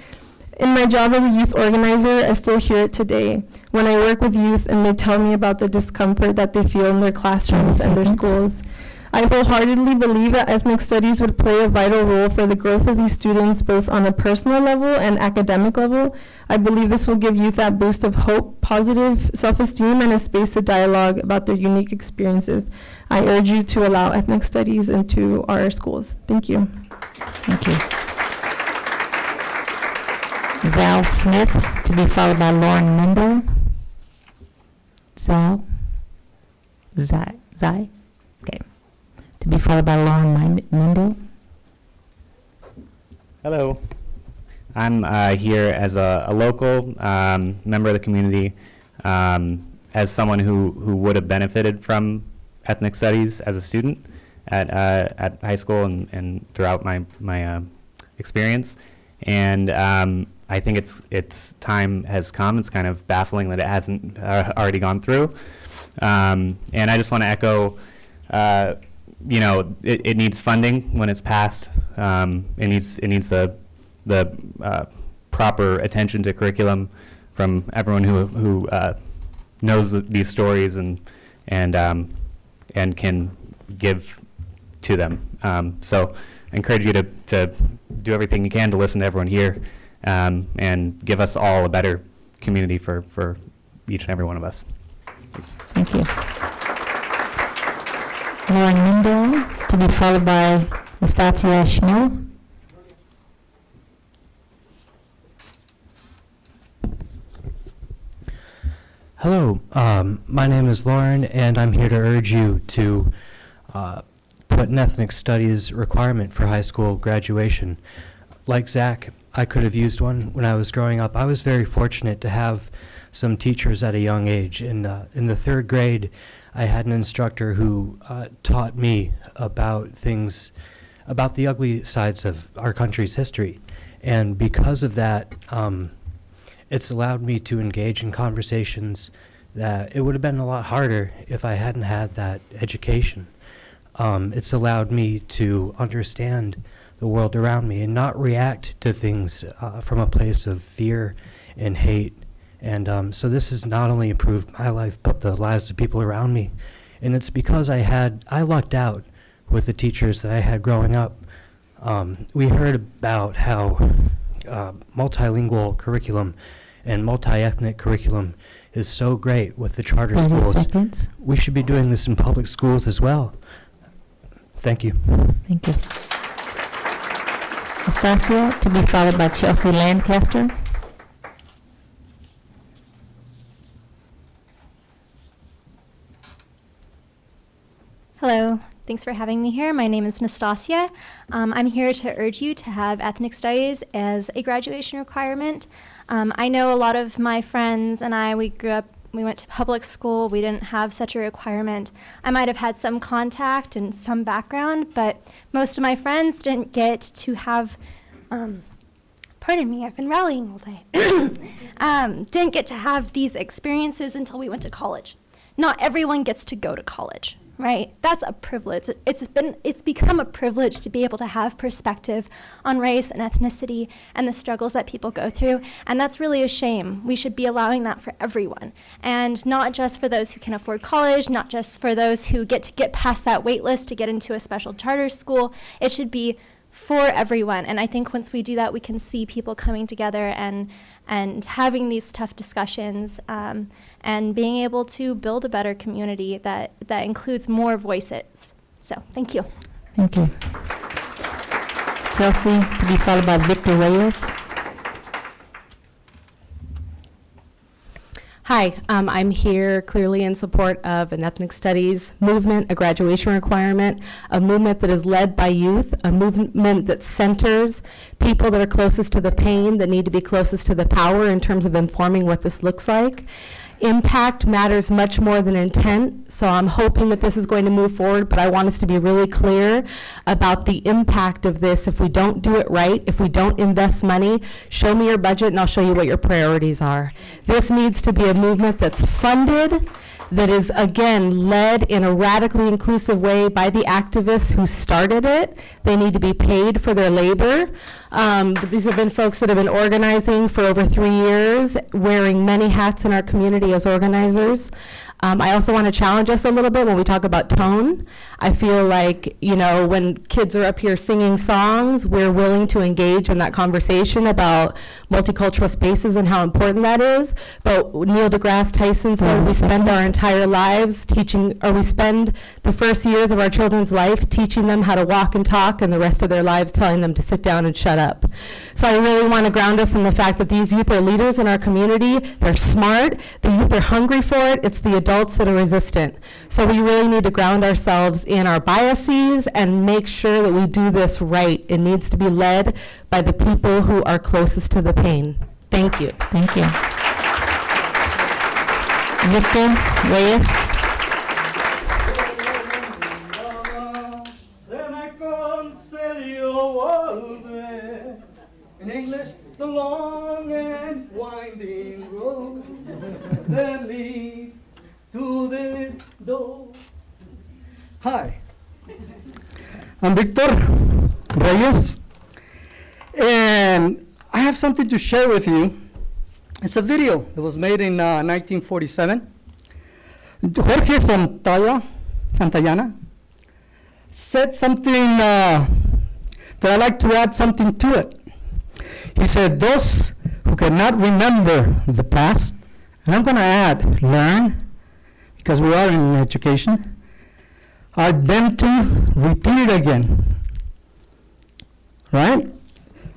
In my job as a youth organizer, I still hear it today when I work with youth and they tell me about the discomfort that they feel in their classrooms and their schools. I wholeheartedly believe that ethnic studies would play a vital role for the growth of these students, both on a personal level and academic level. I believe this will give youth that boost of hope, positive self-esteem, and a space to dialogue about their unique experiences. I urge you to allow ethnic studies into our schools. Thank you. Thank you. Zal Smith, to be followed by Lauren Mendel. Zal? Zai? Okay. To be followed by Lauren Mendel. Hello. I'm here as a local member of the community, as someone who would have benefited from ethnic studies as a student at high school and throughout my experience. And I think its time has come. It's kind of baffling that it hasn't already gone through. And I just want to echo, it needs funding when it's passed. It needs the proper attention to curriculum from everyone who knows these stories and can give to them. So I encourage you to do everything you can to listen to everyone here and give us all a better community for each and every one of us. Thank you. Lauren Mendel, to be followed by Nastasia Schmiel. Hello, my name is Lauren, and I'm here to urge you to put an ethnic studies requirement for high school graduation. Like Zach, I could have used one when I was growing up. I was very fortunate to have some teachers at a young age. In the third grade, I had an instructor who taught me about things, about the ugly sides of our country's history. And because of that, it's allowed me to engage in conversations that it would have been a lot harder if I hadn't had that education. It's allowed me to understand the world around me and not react to things from a place of fear and hate. And so this has not only improved my life, but the lives of people around me. And it's because I lucked out with the teachers that I had growing up. We heard about how multilingual curriculum and multi-ethnic curriculum is so great with the charter 30 schools. seconds. We should be doing this in public schools as well. Thank you. Thank you. Nastasia, to be followed by Chelsea Lancaster. Hello, thanks for having me here. My name is Nastasia. I'm here to urge you to have ethnic studies as a graduation requirement. I know a lot of my friends and we went to public school. We didn't have such a requirement. I might have had some contact and some background, but most of my friends didn't get to have, pardon me, I've been rallying all day. Didn't get to have these experiences until we went to college. Not everyone gets to go to college. Right, that's a privilege. It's become a privilege to be able to have perspective on race and ethnicity and the struggles that people go through, and that's really a shame. We should be allowing that for everyone, and not just for those who can afford college, not just for those who get to get past that wait list to get into a special charter school. It should be for everyone, and I think once we do that, we can see people coming together and having these tough discussions and being able to build a better community that includes more voices. So, thank you. Thank you. Chelsea, to be followed by Victor Reyes. Hi, I'm here clearly in support of an ethnic studies movement, a graduation requirement, a movement that is led by youth, a movement that centers people that are closest to the pain, that need to be closest to the power in terms of informing what this looks like. Impact matters much more than intent, so I'm hoping that this is going to move forward, but I want us to be really clear about the impact of this if we don't do it right, if we don't invest money. Show me your budget and I'll show you what your priorities are. This needs to be a movement that's funded, that is, again, led in a radically inclusive way by the activists who started it. They need to be paid for their labor. These have been folks that have been organizing for over 3 years, wearing many hats in our community as organizers. I also want to challenge us a little bit when we talk about tone. I feel like, you know, when kids are up here singing songs, we're willing to engage in that conversation about multicultural spaces and how important that is. But Neil deGrasse Tyson said we spend our entire lives teaching, or we spend the first years of our children's life teaching them how to walk and talk, and the rest of their lives telling them to sit down and shut up. So I really want to ground us in the fact that these youth are leaders in our community. They're smart. The youth are hungry for it. It's the adults that are resistant. So we really need to ground ourselves in our biases and make sure that we do this right. It needs to be led by the people who are closest to the pain. Thank you. Thank you. Victor Reyes. In English, the long and winding road that leads to this door. Hi, I'm Victor Reyes, and I have something to share with you. It's a video that was made in 1947. Jorge Santayana said something that I'd like to add something to it. He said, those who cannot remember the past, and I'm going to add, learn, because we are in education, are them to repeat it again. Right?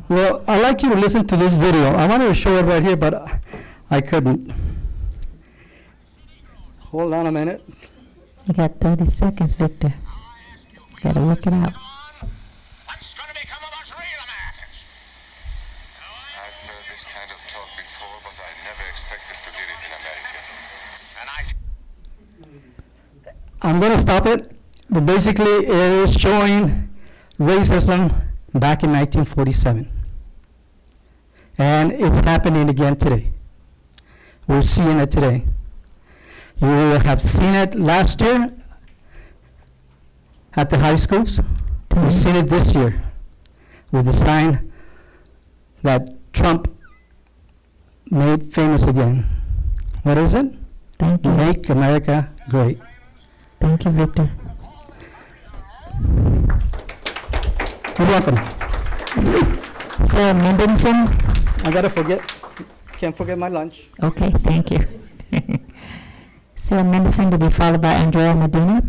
Well, I'd like you to listen to this video. I wanted to show it right here, but I couldn't. Hold on a minute. You got 30 seconds, Victor. Got to work it out. I'm going to stop it, but basically it is showing racism back in 1947. And it's happening again today. We're seeing it today. You have seen it last year at the high schools. We've seen it this year with the sign that Trump made famous again. What is it? Thank you. Make America Great. Thank you, Victor. You're welcome. Sarah Mendenson. Can't forget my lunch. Okay, thank you. Sarah Mendenson to be followed by Andrea Medina.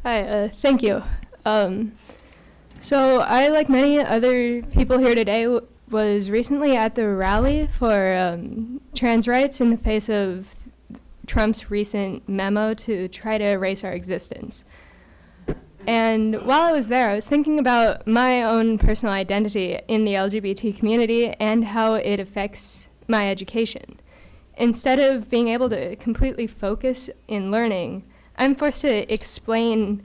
Hi, thank you. So I, like many other people here today, was recently at the rally for trans rights in the face of Trump's recent memo to try to erase our existence. And while I was there, I was thinking about my own personal identity in the LGBT community and how it affects my education. Instead of being able to completely focus in learning, I'm forced to explain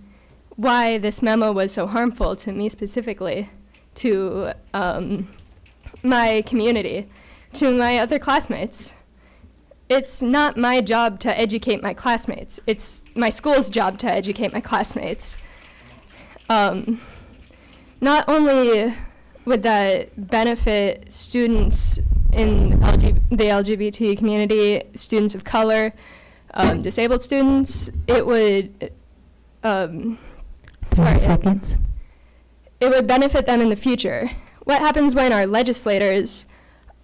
why this memo was so harmful to me specifically, to my community, to my other classmates. It's not my job to educate my classmates. It's my school's job to educate my classmates. Not only would that benefit students in the LGBT community, students of color, disabled students, it would 30 seconds. It would benefit them in the future. What happens when our legislators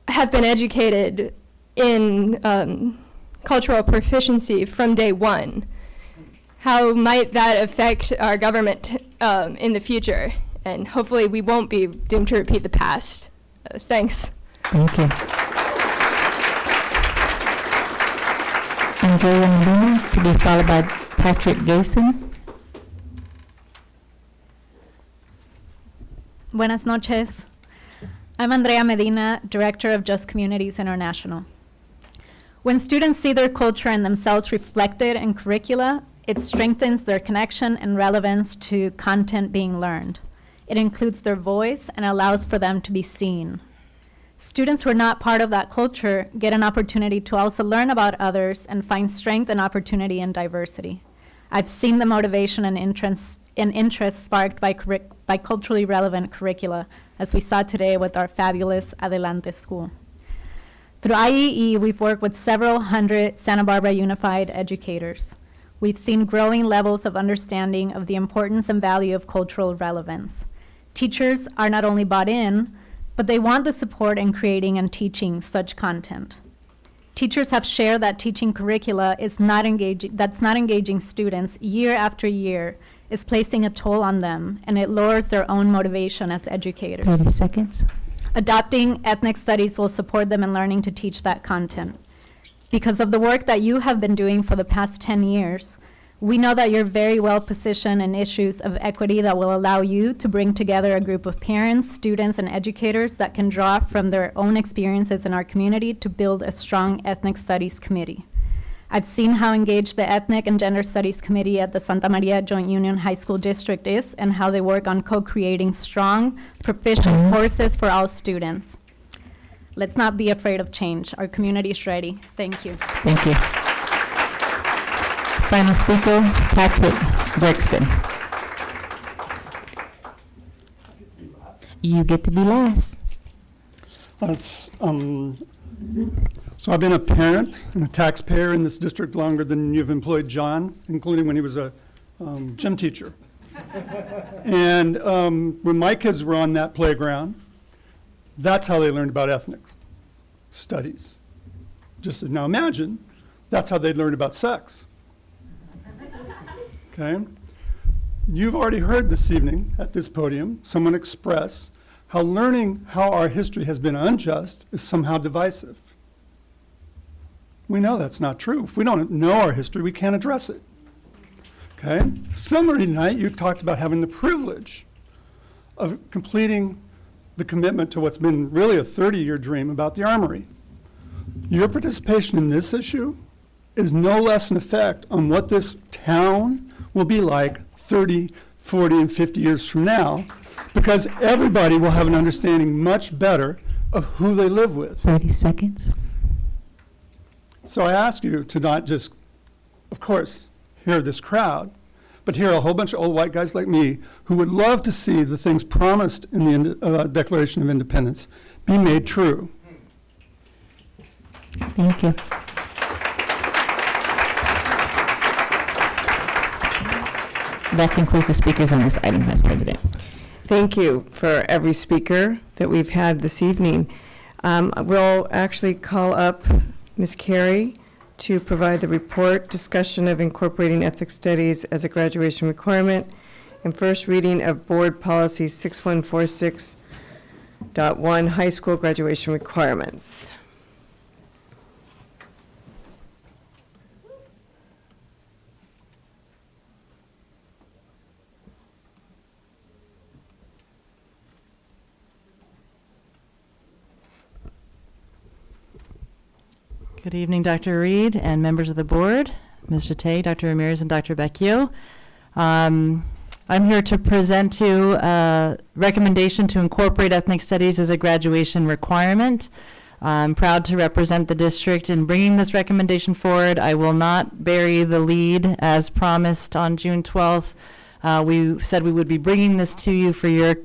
have been educated in cultural proficiency from day one? how might that affect our government in the future? And hopefully we won't be doomed to repeat the past. Thanks. Thank you. Andrea Medina, to be followed by Patrick Gason. Buenas noches. I'm Andrea Medina, Director of Just Communities International. When students see their culture and themselves reflected in curricula, it strengthens their connection and relevance to content being learned. It includes their voice and allows for them to be seen. Students who are not part of that culture get an opportunity to also learn about others and find strength and opportunity in diversity. I've seen the motivation and interest sparked by culturally relevant curricula, as we saw today with our fabulous Adelante school. Through IEE, we've worked with several hundred Santa Barbara Unified educators. We've seen growing levels of understanding of the importance and value of cultural relevance. Teachers are not only bought in, but they want the support in creating and teaching such content. Teachers have shared that teaching curricula that's not engaging students year after year is placing a toll on them, and it lowers their own motivation as educators. 30 seconds. Adopting ethnic studies will support them in learning to teach that content. Because of the work that you have been doing for the past 10 years, we know that you're very well positioned in issues of equity that will allow you to bring together a group of parents, students, and educators that can draw from their own experiences in our community to build a strong ethnic studies committee. I've seen how engaged the Ethnic and Gender Studies Committee at the Santa Maria Joint Union High School District is, and how they work on co-creating strong, proficient courses for all students. Let's not be afraid of change. Our community is ready. Thank you. Thank you. Final speaker, Patrick Brixton. You get to be last. So I've been a parent and a taxpayer in this district longer than you've employed John, including when he was a gym teacher. And when my kids were on that playground, that's how they learned about ethnic studies. Just now imagine, that's how they learned about sex. Okay? You've already heard this evening at this podium someone express how learning how our history has been unjust is somehow divisive. We know that's not true. If we don't know our history, we can't address it. Okay? Similarly tonight, you talked about having the privilege of completing the commitment to what's been really a 30-year dream about the Armory. Your participation in this issue is no less an effect on what this town will be like 30, 40, and 50 years from now, because everybody will have an understanding much better of who they live with. 30 seconds. So I ask you to not just, of course, hear this crowd, but hear a whole bunch of old white guys like me who would love to see the things promised in the Declaration of Independence be made true. Thank you. That concludes the speakers on this item, Vice President. Thank you for every speaker that we've had this evening. We'll actually call up Ms. Carey to provide the report, discussion of incorporating ethics studies as a graduation requirement, and first reading of Board Policy 6146.1, high school graduation requirements. Good evening, Dr. Reed and members of the board, Ms. Jate, Dr. Ramirez, and Dr. Becchio. I'm here to present to you a recommendation to incorporate ethnic studies as a graduation requirement. I'm proud to represent the district in bringing this recommendation forward. I will not bury the lead as promised on June 12th. We said we would be bringing this to you for your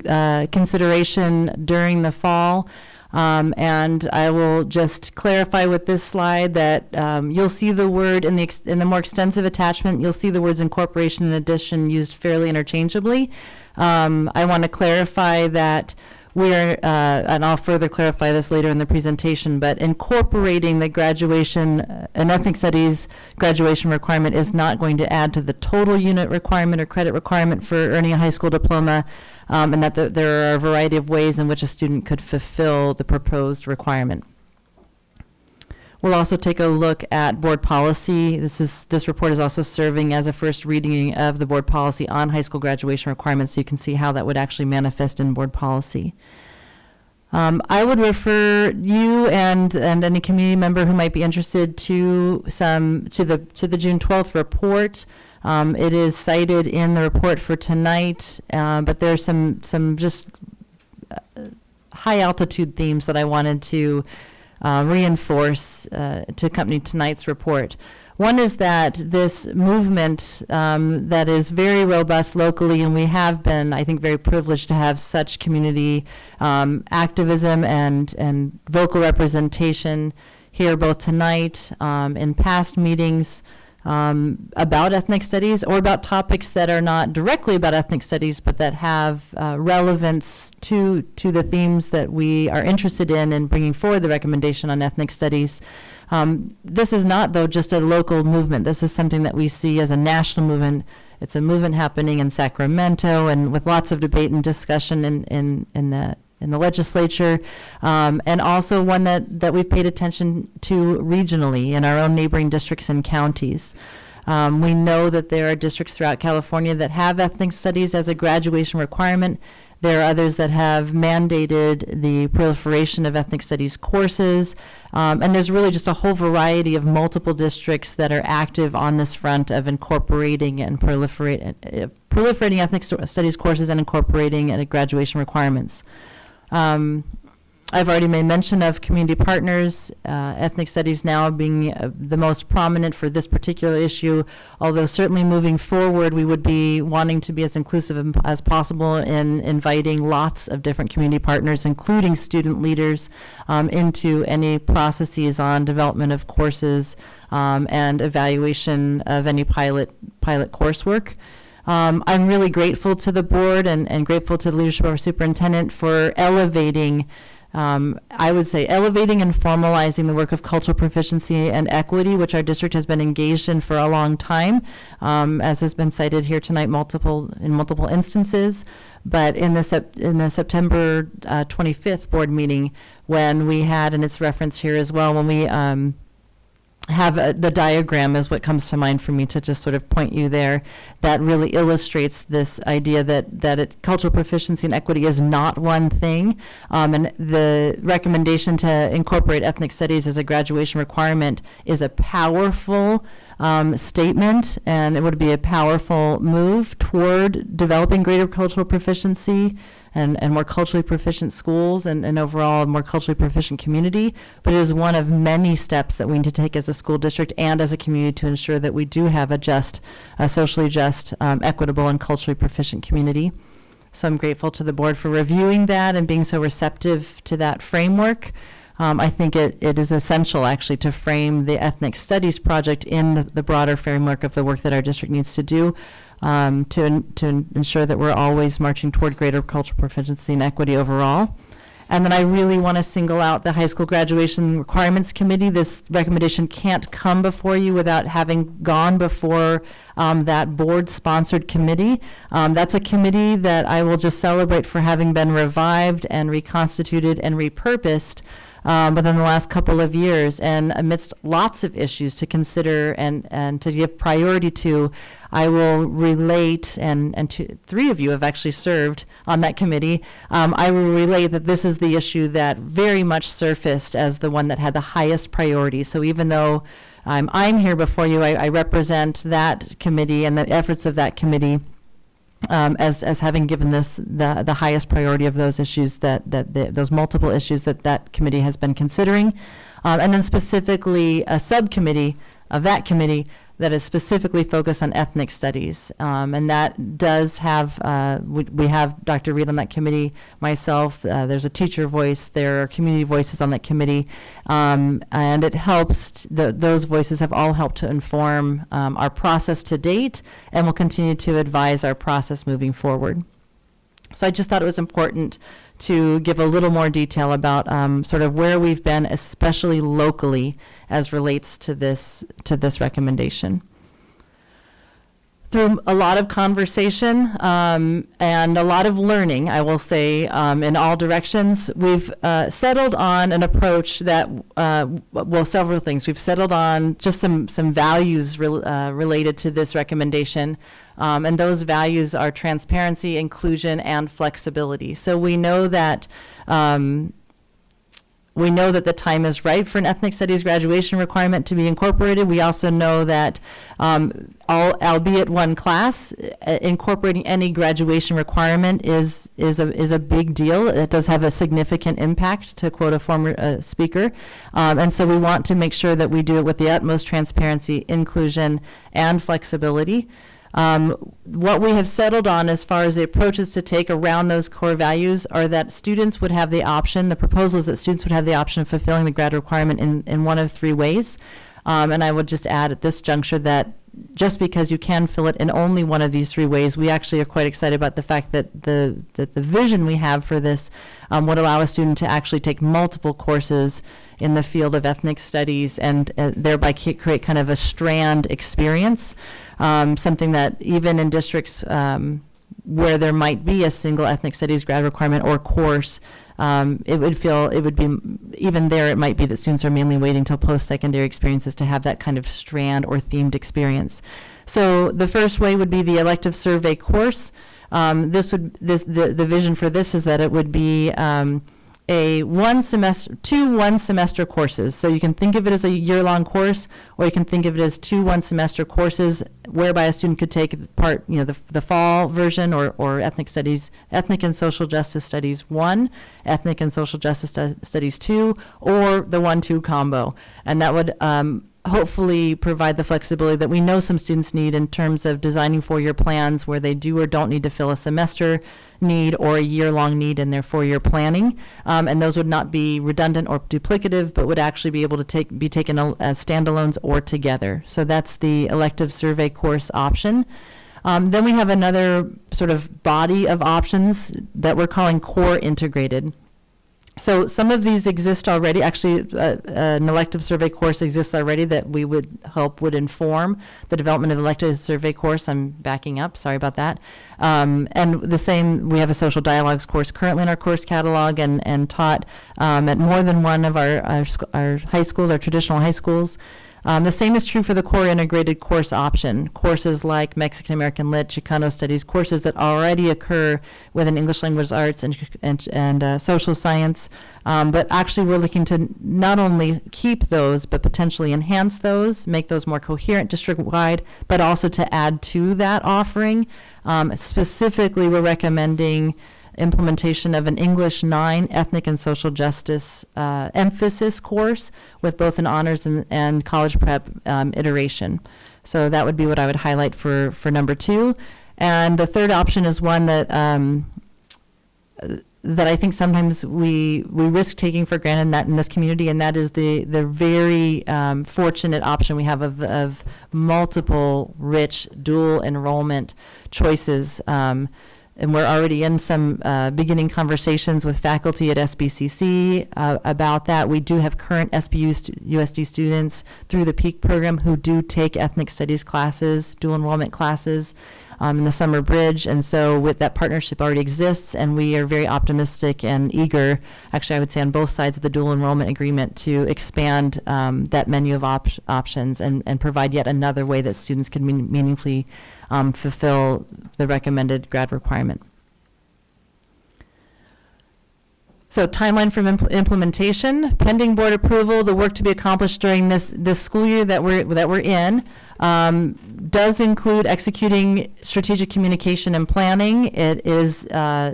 consideration during the fall. And I will just clarify with this slide that you'll see the word in the more extensive attachment, you'll see the words incorporation and addition used fairly interchangeably. I want to clarify that we're, and I'll further clarify this later in the presentation, but incorporating the graduation, an ethnic studies graduation requirement is not going to add to the total unit requirement or credit requirement for earning a high school diploma, and that there are a variety of ways in which a student could fulfill the proposed requirement. We'll also take a look at board policy. This report is also serving as a first reading of the board policy on high school graduation requirements, so you can see how that would actually manifest in board policy. I would refer you and any community member who might be interested to the June 12th report. It is cited in the report for tonight, but there are some just high altitude themes that I wanted to reinforce to accompany tonight's report. One is that this movement that is very robust locally, and we have been, I think, very privileged to have such community activism and vocal representation here both tonight, in past meetings about ethnic studies or about topics that are not directly about ethnic studies but that have relevance to the themes that we are interested in bringing forward the recommendation on ethnic studies. This is not, though, just a local movement. This is something that we see as a national movement. It's a movement happening in Sacramento and with lots of debate and discussion in the legislature, and also one that we've paid attention to regionally in our own neighboring districts and counties. We know that there are districts throughout California that have ethnic studies as a graduation requirement. There are others that have mandated the proliferation of ethnic studies courses, and there's really just a whole variety of multiple districts that are active on this front of incorporating and proliferating ethnic studies courses and incorporating graduation requirements. I've already made mention of community partners, ethnic studies now being the most prominent for this particular issue, although certainly moving forward we would be wanting to be as inclusive as possible in inviting lots of different community partners, including student leaders, into any processes on development of courses and evaluation of any pilot coursework. I'm really grateful to the board and grateful to the leadership of our superintendent for elevating, I would say, elevating and formalizing the work of cultural proficiency and equity, which our district has been engaged in for a long time, as has been cited here tonight in multiple instances. But in the September 25th board meeting, when we had, and it's referenced here as well, when we have the diagram is what comes to mind for me to just sort of point you there, that really illustrates this idea that cultural proficiency and equity is not one thing, and the recommendation to incorporate ethnic studies as a graduation requirement is a powerful statement, and it would be a powerful move toward developing greater cultural proficiency and more culturally proficient schools and overall a more culturally proficient community. But it is one of many steps that we need to take as a school district and as a community to ensure that we do have a socially just, equitable, and culturally proficient community. So I'm grateful to the board for reviewing that and being so receptive to that framework. I think it is essential, actually, to frame the ethnic studies project in the broader framework of the work that our district needs to do, to ensure that we're always marching toward greater cultural proficiency and equity overall. And then I really want to single out the High School Graduation Requirements Committee. This recommendation can't come before you without having gone before that board-sponsored committee. That's a committee that I will just celebrate for having been revived and reconstituted and repurposed within the last couple of years, and amidst lots of issues to consider and to give priority to. I will relate, and three of you have actually served on that committee. I will relate that this is the issue that very much surfaced as the one that had the highest priority. So even though I'm here before you, I represent that committee and the efforts of that committee as having given this the highest priority of those issues those multiple issues that committee has been considering, and then specifically a subcommittee of that committee that is specifically focused on ethnic studies, and that does have we have Dr. Reed on that committee, myself. There's a teacher voice. There are community voices on that committee, and it helps. Those voices have all helped to inform our process to date, and will continue to advise our process moving forward. So I just thought it was important to give a little more detail about sort of where we've been, especially locally, as relates to this recommendation. Through a lot of conversation and a lot of learning, I will say, in all directions, we've settled on an approach that, well, several things. We've settled on just some values related to this recommendation, and those values are transparency, inclusion, and flexibility. So we know that the time is right for an ethnic studies graduation requirement to be incorporated. We also know that, albeit one class, incorporating any graduation requirement is a big deal. It does have a significant impact, to quote a former speaker. And so we want to make sure that we do it with the utmost transparency, inclusion, and flexibility. What we have settled on as far as the approaches to take around those core values are that students would have the option, the proposal is that students would have the option of fulfilling the grad requirement in one of three ways. And I would just add at this juncture that just because you can fill it in only one of these three ways, we actually are quite excited about the fact that the vision we have for this would allow a student to actually take multiple courses in the field of ethnic studies and thereby create kind of a strand experience, something that even in districts where there might be a single ethnic studies grad requirement or course, it would be, even there it might be that students are mainly waiting till post-secondary experiences to have that kind of strand or themed experience. So the first way would be the elective survey course. The vision for this is that it would be two one-semester courses. So you can think of it as a year-long course, or you can think of it as two one-semester courses whereby a student could take part, the fall version or ethnic and social justice studies 1, ethnic and social justice studies 2, or the 1-2 combo. And that would hopefully provide the flexibility that we know some students need in terms of designing four-year plans where they do or don't need to fill a semester need or a year-long need in their four-year planning. And those would not be redundant or duplicative, but would actually be able to be taken as standalones or together. So that's the elective survey course option. Then we have another sort of body of options that we're calling core integrated. So some of these exist already. Actually, an elective survey course exists already that we would hope would inform the development of elective survey course. I'm backing up, sorry about that. And the same, we have a social dialogues course currently in our course catalog and taught at more than one of our high schools, our traditional high schools. The same is true for the core integrated course option. Courses like Mexican American Lit, Chicano Studies, courses that already occur within English Language Arts and social science. But actually we're looking to not only keep those, but potentially enhance those, make those more coherent district-wide, but also to add to that offering. Specifically, we're recommending implementation of an English 9 ethnic and social justice emphasis course with both an honors and college prep iteration. So that would be what I would highlight for number 2. And the third option is one that that I think sometimes we risk taking for granted that in this community, and that is the very fortunate option we have of multiple rich dual enrollment choices. And we're already in some beginning conversations with faculty at SBCC about that. We do have current USD students through the PEAK program who do take ethnic studies classes, dual enrollment classes in the summer bridge. And so with that partnership already exists, and we are very optimistic and eager, actually I would say on both sides of the dual enrollment agreement, to expand that menu of options and provide yet another way that students can meaningfully fulfill the recommended grad requirement. So timeline for implementation, pending board approval, the work to be accomplished during this school year that we're in does include executing strategic communication and planning. It is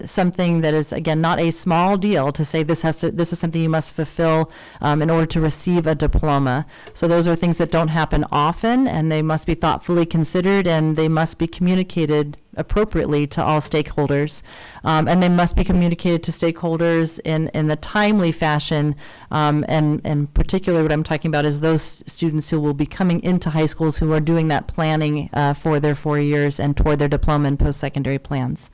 something that is, again, not a small deal to say this is something you must fulfill in order to receive a diploma. So those are things that don't happen often, and they must be thoughtfully considered, and they must be communicated appropriately to all stakeholders. And they must be communicated to stakeholders in the timely fashion, and particularly what I'm talking about is those students who will be coming into high schools who are doing that planning for their 4 years and toward their diploma and post-secondary plans.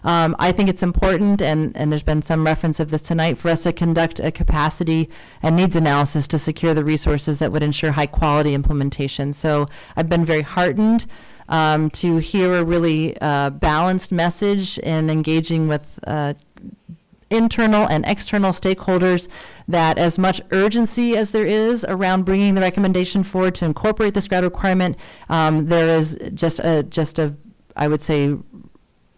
I think it's important, and there's been some reference of this tonight, for us to conduct a capacity and needs analysis to secure the resources that would ensure high-quality implementation. So I've been very heartened to hear a really balanced message in engaging with internal and external stakeholders, that as much urgency as there is around bringing the recommendation forward to incorporate this grad requirement, there is just a, I would say,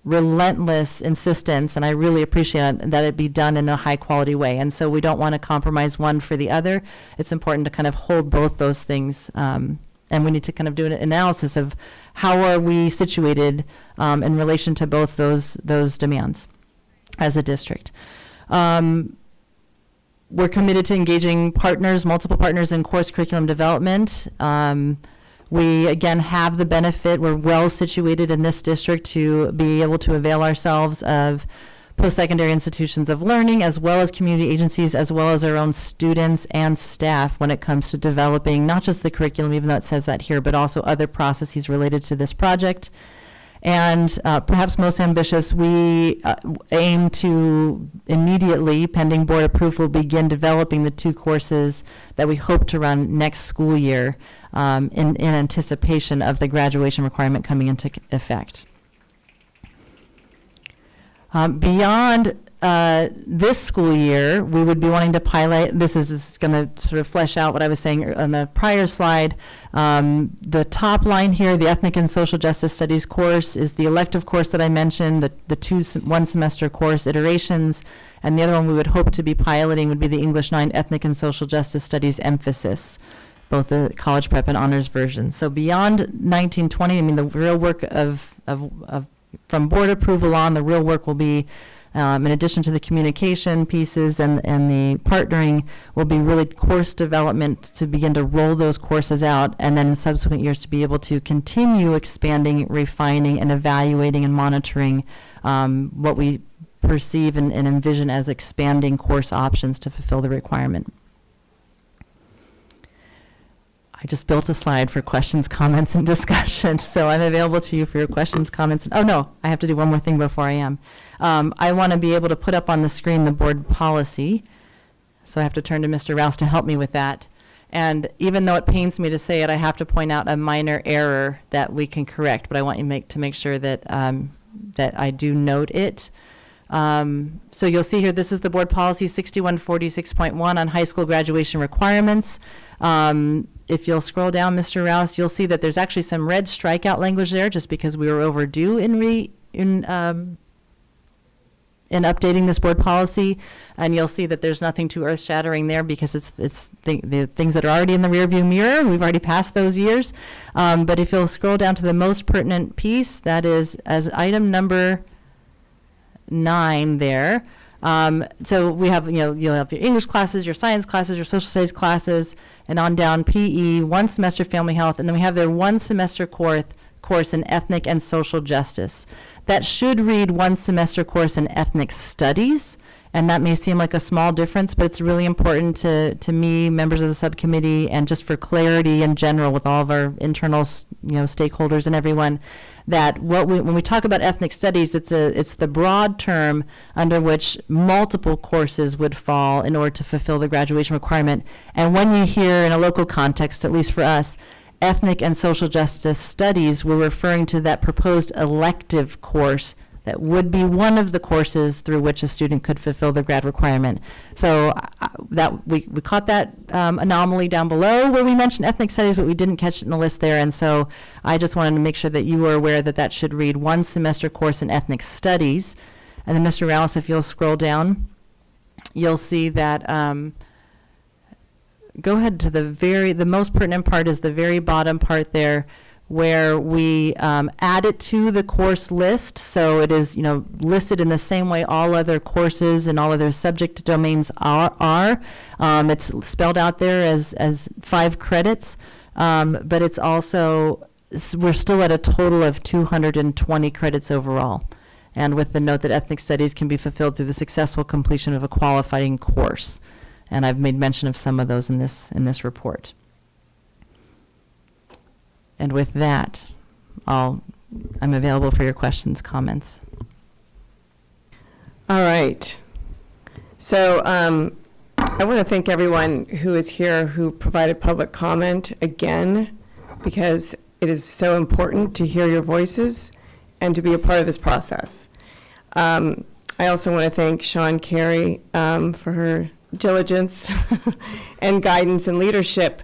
relentless insistence, and I really appreciate it, that it be done in a high quality way. And so we don't want to compromise one for the other. It's important to kind of hold both those things, and we need to kind of do an analysis of how are we situated in relation to both those demands as a district. We're committed to engaging partners, multiple partners in course curriculum development. We, again, have the benefit, we're well situated in this district to be able to avail ourselves of post-secondary institutions of learning, as well as community agencies, as well as our own students and staff when it comes to developing not just the curriculum, even though it says that here, but also other processes related to this project. And perhaps most ambitious, we aim to immediately, pending board approval, begin developing the 2 courses that we hope to run next school year in anticipation of the graduation requirement coming into effect. Beyond this school year, we would be wanting to pilot, this is going to sort of flesh out what I was saying on the prior slide. The top line here, the Ethnic and Social Justice Studies course, is the elective course that I mentioned, the 1 semester course iterations, and the other one we would hope to be piloting would be the English 9 Ethnic and Social Justice Studies emphasis, both the college prep and honors versions. So beyond 1920, I mean, the real work from board approval on, the real work will be, in addition to the communication pieces and the partnering, will be really course development to begin to roll those courses out, and then in subsequent years to be able to continue expanding, refining, and evaluating and monitoring what we perceive and envision as expanding course options to fulfill the requirement. I just built a slide for questions, comments, and discussion, so I'm available to you for your questions, comments. Oh, no, I have to do one more thing before I am. I want to be able to put up on the screen the board policy, so I have to turn to Mr. Rouse to help me with that. And even though it pains me to say it, I have to point out a minor error that we can correct, but I want you to make sure that, that I do note it. So you'll see here, this is the board policy 6146.1 on high school graduation requirements. If you'll scroll down, Mr. Rouse, you'll see that there's actually some red strikeout language there, just because we were overdue in updating this board policy, and you'll see that there's nothing too earth-shattering there, because it's the things that are already in the rearview mirror. We've already passed those years. But if you'll scroll down to the most pertinent piece, that is as item number 9 there. So we have, you'll have your English classes, your science classes, your social studies classes, and on down PE, 1 semester family health, and then we have their 1 semester course in ethnic and social justice. That should read 1 semester course in ethnic studies, and that may seem like a small difference, but it's really important to me, members of the subcommittee, and just for clarity in general with all of our internal stakeholders and everyone, that when we talk about ethnic studies, it's the broad term under which multiple courses would fall in order to fulfill the graduation requirement. And when you hear in a local context, at least for us, ethnic and social justice studies, we're referring to that proposed elective course that would be one of the courses through which a student could fulfill the grad requirement. So that we caught that anomaly down below where we mentioned ethnic studies, but we didn't catch it in the list there. And so I just wanted to make sure that you were aware that that should read 1 semester course in ethnic studies. And then Mr. Rouse, if you'll scroll down, you'll see that, go ahead to the most pertinent part is the very bottom part there, where we add it to the course list, so it is listed in the same way all other courses and all other subject domains are. It's spelled out there as 5 credits, but it's also, we're still at a total of 220 credits overall, and with the note that ethnic studies can be fulfilled through the successful completion of a qualifying course, and I've made mention of some of those in this report. And with that, I'm available for your questions, comments. All right. So I want to thank everyone who is here who provided public comment again, because it is so important to hear your voices and to be a part of this process. I also want to thank Sean Carey for her diligence and guidance and leadership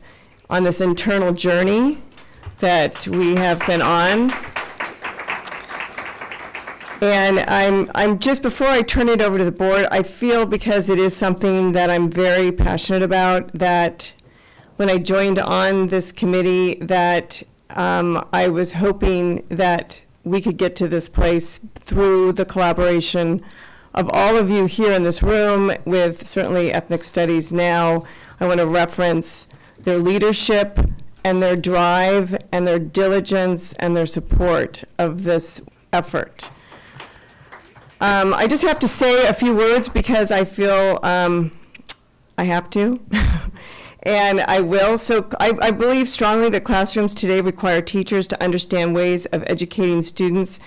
on this internal journey that we have been on. And I'm just, before I turn it over to the board, I feel, because it is something that I'm very passionate about, that when I joined on this committee, that I was hoping that we could get to this place through the collaboration of all of you here in this room, with certainly Ethnic Studies Now. I want to reference their leadership and their drive and their diligence and their support of this effort. I just have to say a few words because I feel I have to, and I will. So I believe strongly that classrooms today require teachers to understand ways of educating students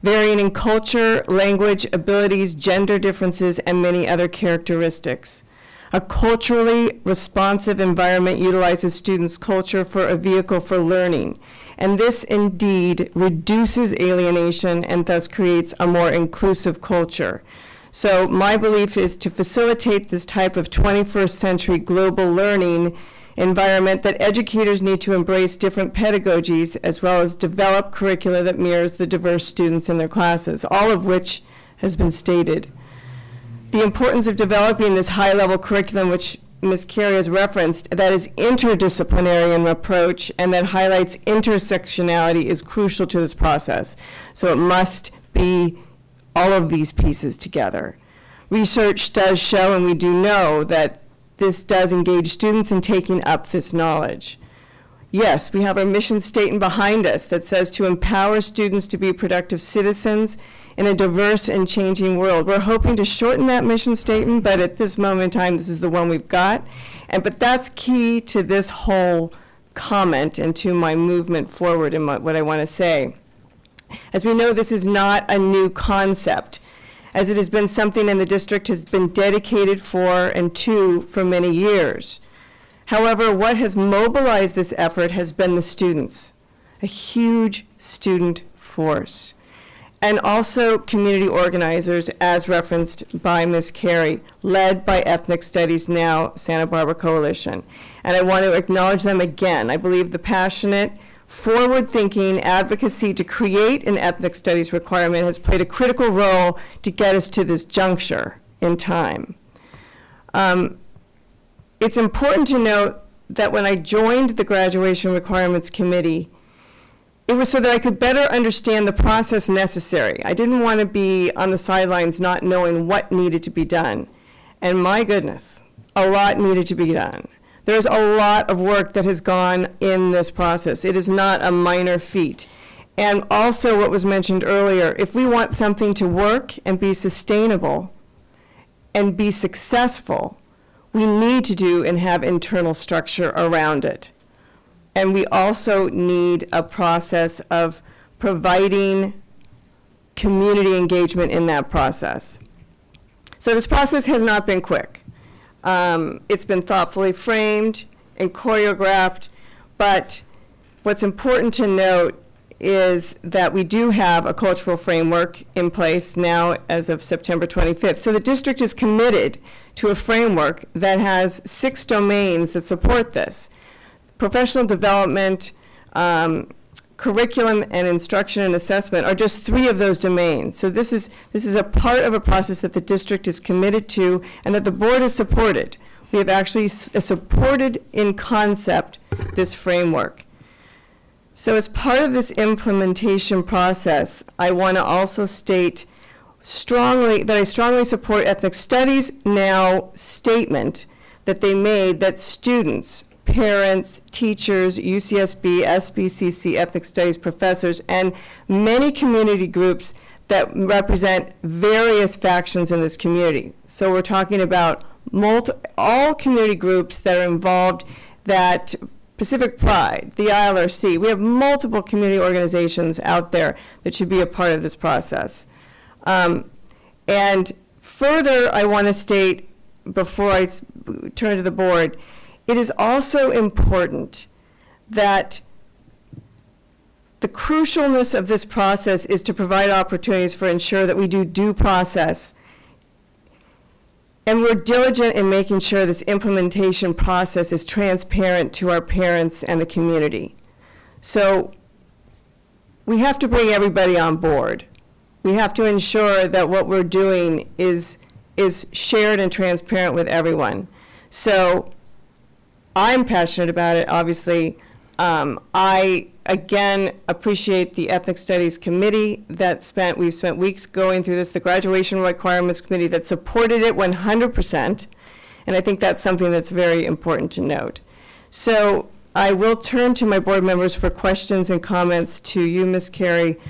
varying in culture, language, abilities, gender differences, and many other characteristics. A culturally responsive environment utilizes students' culture for a vehicle for learning, and this indeed reduces alienation and thus creates a more inclusive culture. So my belief is to facilitate this type of 21st century global learning environment, that educators need to embrace different pedagogies as well as develop curricula that mirrors the diverse students in their classes, all of which has been stated. The importance of developing this high-level curriculum, which Ms. Carey has referenced, that is interdisciplinary in approach and that highlights intersectionality, is crucial to this process. So it must be all of these pieces together. Research does show, and we do know, that this does engage students in taking up this knowledge. Yes, we have our mission statement behind us that says to empower students to be productive citizens in a diverse and changing world. We're hoping to shorten that mission statement, but at this moment in time, this is the one we've got. But that's key to this whole comment and to my movement forward and what I want to say. As we know, this is not a new concept, as it has been something in the district has been dedicated for and to for many years. However, what has mobilized this effort has been the students, a huge student force, and also community organizers, as referenced by Ms. Carey, led by Ethnic Studies Now Santa Barbara Coalition. And I want to acknowledge them again. I believe the passionate, forward-thinking advocacy to create an ethnic studies requirement has played a critical role to get us to this juncture in time. It's important to note that when I joined the Graduation Requirements Committee, it was so that I could better understand the process necessary. I didn't want to be on the sidelines not knowing what needed to be done. And my goodness, a lot needed to be done. There's a lot of work that has gone in this process. It is not a minor feat. And also what was mentioned earlier, if we want something to work and be sustainable and be successful, we need to do and have internal structure around it. And we also need a process of providing community engagement in that process. So this process has not been quick. It's been thoughtfully framed and choreographed, but what's important to note is that we do have a cultural framework in place now as of September 25th. So the district is committed to a framework that has 6 domains that support this. Professional development, curriculum and instruction and assessment are just 3 of those domains. So this is a part of a process that the district is committed to and that the board has supported. We have actually supported in concept this framework. So as part of this implementation process, I want to also state strongly that I strongly support Ethnic Studies Now statement that they made that students, parents, teachers, UCSB, SBCC, Ethnic Studies professors, and many community groups that represent various factions in this community. So we're talking about all community groups that are involved, that Pacific Pride, the ILRC. We have multiple community organizations out there that should be a part of this process. And Further, I want to state, before I turn to the board, it is also important that the crucialness of this process is to provide opportunities for ensure that we do due process. And we're diligent in making sure this implementation process is transparent to our parents and the community. So we have to bring everybody on board. We have to ensure that what we're doing is shared and transparent with everyone. So I'm passionate about it, obviously. I, again, appreciate the Ethnic Studies Committee we've spent weeks going through this, the Graduation Requirements Committee that supported it 100%, and I think that's something that's very important to note. So I will turn to my board members for questions and comments to you, Ms. Carey,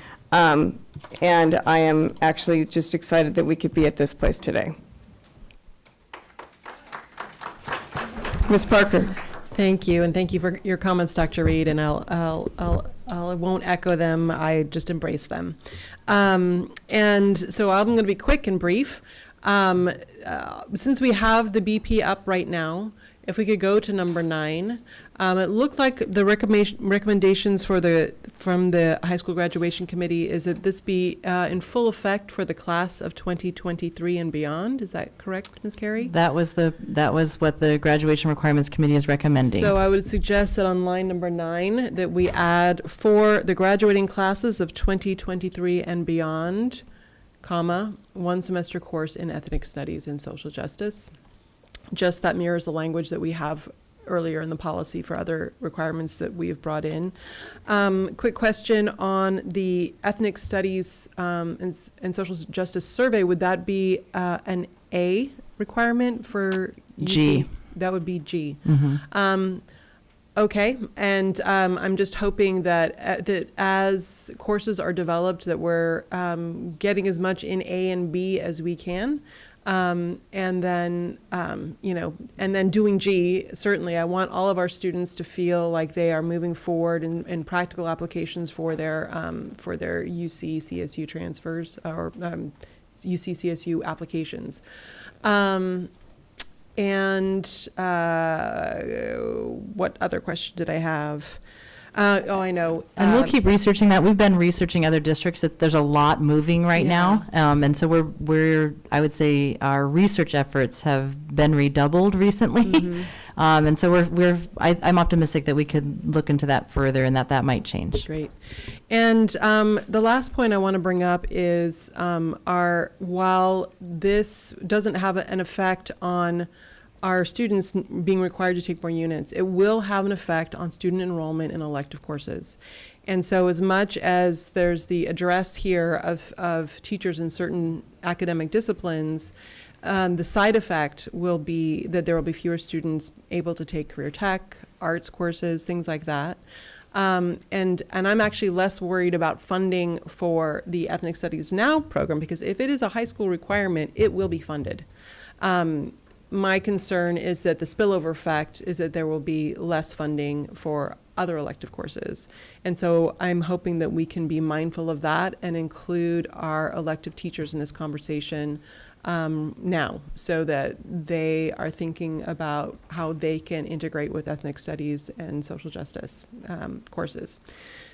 and I am actually just excited that we could be at this place today. Ms. Parker. Thank you, and thank you for your comments, Dr. Reed, and I won't echo them, I just embrace them. And so I'm going to be quick and brief. Since we have the BP up right now, if we could go to number 9, it looked like the recommendations from the high school graduation committee is that this be in full effect for the class of 2023 and beyond. Is that correct, Ms. Carey? That was what the graduation requirements committee is recommending. So I would suggest that on line number 9 that we add for the graduating classes of 2023 and beyond, comma, 1 semester course in ethnic studies and social justice. Just that mirrors the language that we have earlier in the policy for other requirements that we have brought in. Quick question on the ethnic studies and social justice survey. Would that be an A requirement for UC? G. That would be G. Mm-hmm. Okay, and I'm just hoping that that as courses are developed, that we're getting as much in A and B as we can. And then, and then doing G, certainly I want all of our students to feel like they are moving forward in practical applications for their UC CSU transfers or UC CSU applications. What other question did I have? I know. And we'll keep researching that. We've been researching other districts. There's a lot moving right now. And so I would say our research efforts have been redoubled recently. Mm-hmm. And so I'm optimistic that we could look into that further and that might change. Great. And the last point I want to bring up is while this doesn't have an effect on our students being required to take more units, it will have an effect on student enrollment in elective courses. And so as much as there's the address here of teachers in certain academic disciplines, the side effect will be that there will be fewer students able to take career tech, arts courses, things like that. And I'm actually less worried about funding for the Ethnic Studies Now program, because if it is a high school requirement, it will be funded. My concern is that the spillover effect is that there will be less funding for other elective courses. And so I'm hoping that we can be mindful of that and include our elective teachers in this conversation now, so that they are thinking about how they can integrate with ethnic studies and social justice courses.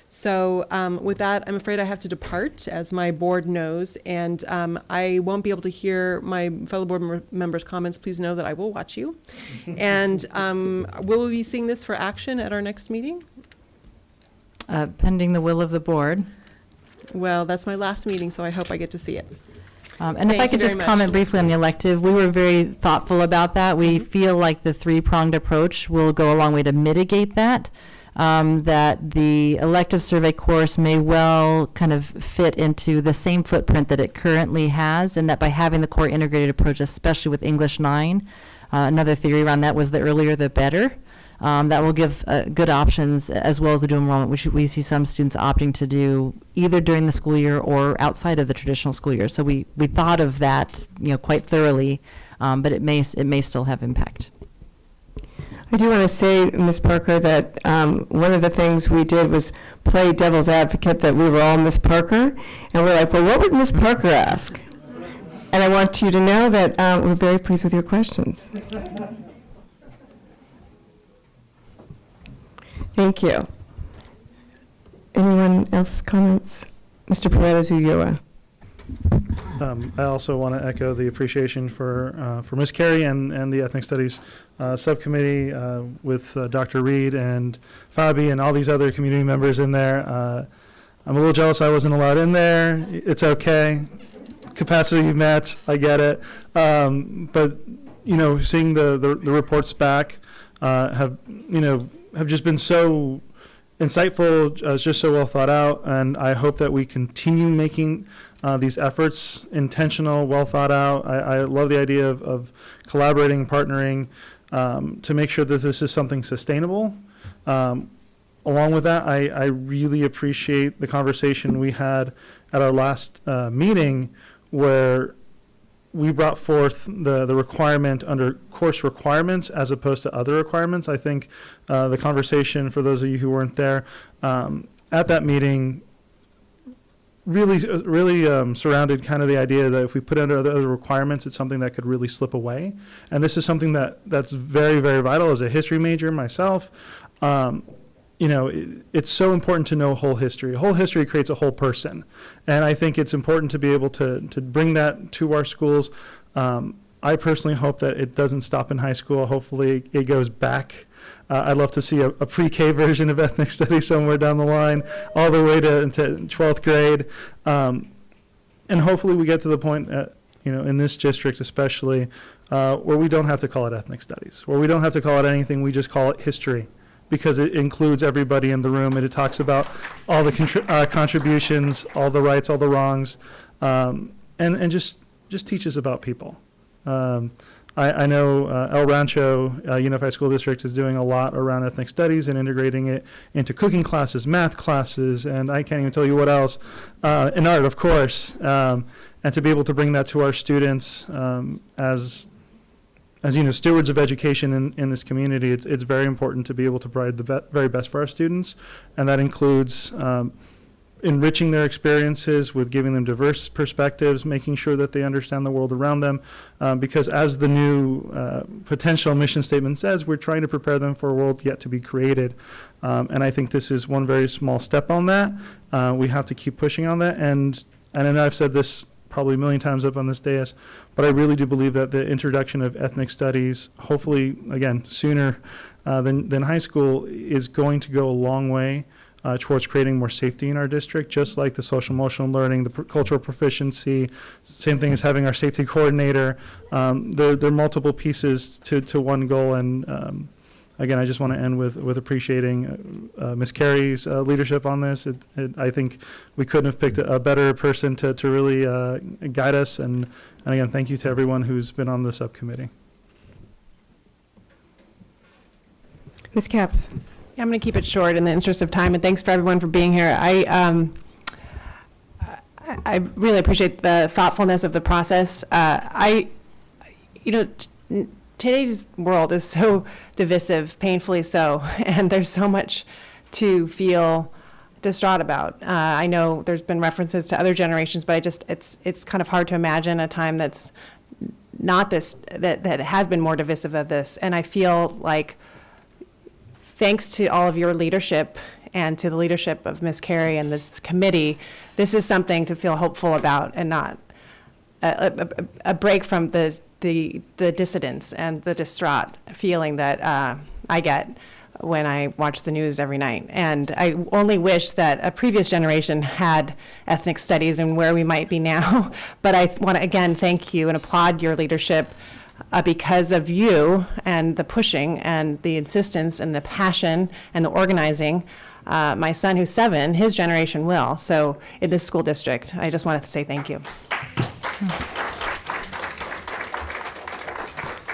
So with that, I'm afraid I have to depart, as my board knows, and I won't be able to hear my fellow board members' comments. Please know that I will watch you. And will we be seeing this for action at our next meeting? Pending the will of the board. Well, that's my last meeting, so I hope I get to see it. And if I could just comment briefly on the elective, we were very thoughtful about that. We feel like the three-pronged approach will go a long way to mitigate that. That the elective survey course may well kind of fit into the same footprint that it currently has, and that by having the core integrated approach, especially with English 9, another theory around that was the earlier the better. That will give good options, as well as the dual enrollment, which we see some students opting to do either during the school year or outside of the traditional school year. So we thought of that, quite thoroughly, but it may still have impact. I do want to say, Ms. Parker, that one of the things we did was play devil's advocate, that we were all Ms. Parker, and we're like, well, what would Ms. Parker ask? And I want you to know that we're very pleased with your questions. Thank you. Anyone else comments? Mr. Paredes Ulloa. I also want to echo the appreciation for Ms. Carey and the Ethnic Studies Subcommittee with Dr. Reed and Fabi and all these other community members in there. I'm a little jealous I wasn't allowed in there. It's okay. Capacity met, I get it. But, you know, seeing the reports back have just been so insightful, just so well thought out, and I hope that we continue making these efforts intentional, well thought out. I love the idea of collaborating and partnering to make sure that this is something sustainable. Along with that, I really appreciate the conversation we had at our last meeting where we brought forth the requirement under course requirements as opposed to other requirements. I think the conversation, for those of you who weren't there, at that meeting really surrounded kind of the idea that if we put under other requirements, it's something that could really slip away. And this is something that's very, very vital as a history major myself. It's so important to know whole history. Whole history creates a whole person. And I think it's important to be able to bring that to our schools. I personally hope that it doesn't stop in high school. Hopefully it goes back. I'd love to see a pre-K version of ethnic studies somewhere down the line, all the way to 12th grade. And hopefully we get to the point, in this district especially, where we don't have to call it ethnic studies, where we don't have to call it anything, we just call it history, because it includes everybody in the room, and it talks about all the contributions, all the rights, all the wrongs, and just teaches about people. I know El Rancho Unified School District is doing a lot around ethnic studies and integrating it into cooking classes, math classes, and I can't even tell you what else, and art, of course, and to be able to bring that to our students as stewards of education in this community, it's very important to be able to provide the very best for our students, and that includes enriching their experiences with giving them diverse perspectives, making sure that they understand the world around them, because as the new potential mission statement says, we're trying to prepare them for a world yet to be created. And I think this is one very small step on that. We have to keep pushing on that, and I know I've said this probably a million times up on this dais, but I really do believe that the introduction of ethnic studies, hopefully, again, sooner than high school, is going to go a long way towards creating more safety in our district, just like the social emotional learning, the cultural proficiency, same thing as having our safety coordinator. There are multiple pieces to one goal, and again, I just want to end with appreciating Ms. Carey's leadership on this. I think we couldn't have picked a better person to really guide us, and again, thank you to everyone who's been on the subcommittee. Ms. Capps. Yeah, I'm going to keep it short in the interest of time, and thanks for everyone for being here. I really appreciate the thoughtfulness of the process. Today's world is so divisive, painfully so, and there's so much to feel distraught about. I know there's been references to other generations, but it's kind of hard to imagine a time that's not this, that has been more divisive of this. And I feel like, thanks to all of your leadership and to the leadership of Ms. Carey and this committee, this is something to feel hopeful about, and not a break from the dissidence and the distraught feeling that I get when I watch the news every night. And I only wish that a previous generation had ethnic studies and where we might be now. But I want to again thank you and applaud your leadership. Because of you and the pushing and the insistence and the passion and the organizing, my son who's 7, his generation will. So in this school district, I just wanted to say thank you.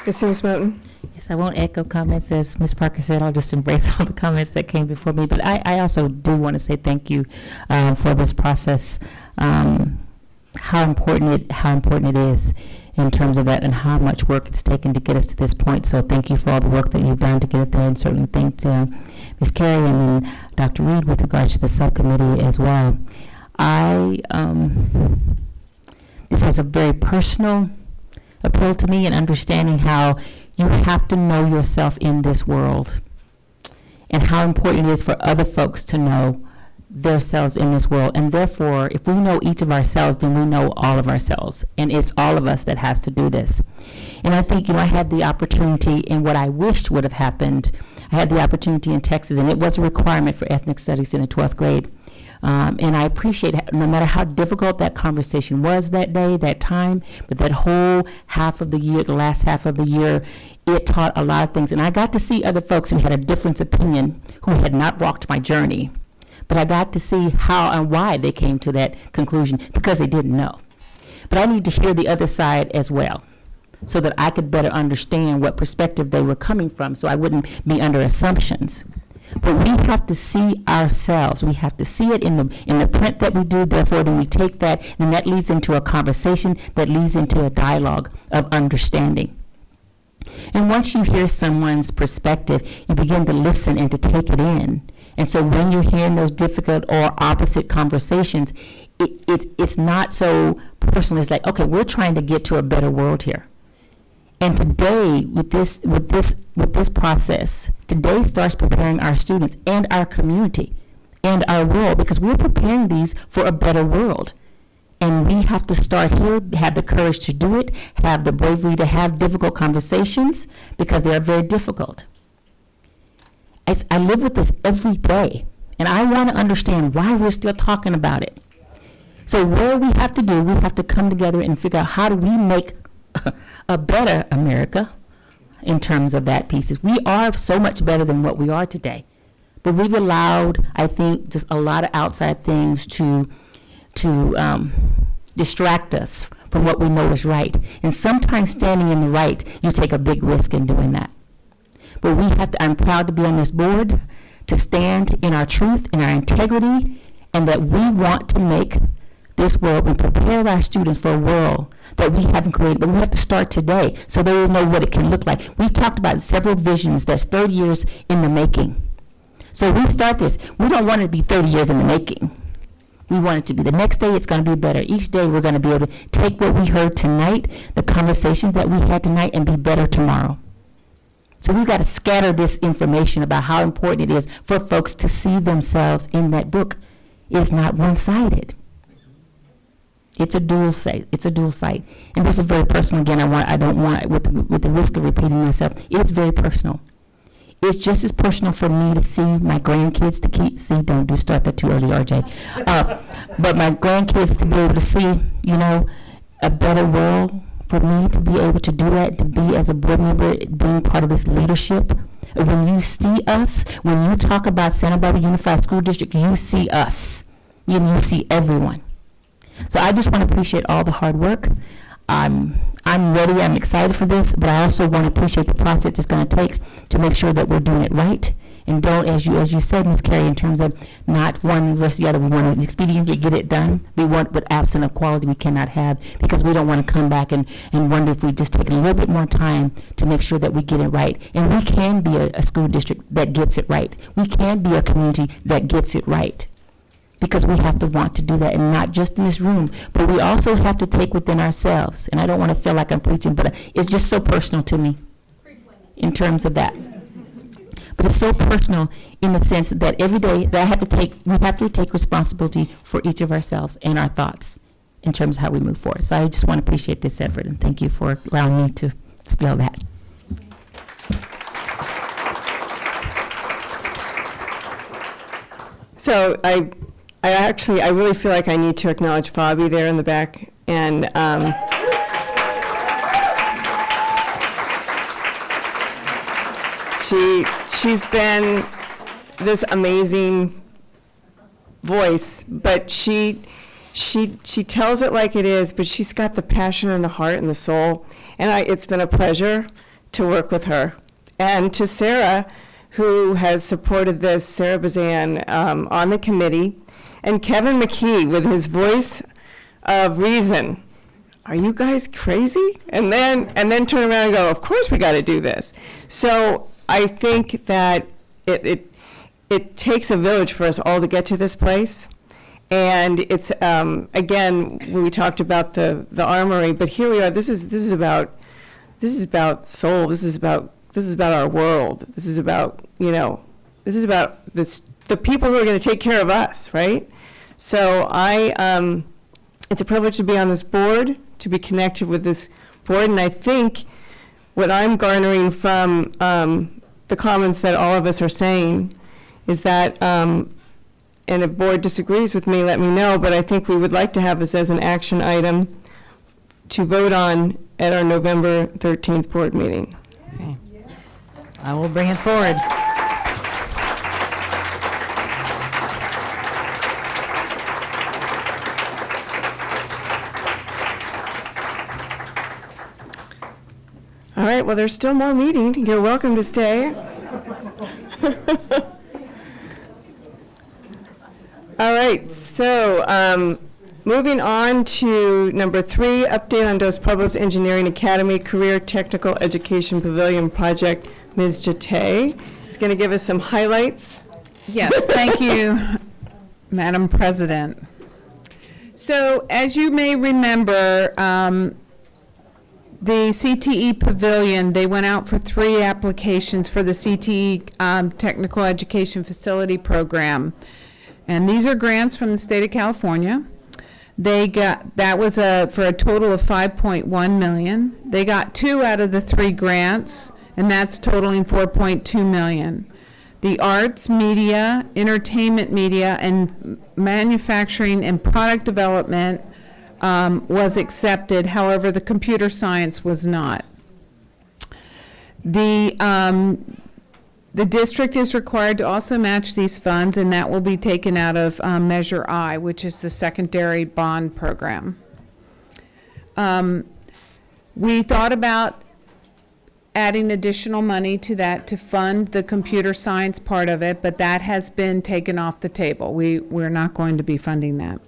Ms. Moten. Yes, I won't echo comments as Ms. Parker said. I'll just embrace all the comments that came before me. But I also do want to say thank you for this process, how important it is in terms of that, and how much work it's taken to get us to this point. So thank you for all the work that you've done to get it there, and certainly thank Ms. Carey and Dr. Reed with regards to the subcommittee as well. This has a very personal appeal to me, and understanding how you have to know yourself in this world and how important it is for other folks to know themselves in this world. And therefore, if we know each of ourselves, then we know all of ourselves. And it's all of us that has to do this. And I think, I had the opportunity, and what I wished would have happened, I had the opportunity in Texas, and it was a requirement for ethnic studies in the 12th grade. And I appreciate, no matter how difficult that conversation was that day, that time, but that whole half of the year, the last half of the year, it taught a lot of things. And I got to see other folks who had a different opinion, who had not walked my journey. But I got to see how and why they came to that conclusion, because they didn't know. But I need to hear the other side as well, so that I could better understand what perspective they were coming from, so I wouldn't be under assumptions. But we have to see ourselves. We have to see it in the print that we do. Therefore, then we take that, and that leads into a conversation, that leads into a dialogue of understanding. And once you hear someone's perspective, you begin to listen and to take it in. And so when you're hearing those difficult or opposite conversations, it's not so personal. It's like, okay, we're trying to get to a better world here. And today, with this process, today starts preparing our students and our community and our world, because we're preparing these for a better world. And we have to start here, have the courage to do it, have the bravery to have difficult conversations, because they are very difficult. I live with this every day, and I want to understand why we're still talking about it. So what we have to do, we have to come together and figure out, how do we make a better America in terms of that pieces. We are so much better than what we are today, but we've allowed, I think, just a lot of outside things to distract us from what we know is right. And sometimes standing in the right, you take a big risk in doing that. But we have to, I'm proud to be on this board, to stand in our truth, in our integrity, and that we want to make this world and prepare our students for a world that we haven't created. But we have to start today, so they will know what it can look like. We've talked about several visions that's 30 years in the making. So we start this. We don't want it to be 30 years in the making. We want it to be the next day, it's going to be better. Each day we're going to be able to take what we heard tonight, the conversations that we had tonight, and be better tomorrow. So we've got to scatter this information about how important it is for folks to see themselves in that book. It's not one-sided. It's a dual site. It's a dual site. And this is very personal. Again, I don't want, with the risk of repeating myself, it's very personal. It's just as personal for me to see my grandkids don't start that too early, RJ. But my grandkids to be able to see, a better world, for me to be able to do that, to be as a board member, being part of this leadership. When you see us, when you talk about Santa Barbara Unified School District, you see us. You see everyone. So I just want to appreciate all the hard work. I'm ready, I'm excited for this, but I also want to appreciate the process it's going to take to make sure that we're doing it right. And don't, as you said, Ms. Carey, in terms of not one versus the other, we want to expediently get it done. We want, but absent of quality, we cannot have, because we don't want to come back and wonder if we just take a little bit more time to make sure that we get it right. And we can be a school district that gets it right. We can be a community that gets it right, because we have to want to do that, and not just in this room, but we also have to take within ourselves. And I don't want to feel like I'm preaching, but it's just so personal to me in terms of that. But it's so personal in the sense that every day that we have to take responsibility for each of ourselves and our thoughts in terms of how we move forward. So I just want to appreciate this effort, and thank you for allowing me to spill that. So I really feel like I need to acknowledge Fabi there in the back, and she's been this amazing voice, but she tells it like it is, but she's got the passion and the heart and the soul, and it's been a pleasure to work with her. And to Sarah, who has supported this, Sarah Bazan, on the committee, and Kevin McKee with his voice of reason. Are you guys crazy? And then turn around and go, of course we got to do this. So I think that it takes a village for us all to get to this place. And it's, again, when we talked about the armory, but here we are, this is about soul, this is about our world, this is about, this is about the people who are going to take care of us, right? So it's a privilege to be on this board, to be connected with this board, and I think what I'm garnering from the comments that all of us are saying is that, and if board disagrees with me, let me know, but I think we would like to have this as an action item to vote on at our November 13th board meeting. Okay. I will bring it forward. All right, well, there's still more meeting. You're welcome to stay. All right, so moving on to number 3, update on Dos Pueblos Engineering Academy Career Technical Education Pavilion Project. Ms. Jate is going to give us some highlights. Yes, thank you, Madam President. So as you may remember, the CTE Pavilion, they went out for 3 applications for the CTE Technical Education Facility Program. And these are grants from the state of California. They got, that was for a total of $5.1 million. They got 2 out of the 3 grants, and that's totaling $4.2 million. The arts, media, entertainment media, and manufacturing and product development was accepted. However, the computer science was not. The district is required to also match these funds, and that will be taken out of Measure I, which is the secondary bond program. We thought about adding additional money to that to fund the computer science part of it, but that has been taken off the table. We're not going to be funding that.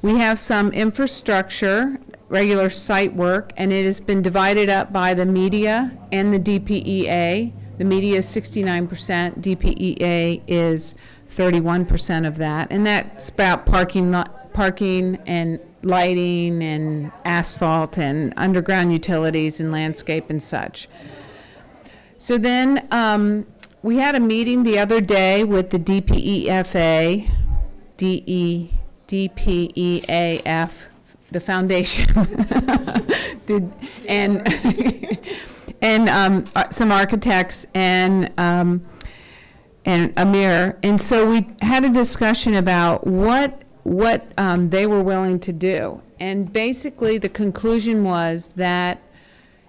We have some infrastructure, regular site work, and it has been divided up by the media and the DPEA. The media is 69%, DPEA is 31% of that, and that's about parking and lighting and asphalt and underground utilities and landscape and such. So then we had a meeting the other day with the DPEAF, the foundation, and some architects and Amir. And so we had a discussion about what they were willing to do. And basically the conclusion was that,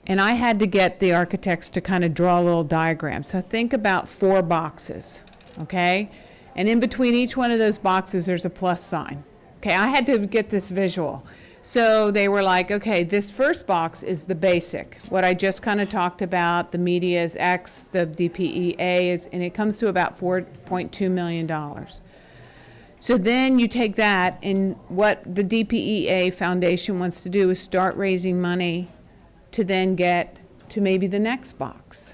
and I had to get the architects to kind of draw a little diagram. So think about 4 boxes, okay? And in between each one of those boxes, there's a plus sign. Okay, I had to get this visual. So they were like, okay, this first box is the basic, what I just kind of talked about. The media is X, the DPEA is, and it comes to about $4.2 million. So then you take that, and what the DPEA Foundation wants to do is start raising money to then get to maybe the next box.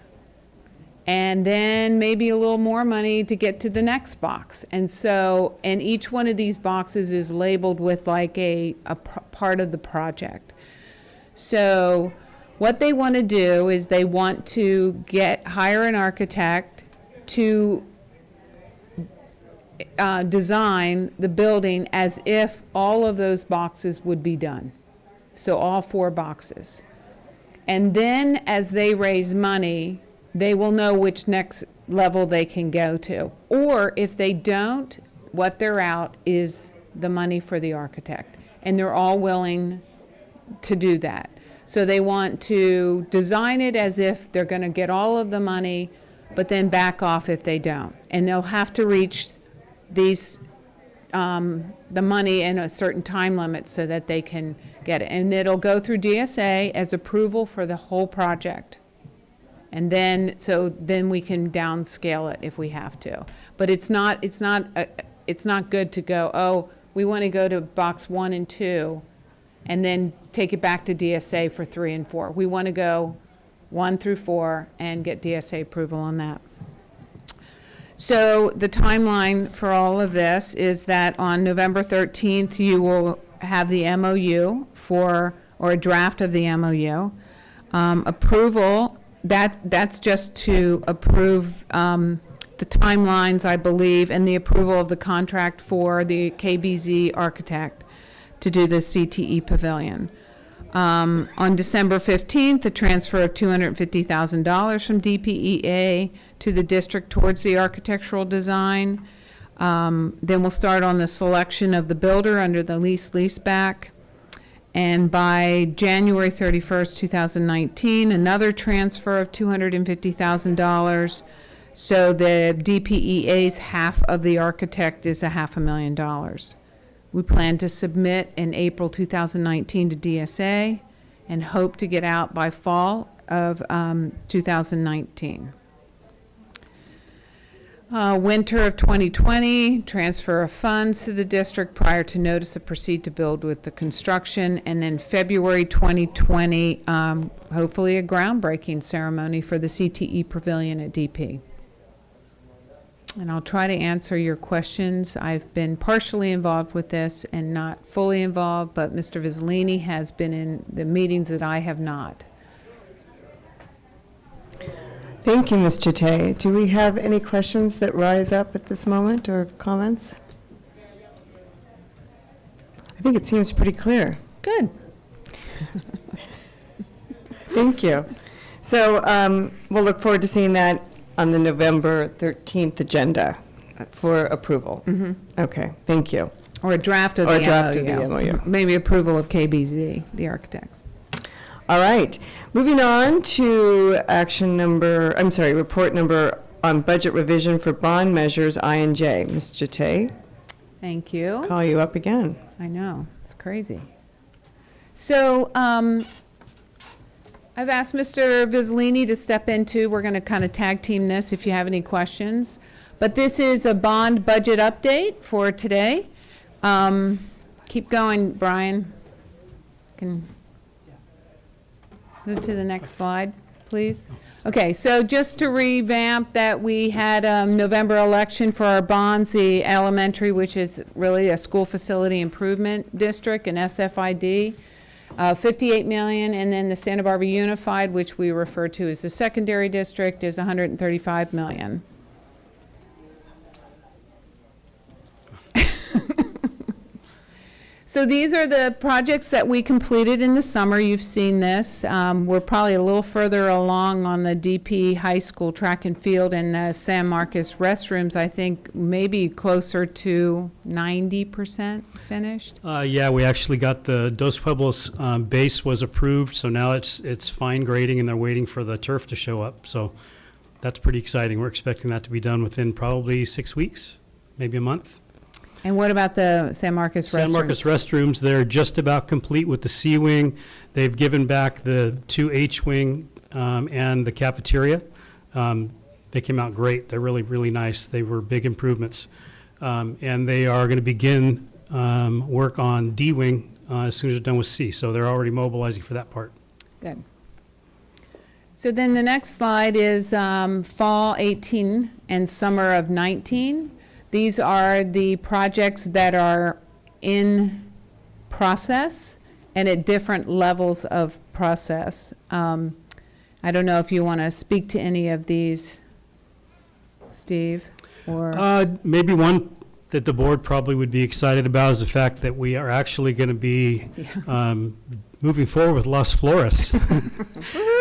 And then maybe a little more money to get to the next box. And so, and each one of these boxes is labeled with like a part of the project. So what they want to do is they want to hire an architect to design the building as if all of those boxes would be done. So all 4 boxes. And then as they raise money, they will know which next level they can go to. Or if they don't, what they're out is the money for the architect. And they're all willing to do that. So they want to design it as if they're going to get all of the money, but then back off if they don't. And they'll have to reach these the money in a certain time limit so that they can get it. And it'll go through DSA as approval for the whole project. And then, so then we can downscale it if we have to. But it's not good to go, oh, we want to go to box 1 and 2 and then take it back to DSA for 3 and 4. We want to go 1 through 4 and get DSA approval on that. So the timeline for all of this is that on November 13th, you will have the MOU or a draft of the MOU. Approval, that's just to approve the timelines, I believe, and the approval of the contract for the KBZ architect to do the CTE pavilion. On December 15th, the transfer of $250,000 from DPEA to the district towards the architectural design. Then we'll start on the selection of the builder under the leaseback. And by January 31st, 2019, another transfer of $250,000. So the DPEA's half of the architect is $500,000. We plan to submit in April 2019 to DSA and hope to get out by fall of 2019. Winter of 2020, transfer of funds to the district prior to notice of proceed to build with the construction. And then February 2020, hopefully a groundbreaking ceremony for the CTE pavilion at DP. And I'll try to answer your questions. I've been partially involved with this and not fully involved, but Mr. Vizzolini has been in the meetings that I have not. Thank you, Ms. Chate. Do we have any questions that rise up at this moment or comments? I think it seems pretty clear. Good. Thank you. So we'll look forward to seeing that on the November 13th agenda for approval. Okay, thank you. Or a draft of Or the a draft of the MOU. MOU. Maybe approval of KBZ, the architects. All right, moving on to report number on budget revision for bond measures I&J. Ms. Chate, Thank you. call you up again. I know, it's crazy. So I've asked Mr. Vizzolini to step into, we're going to kind of tag team this if you have any questions. But this is a bond budget update for today. Keep going, Brian. Can move to the next slide, please. Okay, so just to revamp that, we had November election for our bonds, the elementary, which is really a school facility improvement district, an SFID. 58 million, and then the Santa Barbara Unified, which we refer to as the secondary district, is 135 million. So these are the projects that we completed in the summer. You've seen this. We're probably a little further along on the DP High School track and field and San Marcos restrooms. I think maybe closer to 90% finished. Yeah, we actually got the Dos Pueblos base was approved, so now it's fine grading and they're waiting for the turf to show up. So that's pretty exciting. We're expecting that to be done within probably 6 weeks, maybe a month. And what about the San Marcos restrooms? San Marcos restrooms, they're just about complete with the C wing. They've given back the 2 H wing and the cafeteria. They came out great. They're really, really nice. They were big improvements. And they are going to begin work on D wing as soon as they're done with C. So they're already mobilizing for that part. Good. So then the next slide is fall 18 and summer of 19. These are the projects that are in process and at different levels of process. I don't know if you want to speak to any of these, Steve, or? Maybe one that the board probably would be excited about is the fact that we are actually going to be moving forward with Las Flores.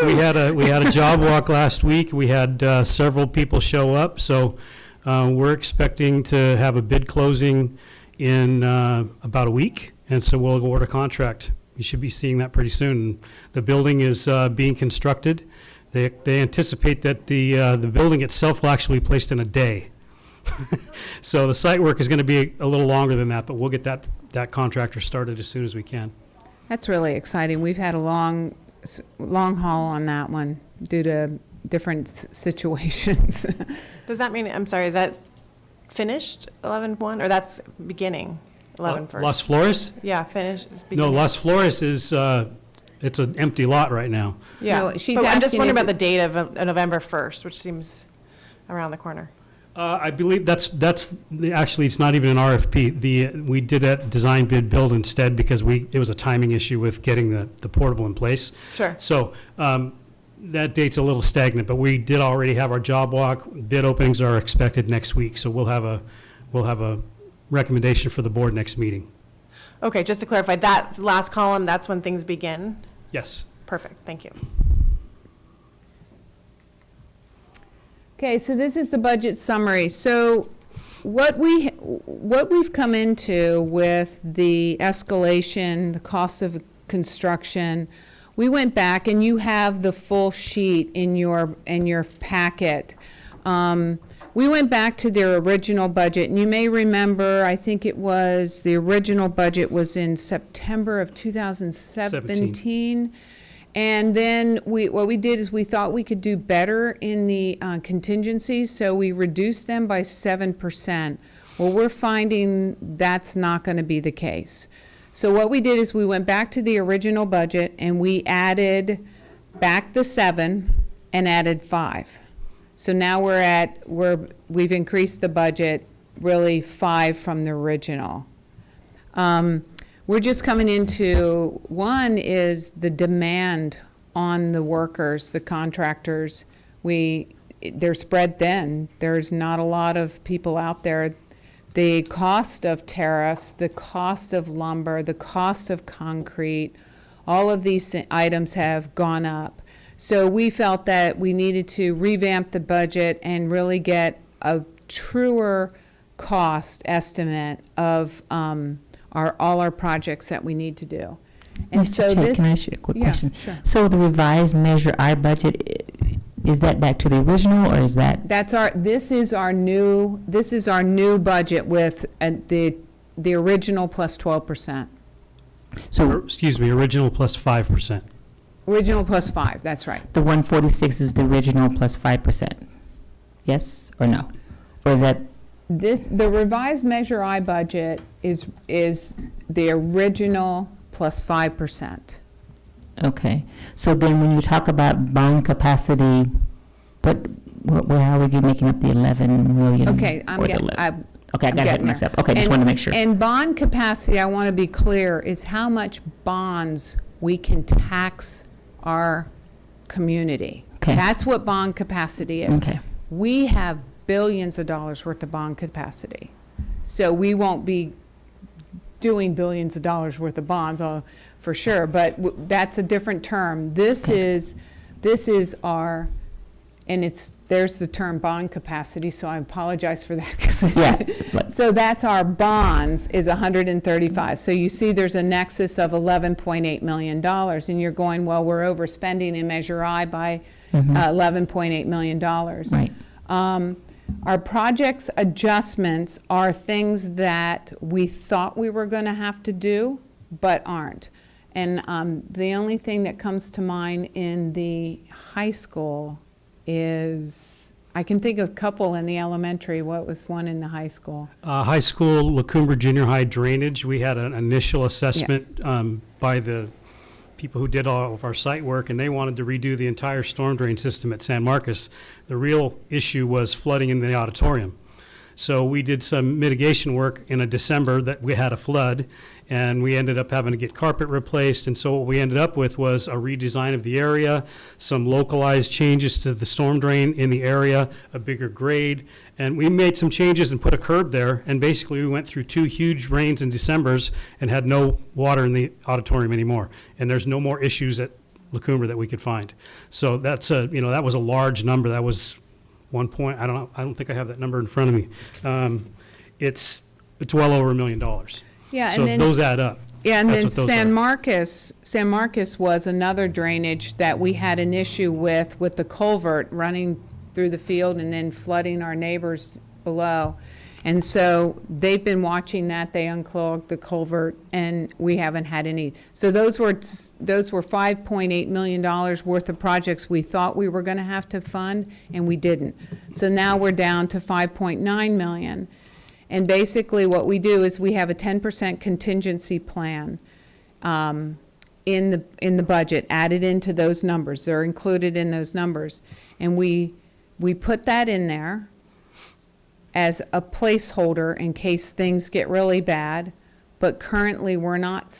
we had a job walk last week. We had several people show up, so we're expecting to have a bid closing in about a week, and so we'll award a contract. You should be seeing that pretty soon. The building is being constructed. They anticipate that the building itself will actually be placed in a day. So the site work is going to be a little longer than that, but we'll get that contractor started as soon as we can. That's really exciting. We've had a long haul on that one due to different situations. Does that mean, I'm sorry, is that finished 11-1, or that's beginning 11-1? Las Flores? Yeah, finished. No, beginning. Las Flores is, it's an empty lot right now. Yeah, No, she's but I'm just asking wondering is about the date of November 1st, which seems around the corner. I believe actually, it's not even an RFP. We did a design bid build instead because it was a timing issue with getting the portable in place. Sure. So that date's a little stagnant, but we did already have our job walk. Bid openings are expected next week, so we'll have a recommendation for the board next meeting. Okay, just to clarify, that last column, that's when things begin? Yes. Perfect, thank you. Okay, so this is the budget summary. So what we've come into with the escalation, the cost of construction, we went back, and you have the full sheet in your packet. We went back to their original budget, and you may remember, I think it was, the original budget was in September of 2017. And then what we did is we thought we could do better in the contingencies, so we reduced them by 7%. Well, we're finding that's not going to be the case. So what we did is we went back to the original budget and we added back the 7 and added 5. So now we've increased the budget really 5 from the original. We're just coming into, one is the demand on the workers, the contractors. They're spread thin. There's not a lot of people out there. The cost of tariffs, the cost of lumber, the cost of concrete, all of these items have gone up. So we felt that we needed to revamp the budget and really get a truer cost estimate of all our projects that we need to do. And Mr. Chair, can I ask you a quick question? Sure. So the revised Measure I budget, is that back to the original, or is that? This is our new budget with the original plus 12%. Original plus 5%. Original plus 5, that's right. The 146 is the original plus 5%? Yes or no? Or is that? The revised Measure I budget is the original plus 5%. Okay. So then when you talk about bond capacity, how are you making up the 11 million? Okay, I got it mixed up. Okay, just wanted to make sure. And bond capacity, I want to be clear, is how much bonds we can tax our community. Okay. That's what bond capacity is. Okay. We have billions of dollars worth of bond capacity. So we won't be doing billions of dollars worth of bonds for sure, but that's a different term. This is our, and there's the term bond capacity, so I apologize for that. So that's our bonds is 135. So you see there's a nexus of $11.8 million, and you're going, well, we're overspending in Measure I by $11.8 million. Right. Our projects adjustments are things that we thought we were going to have to do, but aren't. And the only thing that comes to mind in the high school is, I can think of a couple in the elementary. What was one in the high school? High school, La Cumbre Junior High drainage. We had an initial assessment by the people who did all of our site work, and they wanted to redo the entire storm drain system at San Marcos. The real issue was flooding in the auditorium. So we did some mitigation work in December that we had a flood, and we ended up having to get carpet replaced. And so what we ended up with was a redesign of the area, some localized changes to the storm drain in the area, a bigger grade. And we made some changes and put a curb there. And basically we went through 2 huge rains in Decembers and had no water in the auditorium anymore. And there's no more issues at La Cumbre that we could find. So that's that was a large number. That was one point. I don't think I have that number in front of me. It's well over $1 million. Yeah, so and then those add up. Yeah, and That's then what those San Marcos was another drainage that we had an issue with the culvert running through the field and then flooding our neighbors below. And so they've been watching that. They unclogged the culvert, and we haven't had any. So those were $5.8 million worth of projects we thought we were going to have to fund, and we didn't. So now we're down to $5.9 million. And basically what we do is we have a 10% contingency plan in the budget added into those numbers. They're included in those numbers. And we put that in there. as a placeholder in case things get really bad, but currently we're not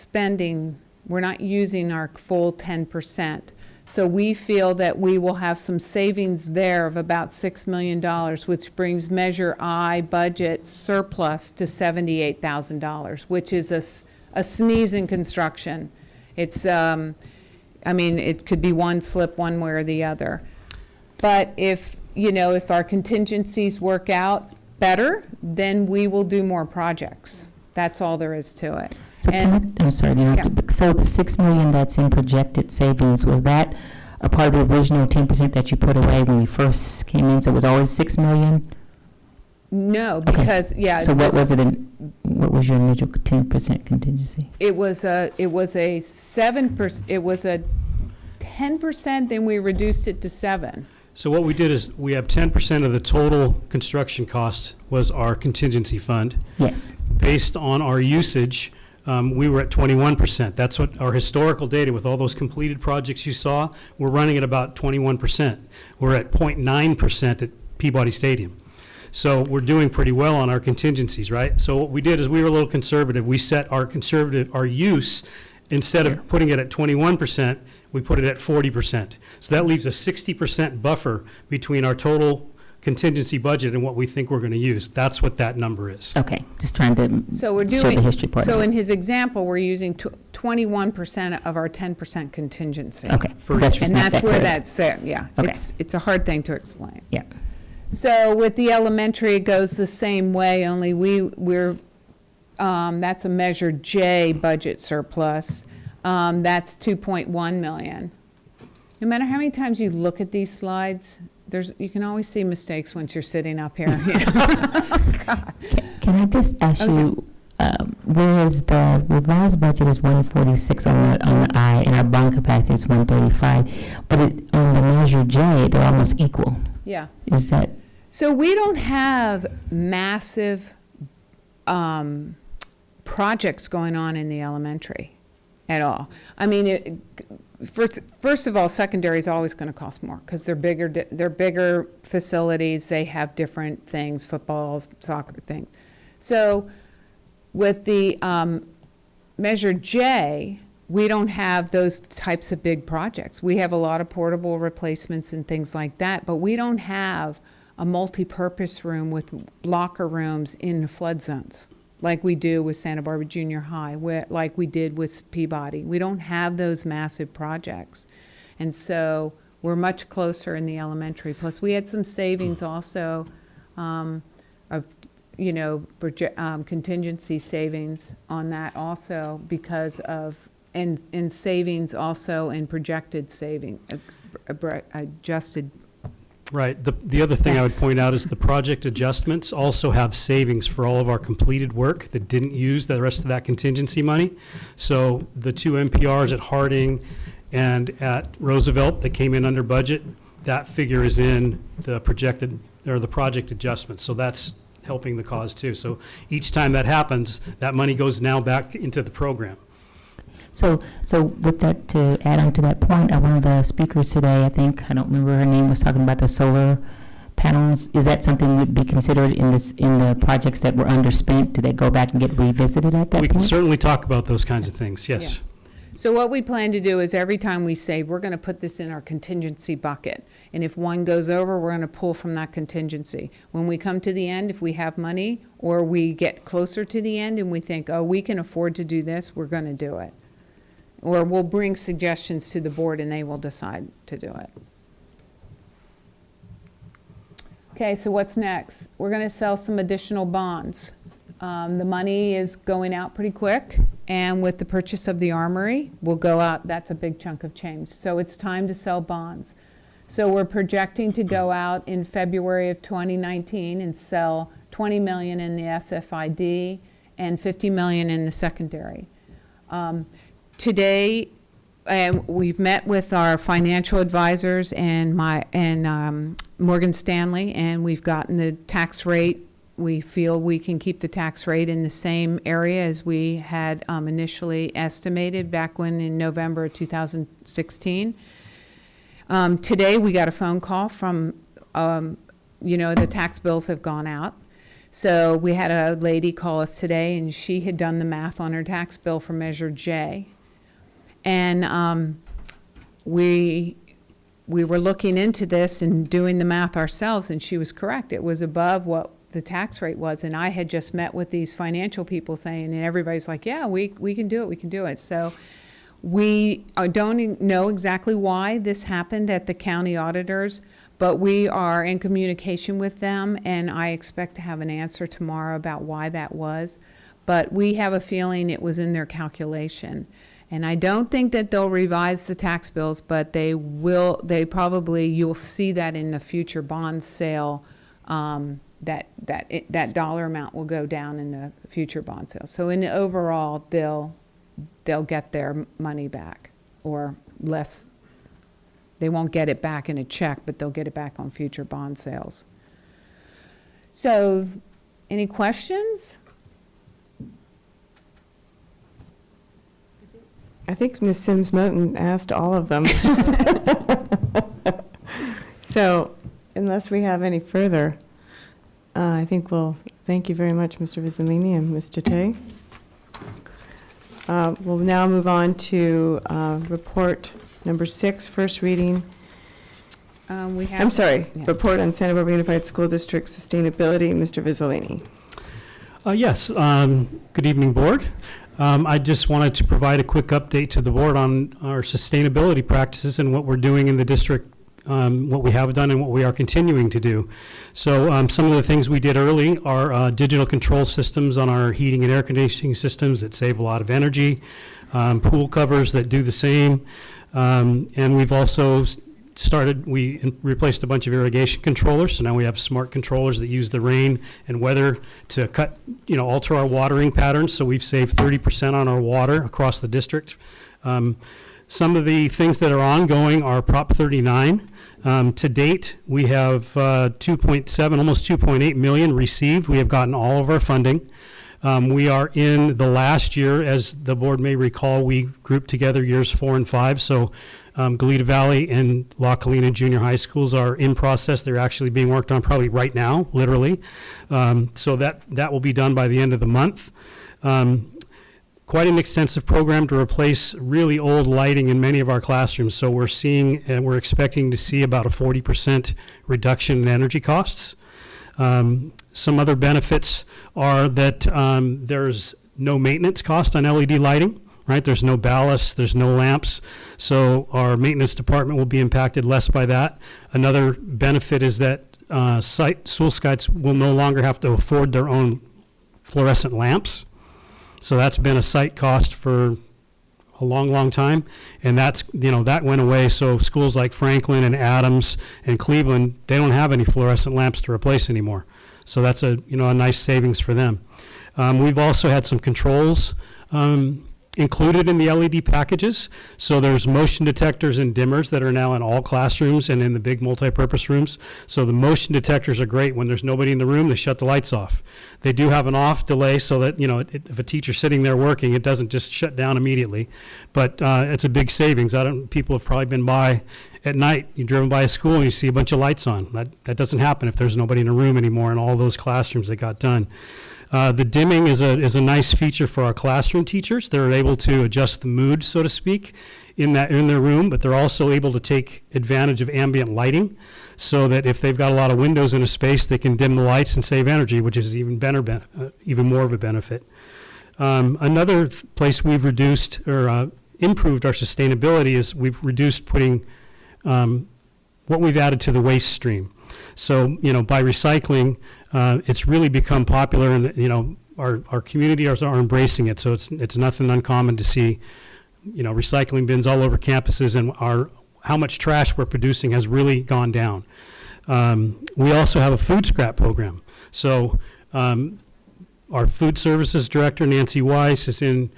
using our full 10%. So we feel that we will have some savings there of about $6 million, which brings Measure I budget surplus to $78,000, which is a sneeze in construction. It's, it could be one slip one way or the other. But if our contingencies work out better, then we will do more projects. That's all there is to it. So I'm sorry, so the $6 million that's in projected savings, was that a part of the original 10% that you put away when we first came in? So it was always $6 million? No, because, So what was your initial 10% contingency? It was a 7%, it was a 10%, then we reduced it to 7%. So what we did is we have 10% of the total construction cost was our contingency fund. Yes. Based on our usage, we were at 21%. That's what our historical data with all those completed projects you saw, we're running at about 21%. We're at 0.9% at Peabody Stadium. So we're doing pretty well on our contingencies, right? So what we did is we were a little conservative. We set our use, instead of putting it at 21%, we put it at 40%. So that leaves a 60% buffer between our total contingency budget and what we think we're going to use. That's what that number is. Okay, just trying to So show the history part. So of it. in his example, we're using 21% of our 10% contingency. Okay, that's just And not that's that where clear. that's at, yeah. Okay. It's a hard thing to explain. Yeah. So with the elementary, it goes the same way, only we're that's a Measure J budget surplus. That's 2.1 million. No matter how many times you look at these slides, you can always see mistakes once you're sitting up here. Can I just ask you, whereas the revised budget is 146 on the I, and our bond capacity is 135, but on the Measure J, they're almost equal. Yeah. Is that? So we don't have massive projects going on in the elementary at all. I mean, first of all, secondary is always going to cost more because they're bigger facilities. They have different things, football, soccer things. So with the Measure J, we don't have those types of big projects. We have a lot of portable replacements and things like that, but we don't have a multi-purpose room with locker rooms in the flood zones like we do with Santa Barbara Junior High, like we did with Peabody. We don't have those massive projects. And so we're much closer in the elementary. Plus, we had some savings also of, contingency savings on that also because of, and savings also in projected saving, adjusted. Right. The other thing I would point out is the project adjustments also have savings for all of our completed work that didn't use the rest of that contingency money. So the two MPRs at Harding and at Roosevelt that came in under budget, that figure is in the projected or the project adjustments. So that's helping the cause too. So each time that happens, that money goes now back into the program. So with that, to add on to that point, one of the speakers today, I think, I don't remember her name, was talking about the solar panels. Is that something that would be considered in the projects that were underspent? Do they go back and get revisited at that point? We can certainly talk about those kinds of things, yes. Yeah. So what we plan to do is every time we say, we're going to put this in our contingency bucket. And if one goes over, we're going to pull from that contingency. When we come to the end, if we have money or we get closer to the end and we think, oh, we can afford to do this, we're going to do it. Or we'll bring suggestions to the board and they will decide to do it. Okay, so what's next? We're going to sell some additional bonds. The money is going out pretty quick, and with the purchase of the armory, we'll go out. That's a big chunk of change. So it's time to sell bonds. So we're projecting to go out in February of 2019 and sell $20 million in the SFID and $50 million in the secondary. Today, we've met with our financial advisors and Morgan Stanley, and we've gotten the tax rate. We feel we can keep the tax rate in the same area as we had initially estimated back when in November of 2016. Today, we got a phone call from, the tax bills have gone out. So we had a lady call us today, and she had done the math on her tax bill for Measure J. And we were looking into this and doing the math ourselves, and she was correct. It was above what the tax rate was. And I had just met with these financial people saying, and everybody's like, yeah, we can do it, we can do it. So we don't know exactly why this happened at the county auditors, but we are in communication with them, and I expect to have an answer tomorrow about why that was. But we have a feeling it was in their calculation. And I don't think that they'll revise the tax bills, but they will. You'll see that in the future bond sale, that dollar amount will go down in the future bond sale. So in the overall, they'll get their money back, or less. They won't get it back in a check, but they'll get it back on future bond sales. So, any questions? I think Ms. Sims-Moten asked all of them. So, unless we have any further, I think we'll thank you very much, Mr. Vizzolini and Ms. Jate. We'll now move on to report number 6, first reading. Report on Santa Barbara Unified School District Sustainability, Mr. Vizzolini. Yes, good evening, Board. I just wanted to provide a quick update to the Board on our sustainability practices and what we're doing in the district, what we have done and what we are continuing to do. So some of the things we did early are digital control systems on our heating and air conditioning systems that save a lot of energy, pool covers that do the same, and we've also replaced a bunch of irrigation controllers, so now we have smart controllers that use the rain and weather to alter our watering patterns, so we've saved 30% on our water across the district. Some of the things that are ongoing are Prop 39. To date, we have 2.7, almost 2.8 million received. We have gotten all of our funding. We are in the last year, as the Board may recall, we grouped together years 4 and 5. So Goleta Valley and La Colina Junior High Schools are in process. They're actually being worked on probably right now, literally. So that will be done by the end of the month. Quite an extensive program to replace really old lighting in many of our classrooms. So we're seeing and we're expecting to see about a 40% reduction in energy costs. Some other benefits are that there's no maintenance cost on LED lighting, right? There's no ballast, there's no lamps, so our maintenance department will be impacted less by that. Another benefit is that school sites will no longer have to afford their own fluorescent lamps. So that's been a site cost for a long, long time, and that went away. So schools like Franklin and Adams and Cleveland, they don't have any fluorescent lamps to replace anymore. So that's a nice savings for them. We've also had some controls included in the LED packages. So there's motion detectors and dimmers that are now in all classrooms and in the big multi-purpose rooms. So the motion detectors are great. When there's nobody in the room, they shut the lights off. They do have an off delay so that, if a teacher's sitting there working, it doesn't just shut down immediately. But it's a big savings. People have probably been by at night, you're driven by a school and you see a bunch of lights on. That doesn't happen if there's nobody in a room anymore in all those classrooms that got done. The dimming is a nice feature for our classroom teachers. They're able to adjust the mood, so to speak, in their room, but they're also able to take advantage of ambient lighting so that if they've got a lot of windows in a space, they can dim the lights and save energy, which is even more of a benefit. Another place we've reduced or improved our sustainability is we've reduced putting what we've added to the waste stream. So, by recycling, it's really become popular, and our community are embracing it. So it's nothing uncommon to see, recycling bins all over campuses, and how much trash we're producing has really gone down. We also have a food scrap program. So our food services director, Nancy Weiss, is in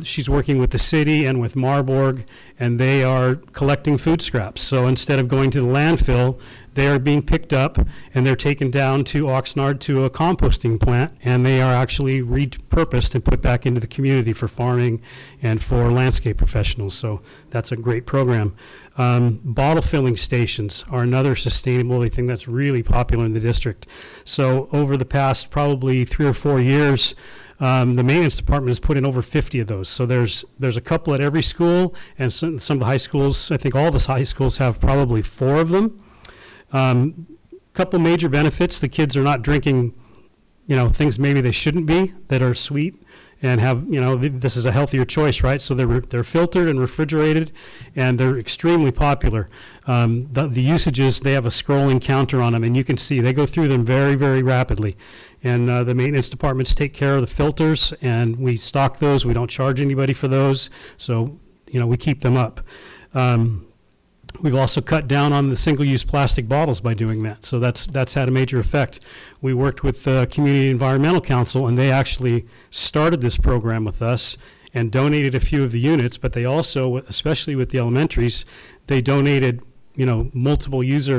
she's working with the city and with Marburg, and they are collecting food scraps. So instead of going to the landfill, they are being picked up and they're taken down to Oxnard to a composting plant, and they are actually repurposed and put back into the community for farming and for landscape professionals. So that's a great program. Bottle filling stations are another sustainability thing that's really popular in the district. So over the past probably 3 or 4 years, the maintenance department has put in over 50 of those. So there's a couple at every school, and some of the high schools, I think all the high schools have probably 4 of them. Couple major benefits: the kids are not drinking, things maybe they shouldn't be that are sweet, and have, this is a healthier choice, right? So they're filtered and refrigerated, and they're extremely popular. The usages, they have a scrolling counter on them, and you can see they go through them very, very rapidly. And the maintenance departments take care of the filters, and we stock those. We don't charge anybody for those, so we keep them up. We've also cut down on the single-use plastic bottles by doing that, so that's had a major effect. We worked with the Community Environmental Council, and they actually started this program with us and donated a few of the units, but they also, especially with the elementaries, they donated multiple use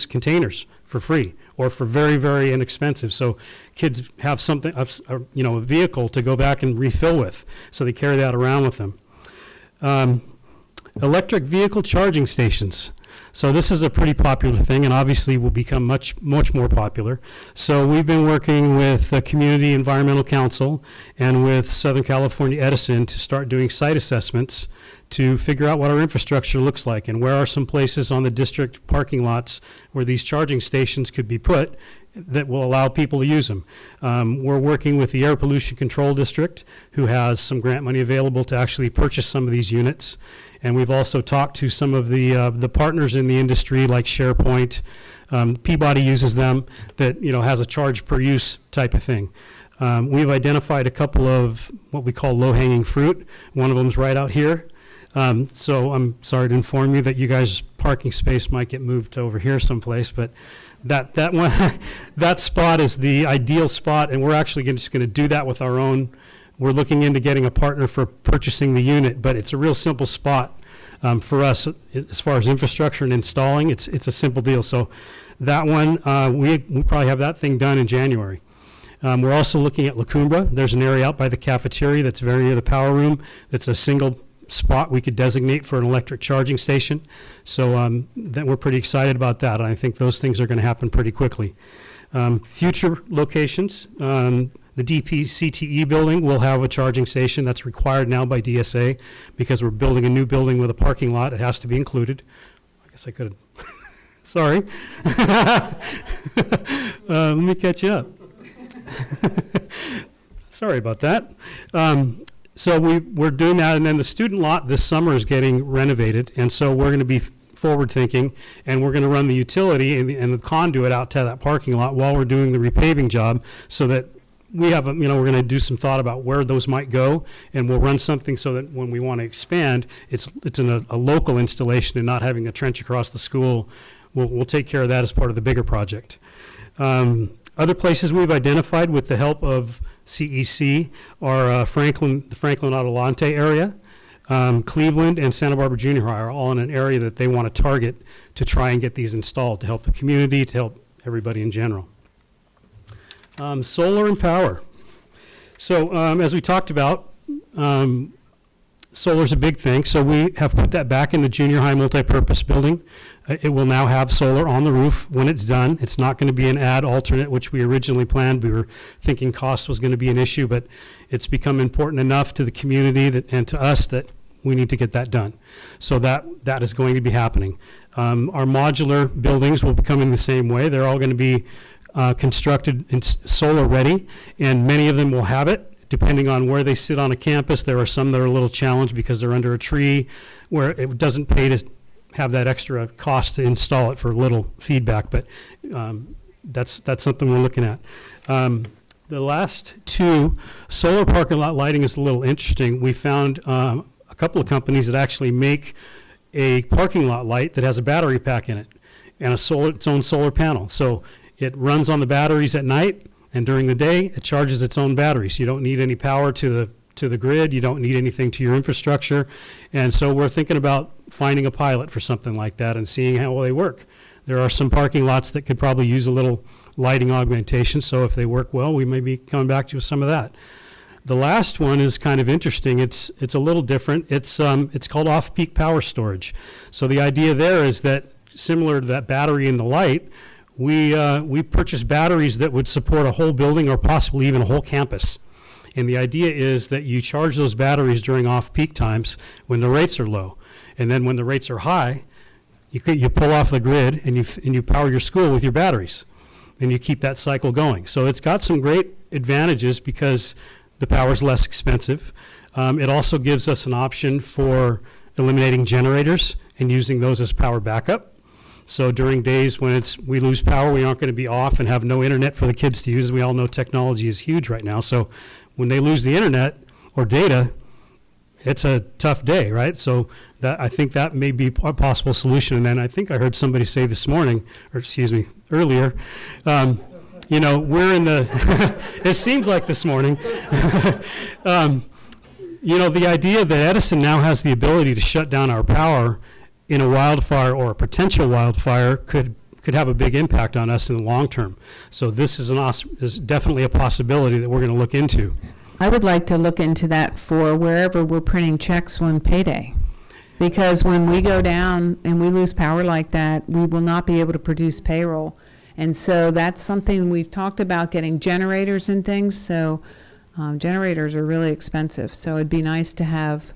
containers for free or for very, very inexpensive. So kids have something, a vehicle to go back and refill with, so they carry that around with them. Electric vehicle charging stations. So this is a pretty popular thing, and obviously will become much more popular. So we've been working with the Community Environmental Council and with Southern California Edison to start doing site assessments to figure out what our infrastructure looks like and where are some places on the district parking lots where these charging stations could be put that will allow people to use them. We're working with the Air Pollution Control District, who has some grant money available to actually purchase some of these units. And we've also talked to some of the partners in the industry, like SharePoint. Peabody uses them, that has a charge per use type of thing. We've identified a couple of what we call low-hanging fruit. One of them's right out here. So I'm sorry to inform you that you guys' parking space might get moved over here someplace, but that one, that spot is the ideal spot, and we're actually just going to do that with our own. We're looking into getting a partner for purchasing the unit, but it's a real simple spot for us as far as infrastructure and installing. It's a simple deal. So that one, we probably have that thing done in January. We're also looking at La Cumbra. There's an area out by the cafeteria that's very near the power room. That's a single spot we could designate for an electric charging station. So that we're pretty excited about that. I think those things are going to happen pretty quickly. Future locations, the DPCTE building will have a charging station that's required now by DSA because we're building a new building with a parking lot. It has to be included. I guess I could have. Sorry. Let me catch you up. Sorry about that. So we're doing that, and then the student lot this summer is getting renovated, and so we're going to be forward thinking, and we're going to run the utility and the conduit out to that parking lot while we're doing the repaving job, so that we have we're going to do some thought about where those might go, and we'll run something so that when we want to expand, it's in a local installation and not having a trench across the school. We'll take care of that as part of the bigger project. Other places we've identified with the help of CEC are the Franklin Adelante area, Cleveland, and Santa Barbara Junior High are all in an area that they want to target to try and get these installed to help the community, to help everybody in general. Solar and power. So as we talked about, solar's a big thing, so we have put that back in the junior high multipurpose building. It will now have solar on the roof when it's done. It's not going to be an add alternate, which we originally planned. We were thinking cost was going to be an issue, but it's become important enough to the community and to us that we need to get that done. So that is going to be happening. Our modular buildings will become in the same way. They're all going to be constructed and solar ready, and many of them will have it. Depending on where they sit on a campus, there are some that are a little challenged because they're under a tree where it doesn't pay to have that extra cost to install it for little feedback, but that's something we're looking at. The last two, solar parking lot lighting is a little interesting. We found a couple of companies that actually make a parking lot light that has a battery pack in it and its own solar panel. So it runs on the batteries at night, and during the day, it charges its own batteries. You don't need any power to to the grid. You don't need anything to your infrastructure. And so we're thinking about finding a pilot for something like that and seeing how well they work. There are some parking lots that could probably use a little lighting augmentation, so if they work well, we may be coming back to you with some of that. The last one is kind of interesting. It's a little different. It's called off-peak power storage. So the idea there is that, similar to that battery in the light, we purchase batteries that would support a whole building or possibly even a whole campus. And the idea is that you charge those batteries during off-peak times when the rates are low. And then when the rates are high, you pull off the grid and you power your school with your batteries. And you keep that cycle going. So it's got some great advantages because the power is less expensive. It also gives us an option for eliminating generators and using those as power backup. So during days when we lose power, we aren't going to be off and have no internet for the kids to use. We all know technology is huge right now. So when they lose the internet or data, it's a tough day, right? So I think that may be a possible solution. And then I think I heard somebody say this morning, or excuse me, earlier, you know, we're in the, it seems like this morning, you know, the idea that Edison now has the ability to shut down our power in a wildfire or a potential wildfire could have a big impact on us in the long term. So this is definitely a possibility that we're going to look into. I would like to look into that for wherever we're printing checks on payday. Because when we go down and we lose power like that, we will not be able to produce payroll. And so that's something we've talked about, getting generators and things. So generators are really expensive. So it'd be nice to have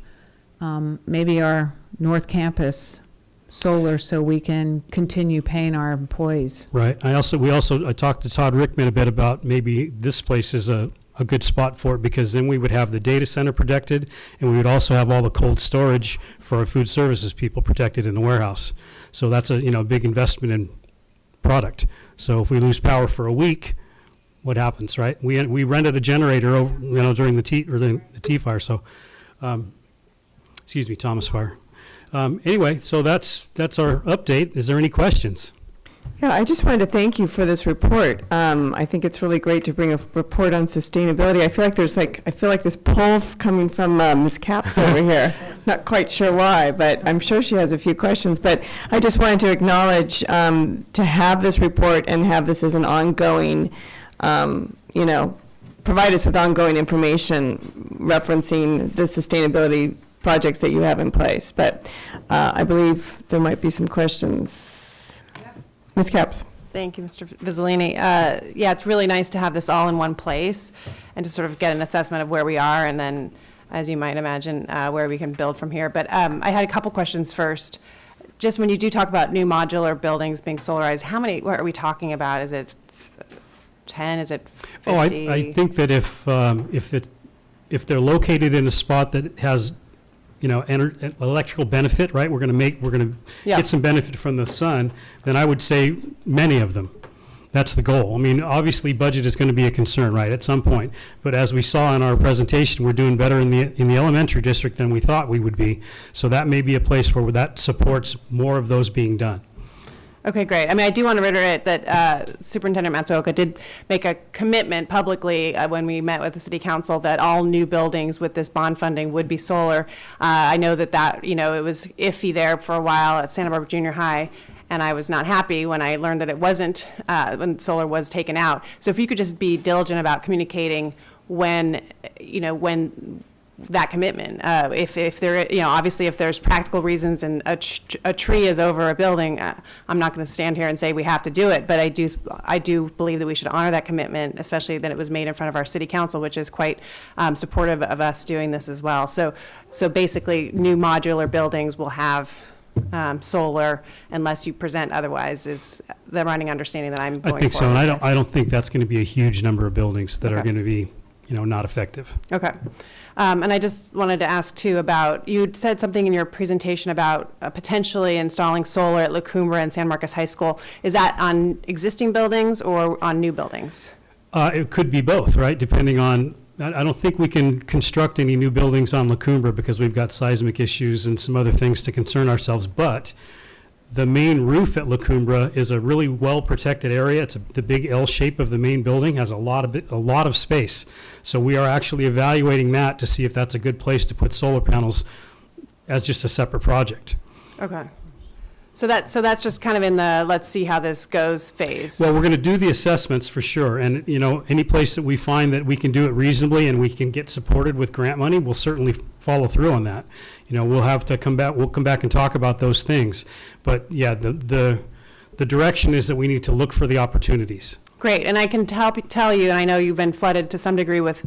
maybe our North Campus solar so we can continue paying our employees. Right. I talked to Todd Rickman a bit about maybe this place is a good spot for it, because then we would have the data center protected, and we would also have all the cold storage for our food services people protected in the warehouse. So that's a big investment in product. So if we lose power for a week, what happens, right? We rented a generator over, during the T fire. So, Thomas fire. Anyway, so that's our update. Is there any questions? Yeah, I just wanted to thank you for this report. I think it's really great to bring a report on sustainability. I feel like this pull coming from Ms. Capps over here. Not quite sure why, but I'm sure she has a few questions. But I just wanted to acknowledge to have this report and have this as an ongoing, provide us with ongoing information referencing the sustainability projects that you have in place. But I believe there might be some questions. Ms. Capps. Thank you, Mr. Vizzolini. Yeah, it's really nice to have this all in one place and to sort of get an assessment of where we are, and then, as you might imagine, where we can build from here. But I had a couple questions first. Just when you do talk about new modular buildings being solarized, what are we talking about? Is it 10? Is it 50? Oh, I think that if they're located in a spot that has electrical benefit, right? We're going to get some benefit from the sun, then I would say many of them. That's the goal. I mean, obviously budget is going to be a concern, right, at some point. But as we saw in our presentation, we're doing better in the elementary district than we thought we would be. So that may be a place where that supports more of those being done. Okay, great. I mean, I do want to reiterate that Superintendent Matsuoka did make a commitment publicly when we met with the City Council that all new buildings with this bond funding would be solar. I know that it was iffy there for a while at Santa Barbara Junior High, and I was not happy when I learned that it wasn't, when solar was taken out. So if you could just be diligent about communicating when that commitment. If there, obviously if there's practical reasons and a tree is over a building, I'm not going to stand here and say we have to do it, but I do believe that we should honor that commitment, especially that it was made in front of our City Council, which is quite supportive of us doing this as well. So basically, new modular buildings will have solar unless you present otherwise, is the running understanding that I'm going I think so, and with. I don't think that's going to be a huge number of buildings that are going to be not effective. Okay. And I just wanted to ask too about, you said something in your presentation about potentially installing solar at La Cumbre and San Marcos High School. Is that on existing buildings or on new buildings? It could be both, right? Depending on, I don't think we can construct any new buildings on La Cumbre because we've got seismic issues and some other things to concern ourselves, but the main roof at La Cumbra is a really well-protected area. It's the big L shape of the main building has a lot of space. So we are actually evaluating that to see if that's a good place to put solar panels as just a separate project. Okay. So that's just kind of in the let's see how this goes phase. Well, we're going to do the assessments for sure, and any place that we find that we can do it reasonably and we can get supported with grant money, we'll certainly follow through on that. We'll have to come back. We'll come back and talk about those things. But yeah, the direction is that we need to look for the opportunities. Great, and I can tell you, and I know you've been flooded to some degree with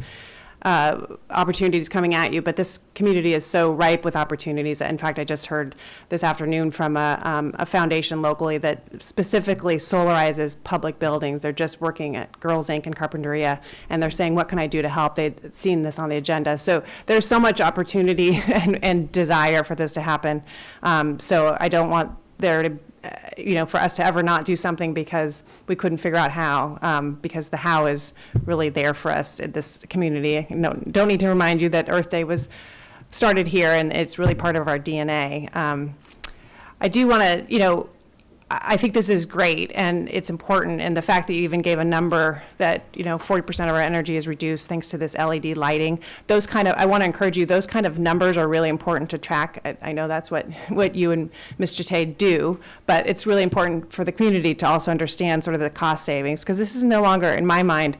opportunities coming at you, but this community is so ripe with opportunities. In fact, I just heard this afternoon from a foundation locally that specifically solarizes public buildings. They're just working at Girls Inc. in Carpinteria, and they're saying, what can I do to help? They'd seen this on the agenda. So there's so much opportunity and desire for this to happen. So I don't want there to for us to ever not do something because we couldn't figure out how, because the how is really there for us in this community. Don't need to remind you that Earth Day was started here, and it's really part of our DNA. I do want to, I think this is great, and it's important, and the fact that you even gave a number that 40% of our energy is reduced thanks to this LED lighting. I want to encourage you, those kind of numbers are really important to track. I know that's what you and Mr. Tay do, but it's really important for the community to also understand sort of the cost savings, because this is no longer, in my mind,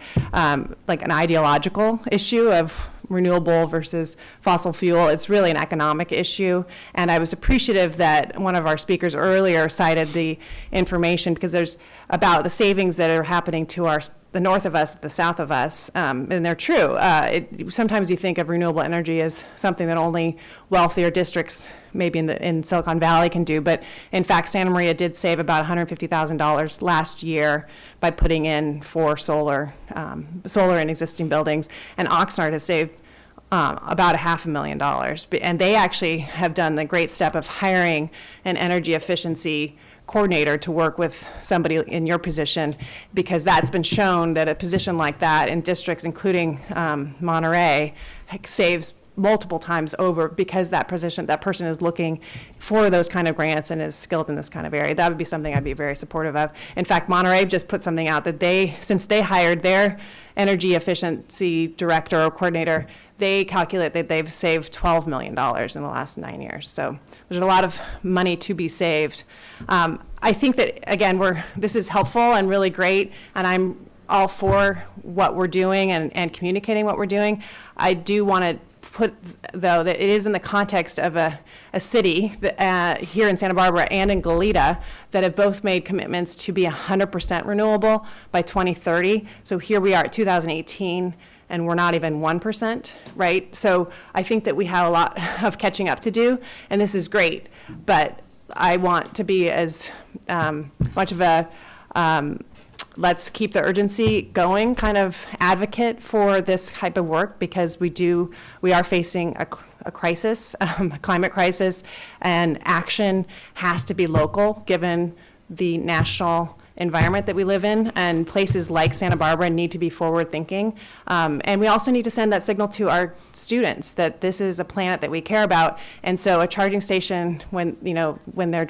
like an ideological issue of renewable versus fossil fuel. It's really an economic issue, and I was appreciative that one of our speakers earlier cited the information, because there's about the savings that are happening to the north of us, the south of us, and they're true. Sometimes you think of renewable energy as something that only wealthier districts, maybe in Silicon Valley, can do, but in fact, Santa Maria did save about $150,000 last year by putting in for solar in existing buildings, and Oxnard has saved about $500,000, and they actually have done the great step of hiring an energy efficiency coordinator to work with somebody in your position, because that's been shown that a position like that in districts, including Monterey, saves multiple times over, because that person is looking for those kind of grants and is skilled in this kind of area. That would be something I'd be very supportive of. In fact, Monterey just put something out that since they hired their energy efficiency director or coordinator, they calculate that they've saved $12 million in the last 9 years. So there's a lot of money to be saved. I think that, again, this is helpful and really great, and I'm all for what we're doing and communicating what we're doing. I do want to put, though, that it is in the context of a city that, here in Santa Barbara and in Goleta that have both made commitments to be 100% renewable by 2030. So here we are at 2018, and we're not even 1%, right? So I think that we have a lot of catching up to do, and this is great. But I want to be as much of a let's keep the urgency going kind of advocate for this type of work, because we are facing a crisis, a climate crisis, and action has to be local given the national environment that we live in, and places like Santa Barbara need to be forward thinking. And we also need to send that signal to our students that this is a planet that we care about. And so a charging station, when their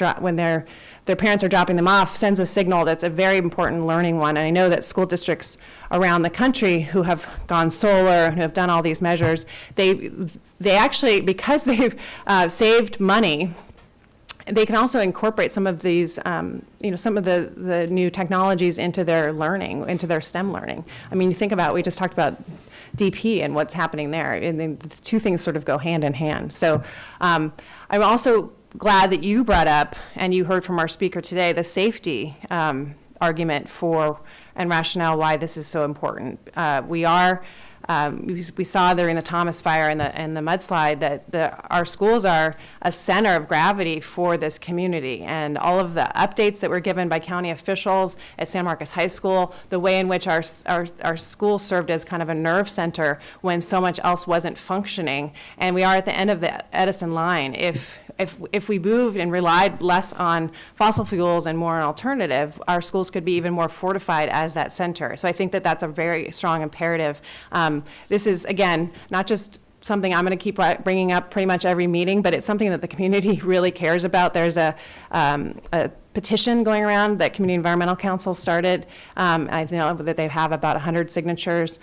parents are dropping them off, sends a signal that's a very important learning one. And I know that school districts around the country who have gone solar, who have done all these measures, they actually, because they've saved money, they can also incorporate some of these, some of the new technologies into their learning, into their STEM learning. I mean, you think about, we just talked about DP and what's happening there, and the two things sort of go hand in hand. So I'm also glad that you brought up, and you heard from our speaker today, the safety argument for and rationale why this is so important. We saw during the Thomas Fire and the mudslide that our schools are a center of gravity for this community, and all of the updates that were given by county officials at San Marcos High School, the way in which our school served as kind of a nerve center when so much else wasn't functioning, and we are at the end of the Edison line. If we moved and relied less on fossil fuels and more on alternative, our schools could be even more fortified as that center. So I think that that's a very strong imperative. This is, again, not just something I'm going to keep bringing up pretty much every meeting, but it's something that the community really cares about. There's a petition going around that Community Environmental Council started. I know that they have about 100 signatures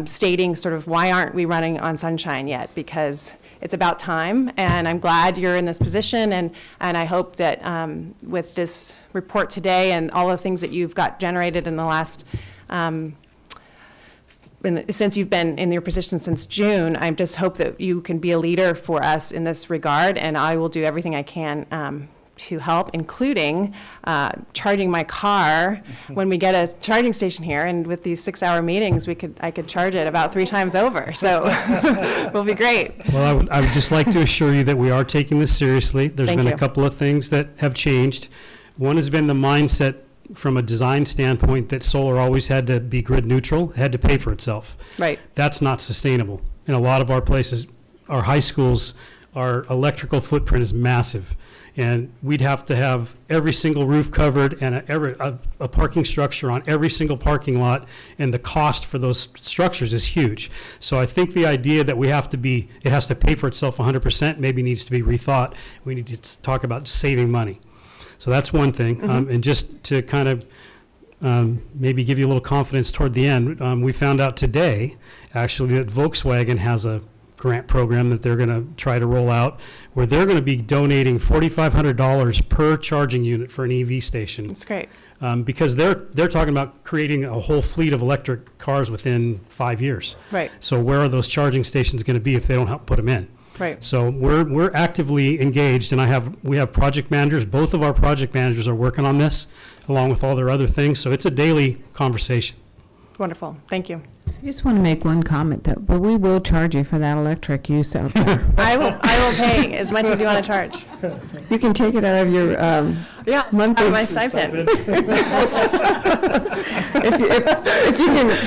stating sort of why aren't we running on Sunshine yet? Because it's about time, and I'm glad you're in this position, and I hope that with this report today and all the things that you've got generated in the last since you've been in your position since June, I just hope that you can be a leader for us in this regard, and I will do everything I can to help, including charging my car when we get a charging station here. And with these 6-hour meetings, I could charge it about 3 times over. So it'll be great. Well, I would just like to assure you that we are taking this seriously. There's Thank been you. a couple of things that have changed. One has been the mindset from a design standpoint that solar always had to be grid neutral, had to pay for itself. Right. That's not sustainable. In a lot of our places, our high schools, our electrical footprint is massive. And we'd have to have every single roof covered and a parking structure on every single parking lot, and the cost for those structures is huge. So I think the idea that it has to pay for itself 100% maybe needs to be rethought. We need to talk about saving money. So that's one thing. And just to kind of maybe give you a little confidence toward the end, we found out today, actually, that Volkswagen has a grant program that they're going to try to roll out, where they're going to be donating $4,500 per charging unit for an EV station. That's great. Because they're talking about creating a whole fleet of electric cars within 5 years. Right. So where are those charging stations going to be if they don't help put them in? Right. So we're actively engaged, and we have project managers. Both of our project managers are working on this, along with all their other things. So it's a daily conversation. Wonderful. Thank you. I just want to make one comment that, but we will charge you for that electric use out there. I will pay as much as you want to charge. You can take it out of your Yeah, monthly. out of my stipend.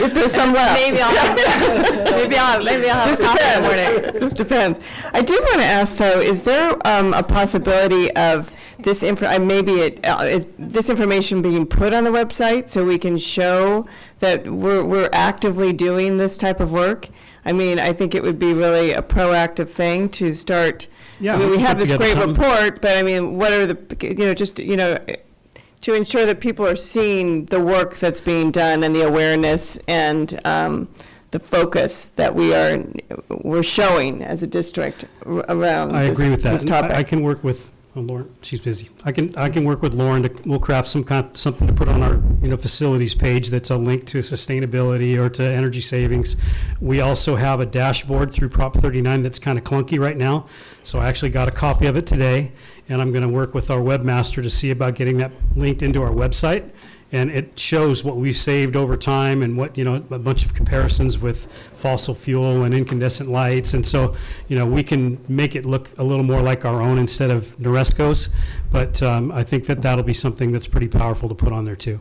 If there's some left. Maybe I'll have Just coffee in the depends. morning. Just depends. I did want to ask, though, is there a possibility of this this information being put on the website so we can show that we're actively doing this type of work? I mean, I think it would be really a proactive thing to start. Yeah, I mean, we we can have put this together great something. report, but I mean, what are to ensure that people are seeing the work that's being done and the awareness and the focus that we're showing as a district around I agree with that. this And topic. I can work with Lauren. She's busy. I can work with Lauren. We'll craft something to put on our facilities page that's a link to sustainability or to energy savings. We also have a dashboard through Prop 39 that's kind of clunky right now. So I actually got a copy of it today, and I'm going to work with our webmaster to see about getting that linked into our website. And it shows what we've saved over time and what, a bunch of comparisons with fossil fuel and incandescent lights. And so, we can make it look a little more like our own instead of Noresco's. But I think that'll be something that's pretty powerful to put on there too.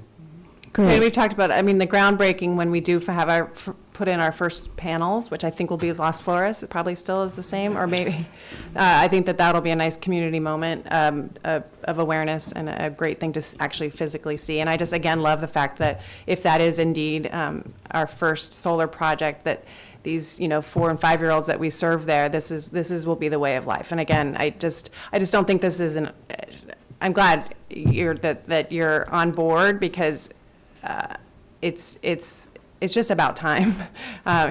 And we've talked about, the groundbreaking when we do put in our first panels, which I think will be Las Flores. It probably still is the same, or maybe. I think that'll be a nice community moment of awareness and a great thing to actually physically see. And I just, again, love the fact that if that is indeed our first solar project, that these 4 and 5-year-olds that we serve there, this will be the way of life. And again, I just don't think this is I'm glad that you're on board, because it's just about time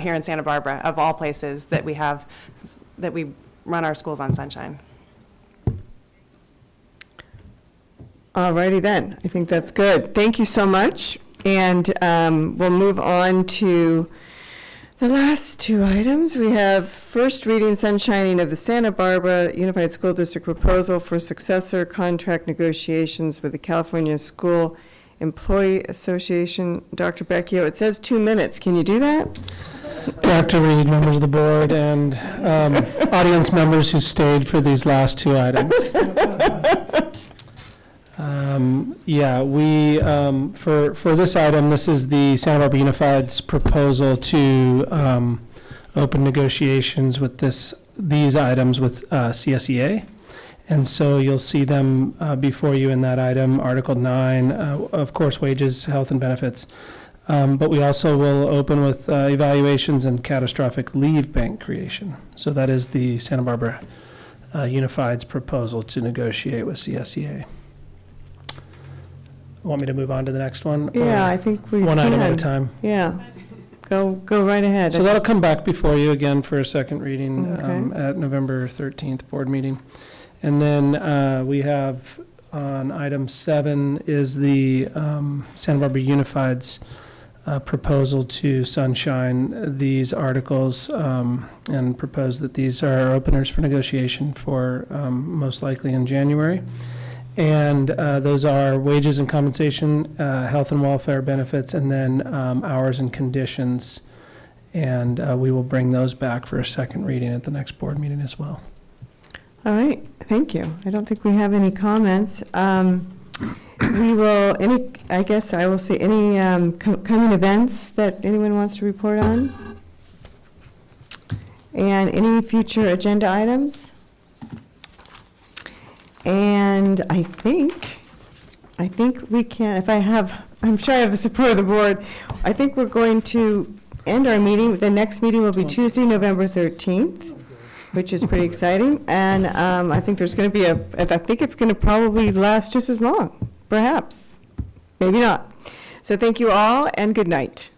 here in Santa Barbara, of all places, that we run our schools on Sunshine. All righty then. I think that's good. Thank you so much. And we'll move on to the last 2 items. We have first reading sunshining of the Santa Barbara Unified School District proposal for successor contract negotiations with the California School Employee Association. Dr. Becchio, it says 2 minutes. Can you do that? Dr. Reed, members of the board, and audience members who stayed for these last 2 items. For this item, this is the Santa Barbara Unified's proposal to open negotiations with these items with CSEA. And so you'll see them before you in that item, Article 9, of course, wages, health, and benefits. But we also will open with evaluations and catastrophic leave bank creation. So that is the Santa Barbara Unified's proposal to negotiate with CSEA. Want me to move on to the next one? or Yeah, I think we One item at a can. time. Yeah. Go right ahead. So that'll come back before you again for a second reading Okay. at November 13th board meeting. And then we have on item 7 is the Santa Barbara Unified's proposal to sunshine these articles and propose that these are openers for negotiation for most likely in January. And those are wages and compensation, health and welfare benefits, and then hours and conditions. And we will bring those back for a second reading at the next board meeting as well. All right, thank you. I don't think we have any comments. We will, I guess I will say, any coming events that anyone wants to report on? And any future agenda items? And I think we can, I'm sure I have the support of the board. I think we're going to end our meeting. The next meeting will be Tuesday, November 13th, which is pretty exciting. And I think there's going to be I think it's going to probably last just as long, perhaps, maybe not. So thank you all and good night.